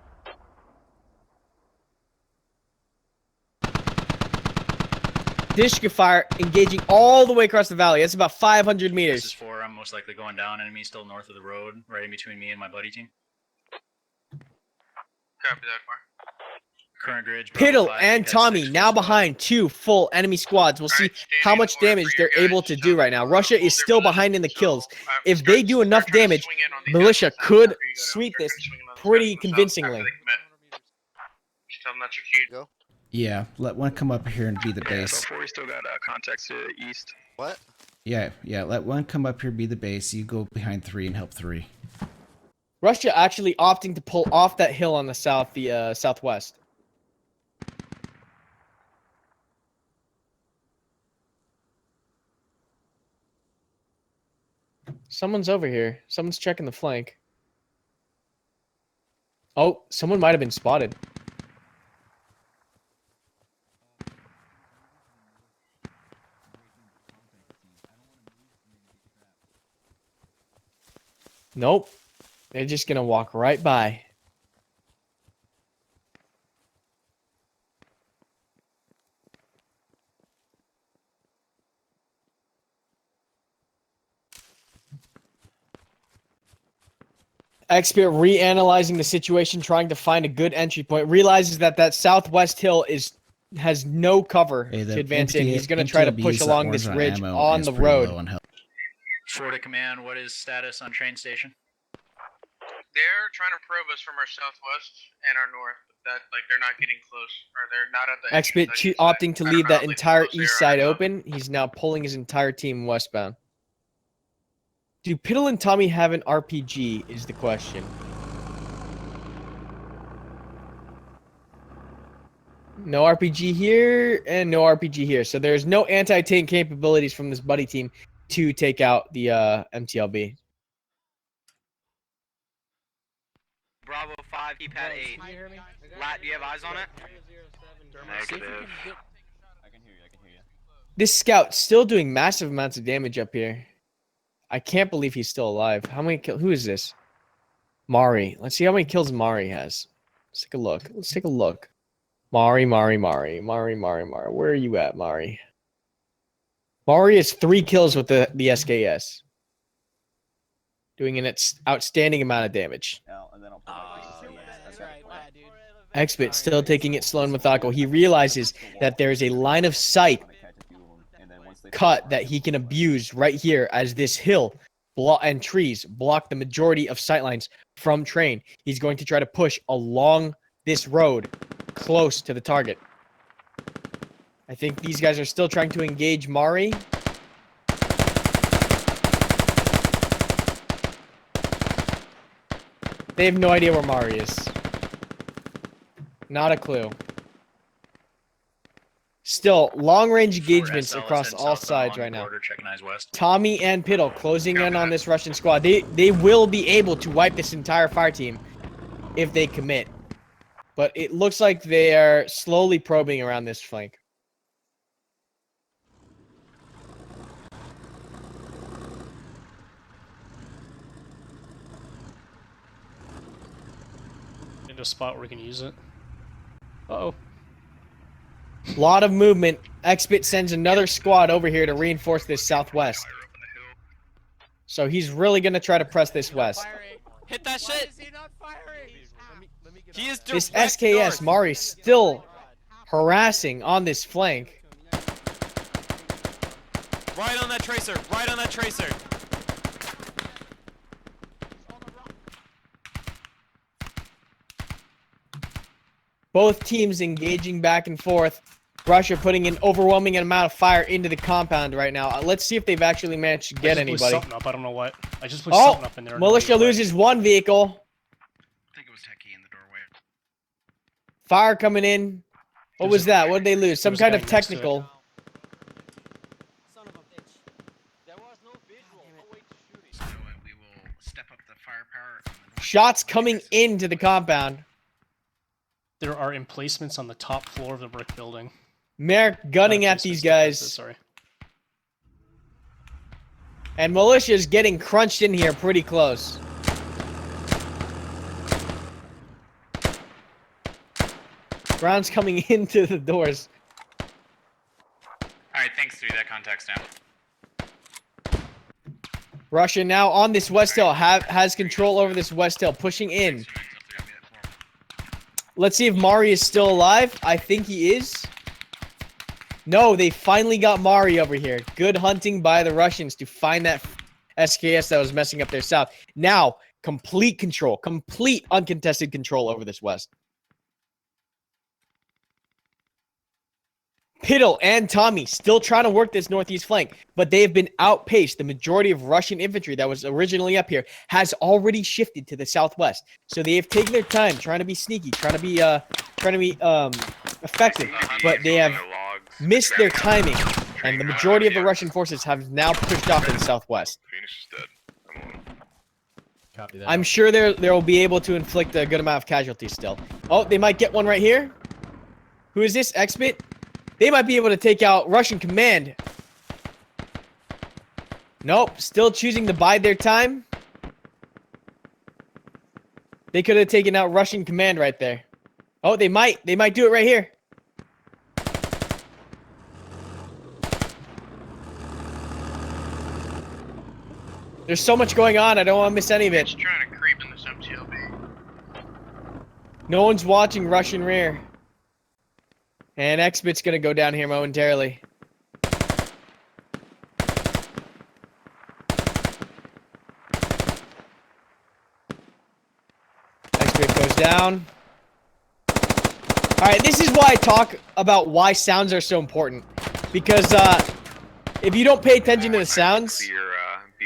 Dishka fire engaging all the way across the valley. That's about 500 This meters. is 4. I'm most likely going down. Enemy still north of the road, right in between me and my buddy team. Copy that, Mark. Current grid. Piddle and Tommy now behind 2 full enemy squads. We'll see how much damage they're able to do right now. Russia is still behind in the kills. If they do enough damage, Militia could sweep this pretty convincingly. Go. Yeah, let one come up here and be the base. So 4 still got contacts to the east. What? Yeah, let one come up here, be the base. You go behind 3 and help 3. Russia actually opting to pull off that hill on the southwest. Someone's over here. Someone's checking the flank. Oh, someone might have been spotted. Nope. They're just gonna walk right by. Expert reanalyzing the situation, trying to find a good entry point, realizes that southwest hill has no cover to advance in. He's going to try to push along this ridge on the road. Florida Command, what is status on train station? They're trying to probe us from our southwest and our north. They're not getting close, or they're not at the Expert opting to leave that entire east side open. He's now pulling his entire team westbound. Do Piddle and Tommy have an RPG is the question. No RPG here and no RPG here. So there's no anti-tank capabilities from this buddy team to take out the MTLB. Bravo 5, keep at 8. Lat, do you have eyes on it? Negative. I can hear you. This scout still doing massive amounts of damage up here. I can't believe he's still alive. How many kills? Who is this? Mari. Let's see how many kills Mari has. Let's take a look. Mari. Where are you at, Mari? Mari has 3 kills with the SKS. Doing an outstanding amount of damage. Expert still taking it slow and methodical. He realizes that there is a line of sight cut that he can abuse right here as this hill and trees block the majority of sightlines from train. He's going to try to push along this road close to the target. I think these guys are still trying to engage Mari. They have no idea where Mari is. Not a clue. Still, long-range engagements across all sides right now. Tommy and Piddle closing in on this Russian squad. They will be able to wipe this entire fire team if they commit. But it looks like they are slowly probing around this flank. In a spot where we can use it. Uh-oh. Lot of movement. Expit sends another squad over here to reinforce this southwest. So he's really going to try to press this west. Hit that shit! He is This SKS, Mari, still harassing on this flank. Right on that tracer! Right on that tracer! Both teams engaging back and forth. Russia putting an overwhelming amount of fire into the compound right now. Let's see if they've actually managed to get anybody. Something up. I don't know what. I just pushed something up in there. Militia loses 1 vehicle. I think it was Techie in the doorway. Fire coming in. What was that? What did they lose? Some kind of technical. Shots coming into the compound. There are emplacements on the top floor of the brick building. Merrick gunning at these guys. Sorry. And militia's getting crunched in here pretty close. Rounds coming into the doors. Alright, thanks, 3. That contact's down. Russia now on this west hill, has control over this west hill, pushing in. Let's see if Mari is still alive. I think he is. No, they finally got Mari over here. Good hunting by the Russians to find that SKS that was messing up their south. Now, complete control, complete uncontested control over this west. Piddle and Tommy still trying to work this northeast flank, but they have been outpaced. The majority of Russian infantry that was originally up here has already shifted to the southwest. So they have taken their time trying to be sneaky, trying to be effective, but they have missed their timing, and the majority of the Russian forces have now pushed off in the southwest. Copy that. I'm sure they will be able to inflict a good amount of casualties still. Oh, they might get one right here. Who is this? Xbit? They might be able to take out Russian command. Nope, still choosing to bide their time. They could have taken out Russian command right there. Oh, they might do it right here. There's so much going on, I don't want to miss any of it. It's trying to creep in this MTLB. No one's watching Russian rear. And Xbit's gonna go down here momentarily. Xbit goes down. Alright, this is why I talk about why sounds are so important. Because if you don't pay attention to the sounds,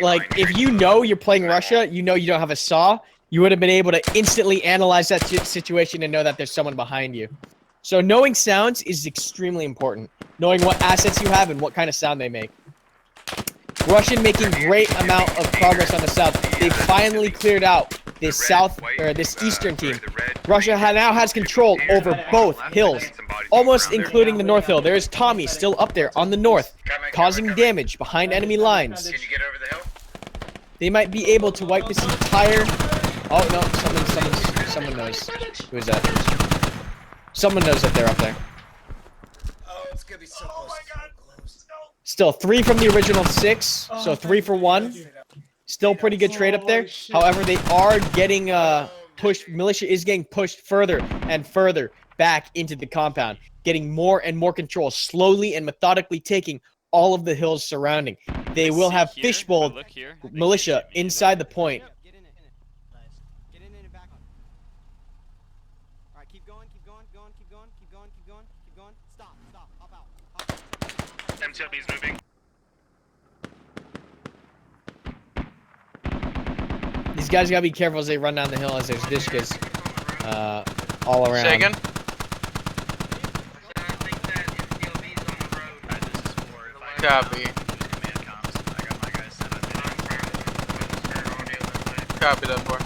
like if you know you're playing Russia, you know you don't have a saw, you would have been able to instantly analyze that situation and know that there's someone behind you. So knowing sounds is extremely important. Knowing what assets you have and what kind of sound they make. Russian making great amount of progress on the south. They finally cleared out this this eastern team. Russia now has control over both hills, almost including the north hill. There is Tommy still up there on the north, causing damage behind enemy lines. Can you get over the hill? They might be able to wipe this entire. Oh no! Someone knows. Who is that? Someone knows that they're up there. Oh, it's gonna be so close. Still 3 from the original 6, so 3 for 1. Still pretty good trade up there. However, they are getting pushed. Militia is getting pushed further and further back into the compound, getting more and more control, slowly and methodically taking all of the hills surrounding. They will have fishbowl militia inside the point. MTLB is moving. These guys gotta be careful as they run down the hill, as there's Dishkas all around. Say again? Copy. Copy that, boy.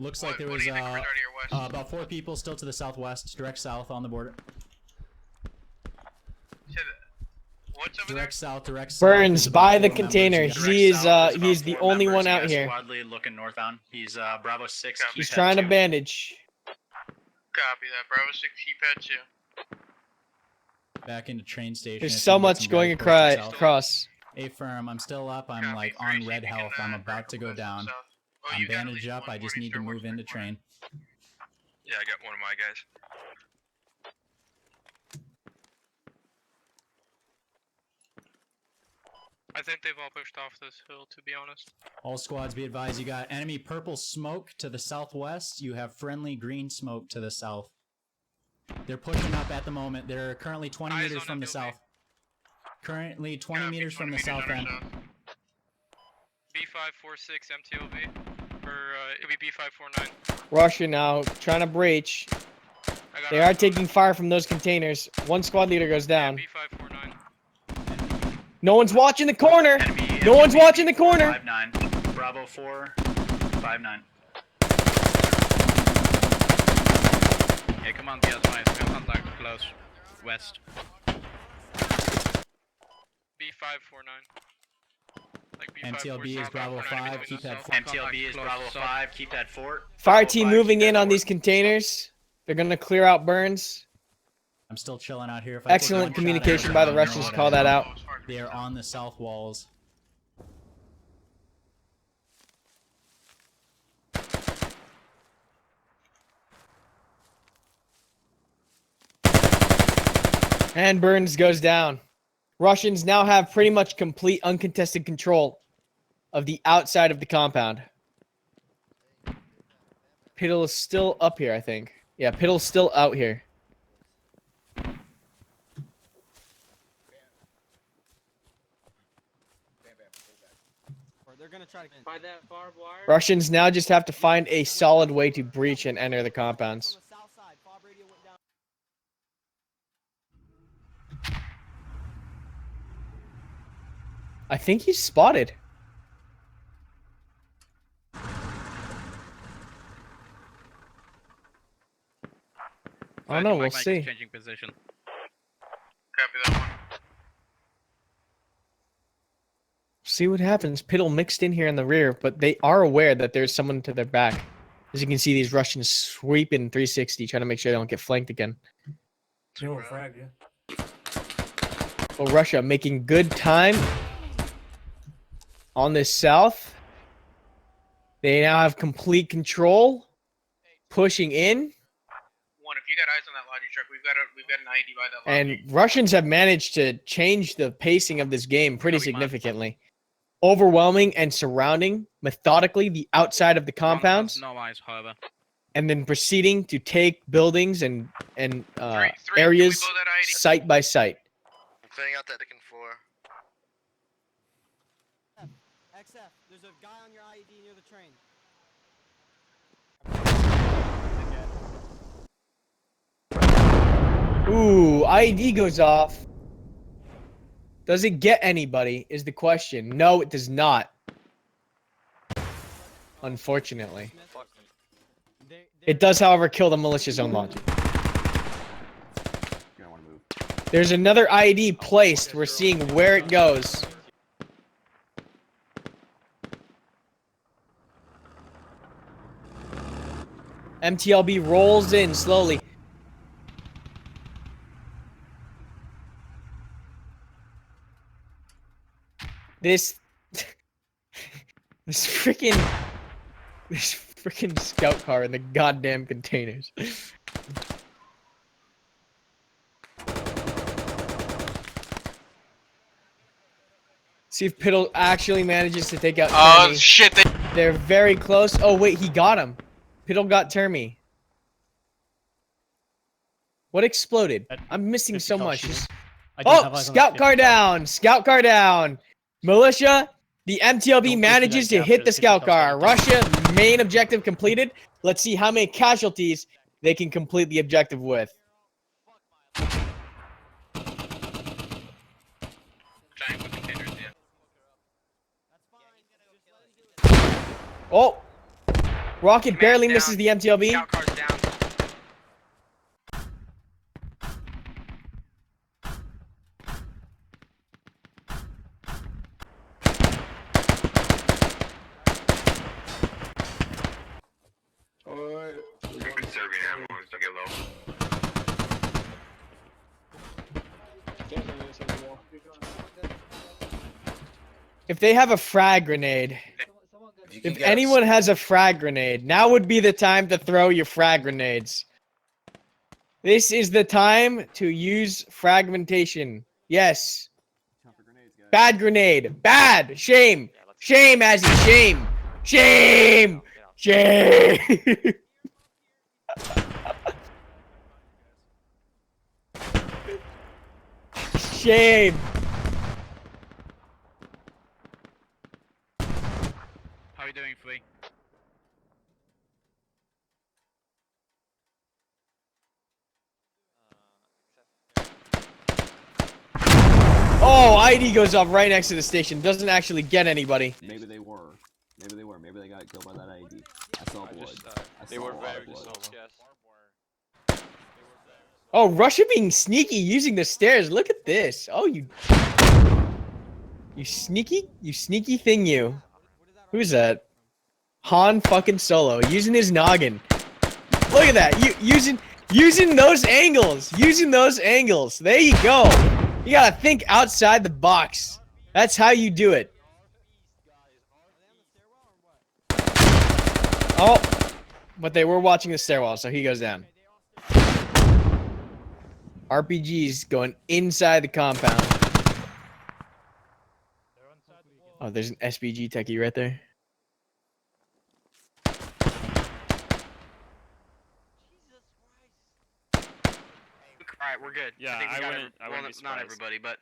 Looks like there was about 4 people still to the southwest, direct south on the border. Direct south. Burns by the container. He's the only one out here. Squad lead looking northbound. He's Bravo 6. He's trying to bandage. Copy that. Bravo 6, keypad 2. Back into train station. There's so much going across. A firm. I'm still up. I'm like on red health. I'm about to go down. I'm bandaged up. I just need to move into train. Yeah, I got one of my guys. I think they've all pushed off this hill, to be honest. All squads be advised, you got enemy purple smoke to the southwest. You have friendly green smoke to the south. They're pushing up at the moment. They're currently 20 meters from the south. Currently 20 meters from the south end. B546 MTLV. Or it'll be B549. Russia now trying to breach. They are taking fire from those containers. One squad leader goes down. No one's watching the corner. No one's watching the corner. 5-9. Bravo 4, 5-9. Yeah, come on, be advised. We have contact close. West. B549. Like MTLB is Bravo 5, keep that fort. MTLB is Bravo 5, keep that fort. Fire Bravo team 5, moving keep in that on fort. these containers. They're gonna clear out Burns. I'm still chilling out here. If I take Excellent one shot communication at by the them, Russians. know Call that out. They are on the south walls. And Burns goes down. Russians now have pretty much complete uncontested control of the outside of the compound. Piddle is still up here, I think. Yeah, Piddle's still out here. They're gonna try to by that barbed wire. Russians now just have to find a solid way to breach and enter the compounds. I think he's spotted. I don't know, we'll see. Changing position. Copy that one. See what happens. Piddle mixed in here in the rear, but they are aware that there's someone to their back. As you can see, these Russians sweeping 360, trying to make sure they don't get flanked again. Oh, Russia making good time on this south. They now have complete control. Pushing in. One, if you got eyes on that lodgy truck, we've got an ID by that lodgy. And Russians have managed to change the pacing of this game pretty significantly. Overwhelming and surrounding methodically the outside of the compounds. No eyes, however. And then proceeding to take buildings and areas site by site. I'm clearing out that second floor. XF, there's a guy on your IED near the train. Ooh, IED goes off. Does it get anybody is the question. No, it does not. Unfortunately. It does, however, kill the militia zone launcher. There's another IED placed. We're seeing where it goes. MTLB rolls in slowly. This freaking scout car in the goddamn containers. See if Piddle actually manages to take out Termy. Oh shit! They're very close. Oh wait, he got him. Piddle got Termy. What exploded? I'm missing so much. Oh, scout car down! Scout car down! Militia, the MTLB manages to hit the scout car. Russia, main objective completed. Let's see how many casualties they can complete the objective with. Oh! Rocket barely misses the MTLB. Scout car's down. Conserving ammo as I get low. If they have a frag grenade, if anyone has a frag grenade, now would be the time to throw your frag grenades. This is the time to use fragmentation. Yes. Bad grenade. Bad. Shame. Shame, Azzy. Shame. Shame. Shame. Shame. How are you doing, Flea? Oh, ID goes off right next to the station. Doesn't actually get anybody. Maybe they were. Maybe they were. Maybe they got killed by that ID. I saw blood. They were very blood. close, yes. Oh, Russia being sneaky using the stairs. Look at this. Oh, you sneaky thing, you. Who's that? Han fucking Solo using his noggin. Look at that. Using those angles. Using those angles. There you go. You gotta think outside the box. That's how you do it. Oh, but they were watching the stairwell, so he goes down. RPG's going inside the compound. Oh, there's an SPG techie right there. Alright, we're good. Yeah, I wouldn't be not surprised. everybody, but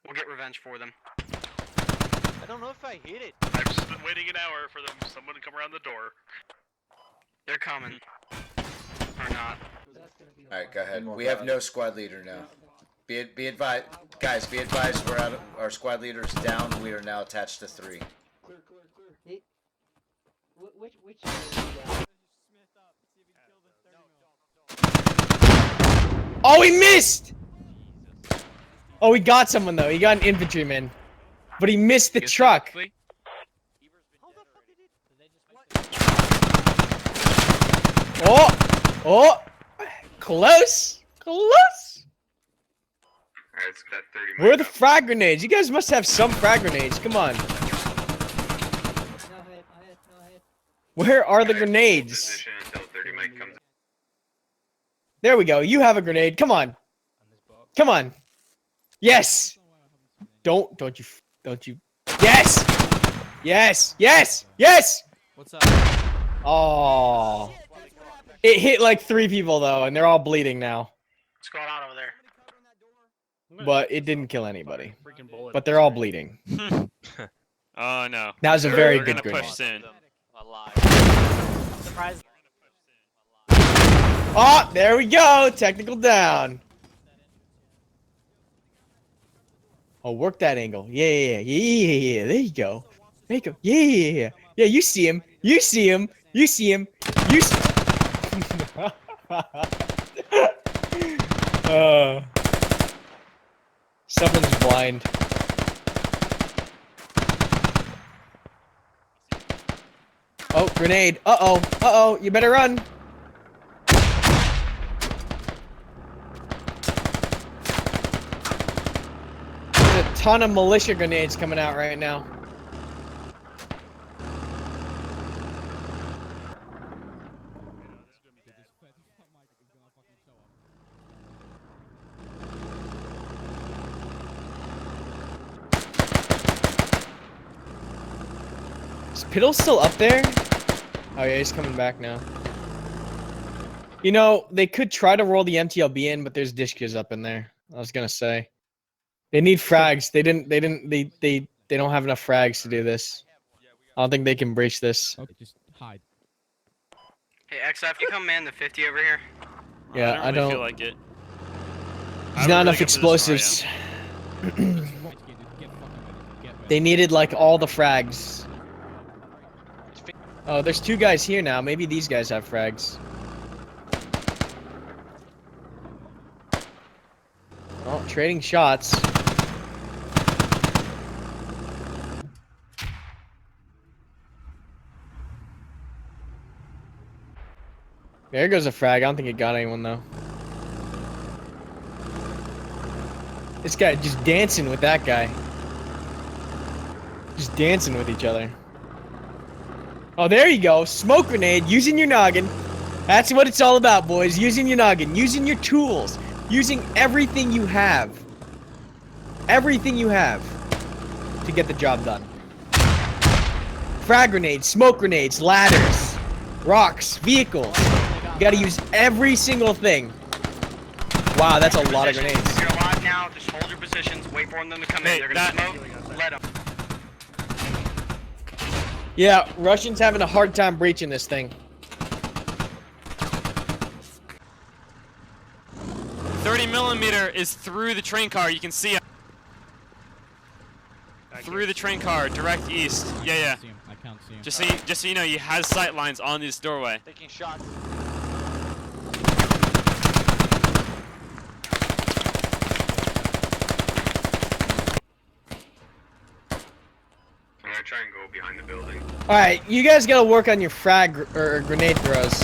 we'll get revenge for them. I don't know if I hit it. I've just been waiting an hour for someone to come around the door. They're coming. Or not. Alright, go ahead. We have no squad leader now. Be advised, guys. Be advised. We're out. Our squad leader is down. We are now attached to 3. Which Oh, he missed! Oh, he got someone though. He got an infantryman, but he missed the truck. Oh, close. Alright, let's get that 30 Where are the frag grenades? You guys must have some frag grenades. Come on. Where are the grenades? There we go. You have a grenade. Come on. Come on. Yes. Don't you. Yes. What's up? Oh. It hit like 3 people though, and they're all bleeding now. What's going on over there? But it didn't kill anybody. But they're all bleeding. Oh no. That was a very We're good gonna grenade. push Sin. Surprise. Oh, there we go. Technical down. Oh, work that angle. Yeah. There you go. Yeah. Yeah, you see him. Someone's blind. Oh, grenade. Uh-oh. You better run. There's a ton of militia grenades coming out right now. Is Piddle still up there? Oh yeah, he's coming back now. You know, they could try to roll the MTLB in, but there's Dishkas up in there. I was gonna say. They need frags. They don't have enough frags to do this. I don't think they can breach this. Okay, just hide. Hey, XF, you come man the 50 over here. Yeah, I really don't feel like it. There's not enough explosives. They needed like all the frags. Oh, there's 2 guys here now. Maybe these guys have frags. Oh, trading shots. There goes a frag. I don't think it got anyone though. This guy just dancing with that guy. Just dancing with each other. Oh, there you go. Smoke grenade, using your noggin. That's what it's all about, boys. Using your noggin, using your tools, using everything you have. Everything you have to get the job done. Frag grenades, smoke grenades, ladders, rocks, vehicles. You gotta use every single thing. Wow, that's a lot of grenades. If you're alive now, just hold your positions, wait for them to come in. They're gonna smoke, let them. Yeah, Russians having a hard time breaching this thing. 30mm is through the train car. You can see it. through the train car, direct east. Yeah. I can't see him. Just so you know, he has sight lines on this doorway. Taking shots. I'm gonna try and go behind the building. All right, you guys gotta work on your frag or grenade throws.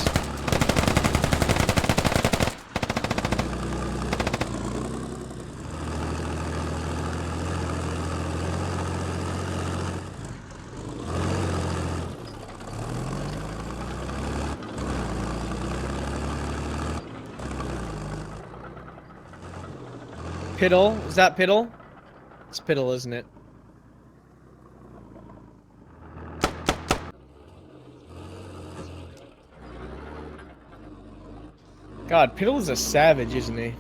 Piddle, is that Piddle? It's Piddle, isn't it? God, Piddle is a savage, isn't he?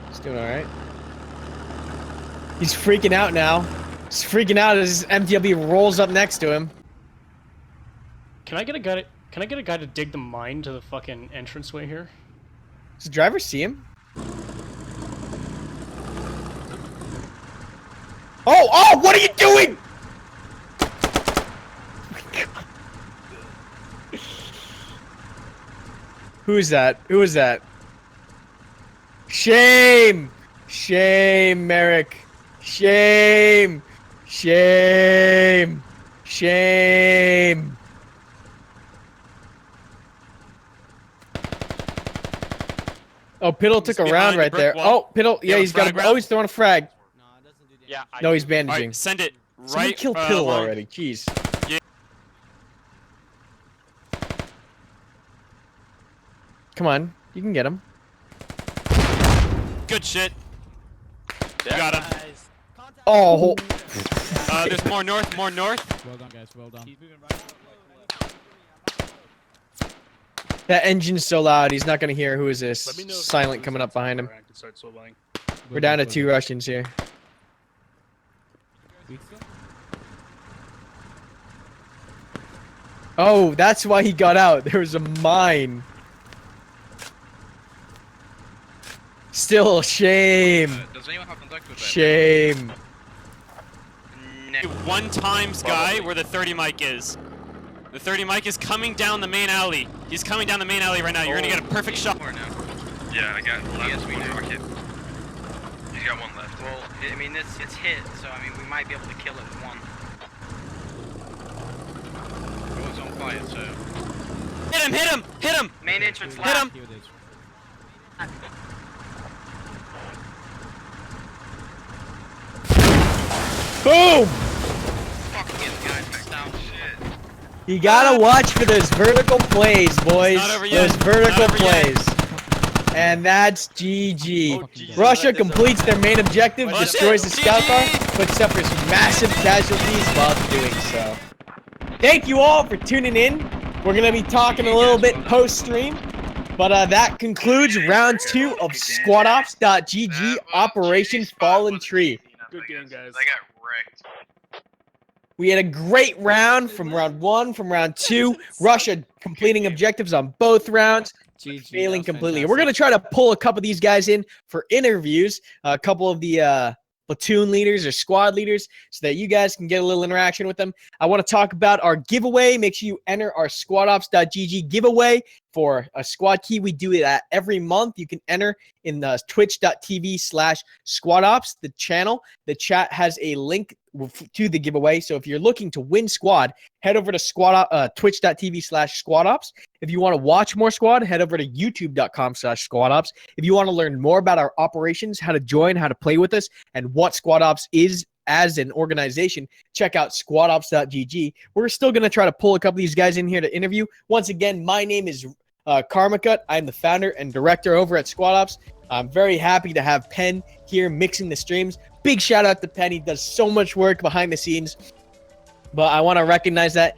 He's doing alright. He's freaking out now. He's freaking out as MTLB rolls up next to him. Can I get a guy to dig the mine to the fucking entranceway here? Does the driver see him? Oh, what are you doing? Who is that? Who is that? Shame! Shame, Merrick. Shame! Shame! Shame! Oh, Piddle took a round right there. Oh, Piddle, yeah, he's got a. Oh, he's throwing a frag. Yeah. No, he's bandaging. Right, send it Somebody right. kill Piddle along. already. Jeez. Yeah. Come on, you can get him. Good shit. You got him. Oh. There's more north. More north. Well done, guys. Well done. That engine's so loud, he's not gonna hear. Who is this? Silent coming up behind him. We're down to 2 Russians here. Oh, that's why he got out. There was a mine. Still, shame. Does anyone have contact with that? Shame. One times guy where the 30 mic is. The 30 mic is coming down the main alley. He's coming down the main alley right now. You're gonna get a perfect shot. Yeah, I got one rocket. He's got one left. Well, I mean, it's hit, so I mean, we might be able to kill it with one. It was on fire, so. Hit him! Hit him! Hit him! Main entrance Hit left. him! Boom! You gotta watch for those vertical plays, boys. Those vertical plays. And that's GG. Russia completes their main objective, destroys the scout car, but suffers massive casualties while doing so. Thank you all for tuning in. We're gonna be talking a little bit post-stream, but that concludes round 2 of SquadOps.gg Operation Fallen Tree. Good game, guys. I got wrecked. We had a great round from round 1, from round 2. Russia completing objectives on both rounds, failing completely. We're going to try to pull a couple of these guys in for interviews, a couple of the platoon leaders or squad leaders, so that you guys can get a little interaction with them. I want to talk about our giveaway. Make sure you enter our SquadOps.gg giveaway for a squad key. We do it every month. You can enter in the twitch.tv/SquadOps, the channel. The chat has a link to the giveaway. So if you're looking to win squad, head over to twitch.tv/SquadOps. If you want to watch more squad, head over to youtube.com/SquadOps. If you want to learn more about our operations, how to join, how to play with us, and what SquadOps is as an organization, check out SquadOps.gg. We're still going to try to pull a couple of these guys in here to interview. Once again, my name is Karmacut. I'm the founder and director over at SquadOps. I'm very happy to have Penn here mixing the streams. Big shout out to Penn. He does so much work behind the scenes. But I want to recognize that.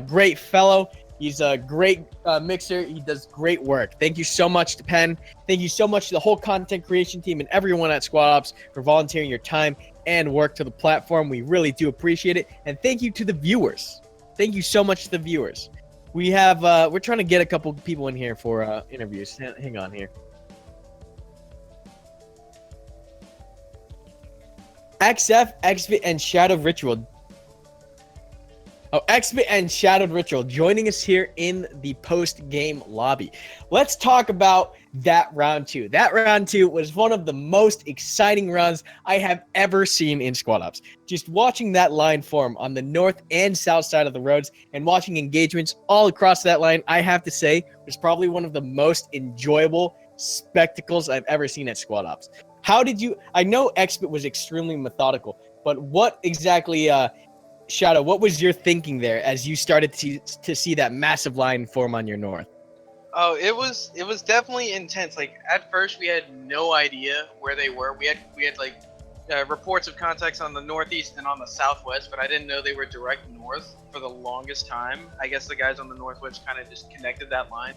Great fellow. He's a great mixer. He does great work. Thank you so much to Penn. Thank you so much to the whole content creation team and everyone at SquadOps for volunteering your time and work to the platform. We really do appreciate it. And thank you to the viewers. Thank you so much to the viewers. We have, we're trying to get a couple people in here for interviews. Hang on here. XF, Xvit, and Shadowed Ritual. Oh, Xvit and Shadowed Ritual joining us here in the post-game lobby. Let's talk about that round 2. That round 2 was one of the most exciting rounds I have ever seen in Squad Ops. Just watching that line form on the north and south side of the roads and watching engagements all across that line, I have to say, was probably one of the most enjoyable spectacles I've ever seen at Squad Ops. How did you... I know Xvit was extremely methodical, but what exactly... Shadow, what was your thinking there as you started to see that massive line form on your north? Oh, it was definitely intense. Like at first, we had no idea where they were. We had like reports of contacts on the northeast and on the southwest, but I didn't know they were direct north for the longest time. I guess the guys on the northwest kind of just connected that line,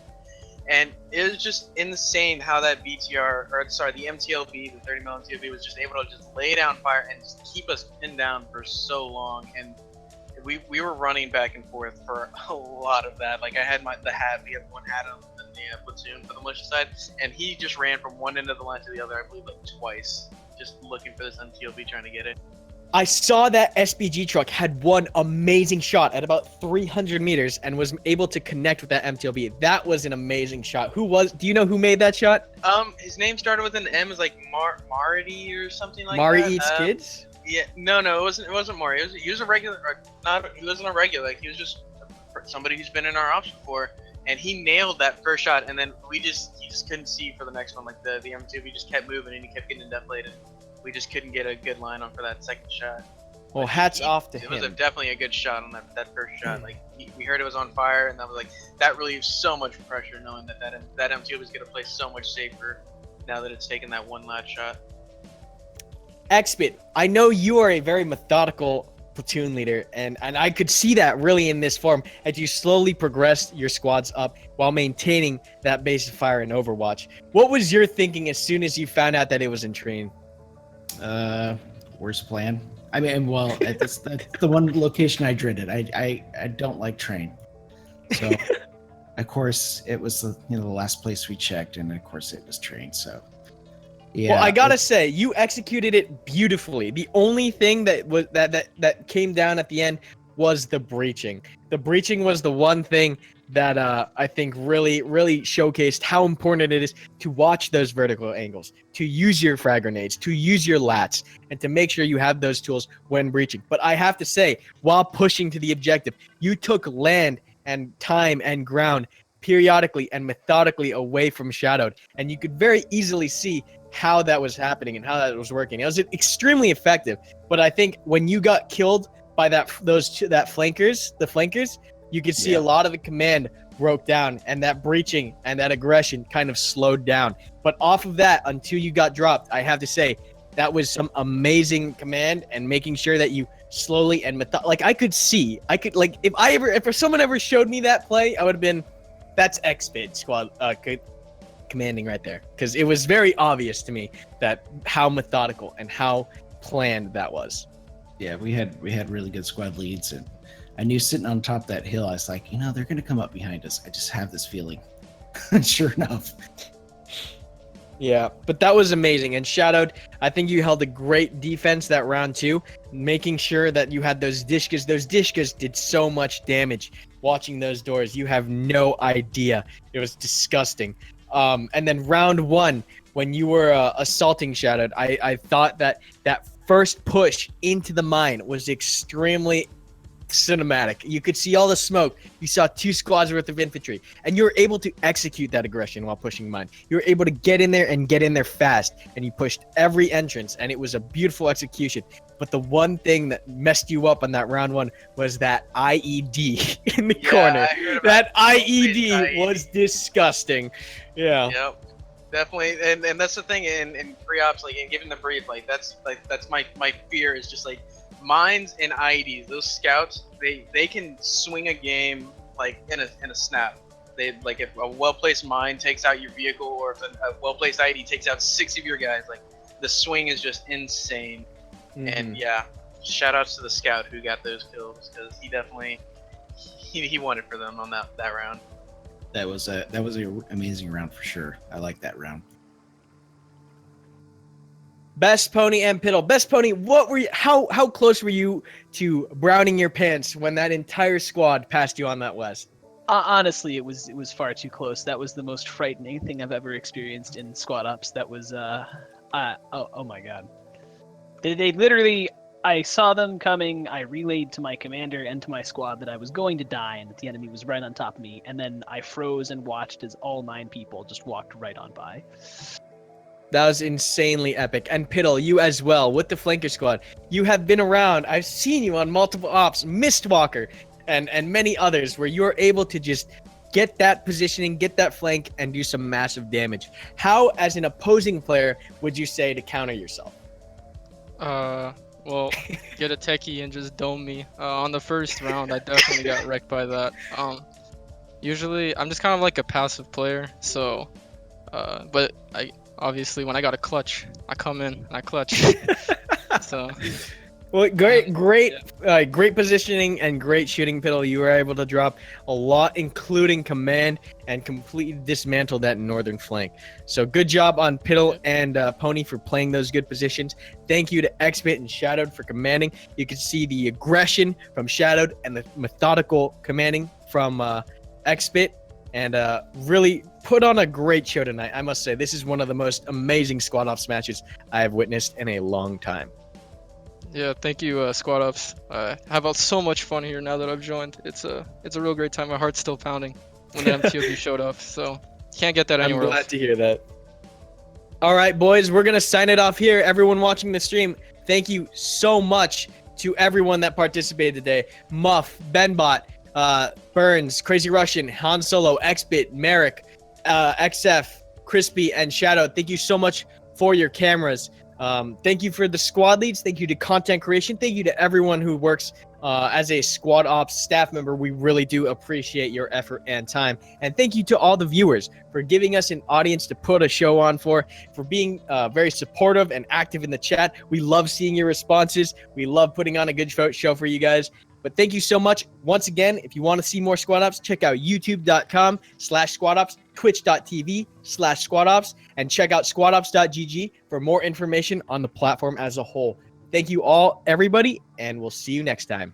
and it was just insane how that the MTLB, the 30 mil MTLB, was just able to just lay down fire and just keep us pinned down for so long. And we were running back and forth for a lot of that. Like I had the hat, we had one hat on the platoon for the militia side, and he just ran from one end of the line to the other, I believe like twice, just looking for this MTLB, trying to get it. I saw that SPG truck had one amazing shot at about 300 meters and was able to connect with that MTLB. That was an amazing shot. Do you know who made that shot? His name started with an M, is like Marty or something like Mari that. Eats Kids? Yeah, no, it wasn't Mari. He was a regular, he wasn't a regular. Like he was just somebody who's been in our ops before, and he nailed that first shot. And then he just couldn't see for the next one. Like the MTV just kept moving, and he kept getting deflated. We just couldn't get a good line on for that second shot. Well, hats off to him. It was definitely a good shot on that first shot. Like we heard it was on fire, and that was like that relieved so much pressure, knowing that MTV was gonna play so much safer now that it's taken that one last shot. Xbit, I know you are a very methodical platoon leader, and I could see that really in this form as you slowly progressed your squads up while maintaining that base of fire in Overwatch. What was your thinking as soon as you found out that it was in train? Worst plan. I mean, well, that's the one location I dreaded. I don't like train, so of course it was the last place we checked, and of course it was train. So. Yeah, well, I gotta say, you executed it beautifully. The only thing that was that came down at the end was the breaching. The breaching was the one thing that I think really showcased how important it is to watch those vertical angles, to use your frag grenades, to use your lats, and to make sure you have those tools when breaching. But I have to say, while pushing to the objective, you took land and time and ground periodically and methodically away from Shadowed, and you could very easily see how that was happening and how that was working. It was extremely effective, but I think when you got killed by the flankers, you could see a lot of the command broke down, and that breaching and that aggression kind of slowed down. But off of that, until you got dropped, I have to say that was some amazing command and making sure that you slowly and if someone ever showed me that play, I would have been, that's Xbid squad commanding right there, because it was very obvious to me that how methodical and how planned that was. Yeah, we had really good squad leads, and I knew sitting on top of that hill, I was like, they're gonna come up behind us. I just have this feeling. Sure enough. Yeah, but that was amazing. And Shadowed, I think you held a great defense that round too, making sure that you had those Dishkas. Those Dishkas did so much damage. Watching those doors, you have no idea. It was disgusting. And then round 1, when you were assaulting Shadowed, I thought that first push into the mine was extremely cinematic. You could see all the smoke. You saw 2 squads worth of infantry, and you were able to execute that aggression while pushing mine. You were able to get in there and get in there fast, and you pushed every entrance, and it was a beautiful execution. But the one thing that messed you up on that round 1 was that IED in the corner. That IED was disgusting. Yeah. Yep. Definitely, and that's the thing in pre-ops, like in giving the brief, that's my fear is just like mines and IEDs. Those scouts, they can swing a game like in a snap. They like if a well-placed mine takes out your vehicle, or if a well-placed IED takes out 6 of your guys, like the swing is just insane. And yeah, shout outs to the scout who got those kills, because he definitely he won it for them on that round. That was an amazing round for sure. I like that round. Best Pony and Piddle. Best Pony, what were you? How close were you to browning your pants when that entire squad passed you on that west? Honestly, it was far too close. That was the most frightening thing I've ever experienced in squad ops. That was oh my god. They literally, I saw them coming. I relayed to my commander and to my squad that I was going to die and that the enemy was right on top of me. And then I froze and watched as all 9 people just walked right on by. That was insanely epic. And Piddle, you as well, with the flanker squad. You have been around. I've seen you on multiple ops, Mistwalker, and many others, where you're able to just get that positioning, get that flank, and do some massive damage. How, as an opposing player, would you say to counter yourself? Well, get a techie and just dome me. On the first round, I definitely got wrecked by that. Usually, I'm just kind of like a passive player, so, but obviously, when I got a clutch, I come in and I clutch. So. Well, great positioning and great shooting, Piddle. You were able to drop a lot, including command, and completely dismantle that northern flank. So good job on Piddle and Pony for playing those good positions. Thank you to Xbit and Shadowed for commanding. You can see the aggression from Shadowed and the methodical commanding from Xbit. And really put on a great show tonight. I must say, this is one of the most amazing squad ops matches I have witnessed in a long time. Yeah, thank you, Squad Ops. I have so much fun here now that I've joined. It's a real great time. My heart's still pounding when the MTOB showed up, so can't get that anywhere else. I'm glad to hear that. All right, boys, we're going to sign it off here. Everyone watching the stream, thank you so much to everyone that participated today. Muff, Benbot, Burns, Crazy Russian, Han Solo, Xbit, Merrick, XF, Crispy, and Shadow. Thank you so much for your cameras. Thank you for the squad leads. Thank you to content creation. Thank you to everyone who works as a squad ops staff member. We really do appreciate your effort and time. And thank you to all the viewers for giving us an audience to put a show on for being very supportive and active in the chat. We love seeing your responses. We love putting on a good show for you guys. But thank you so much. Once again, if you want to see more squad ops, check out youtube.com/squad ops, twitch.tv/squad ops, and check out squadops.gg for more information on the platform as a whole. Thank you all, everybody, and we'll see you next time.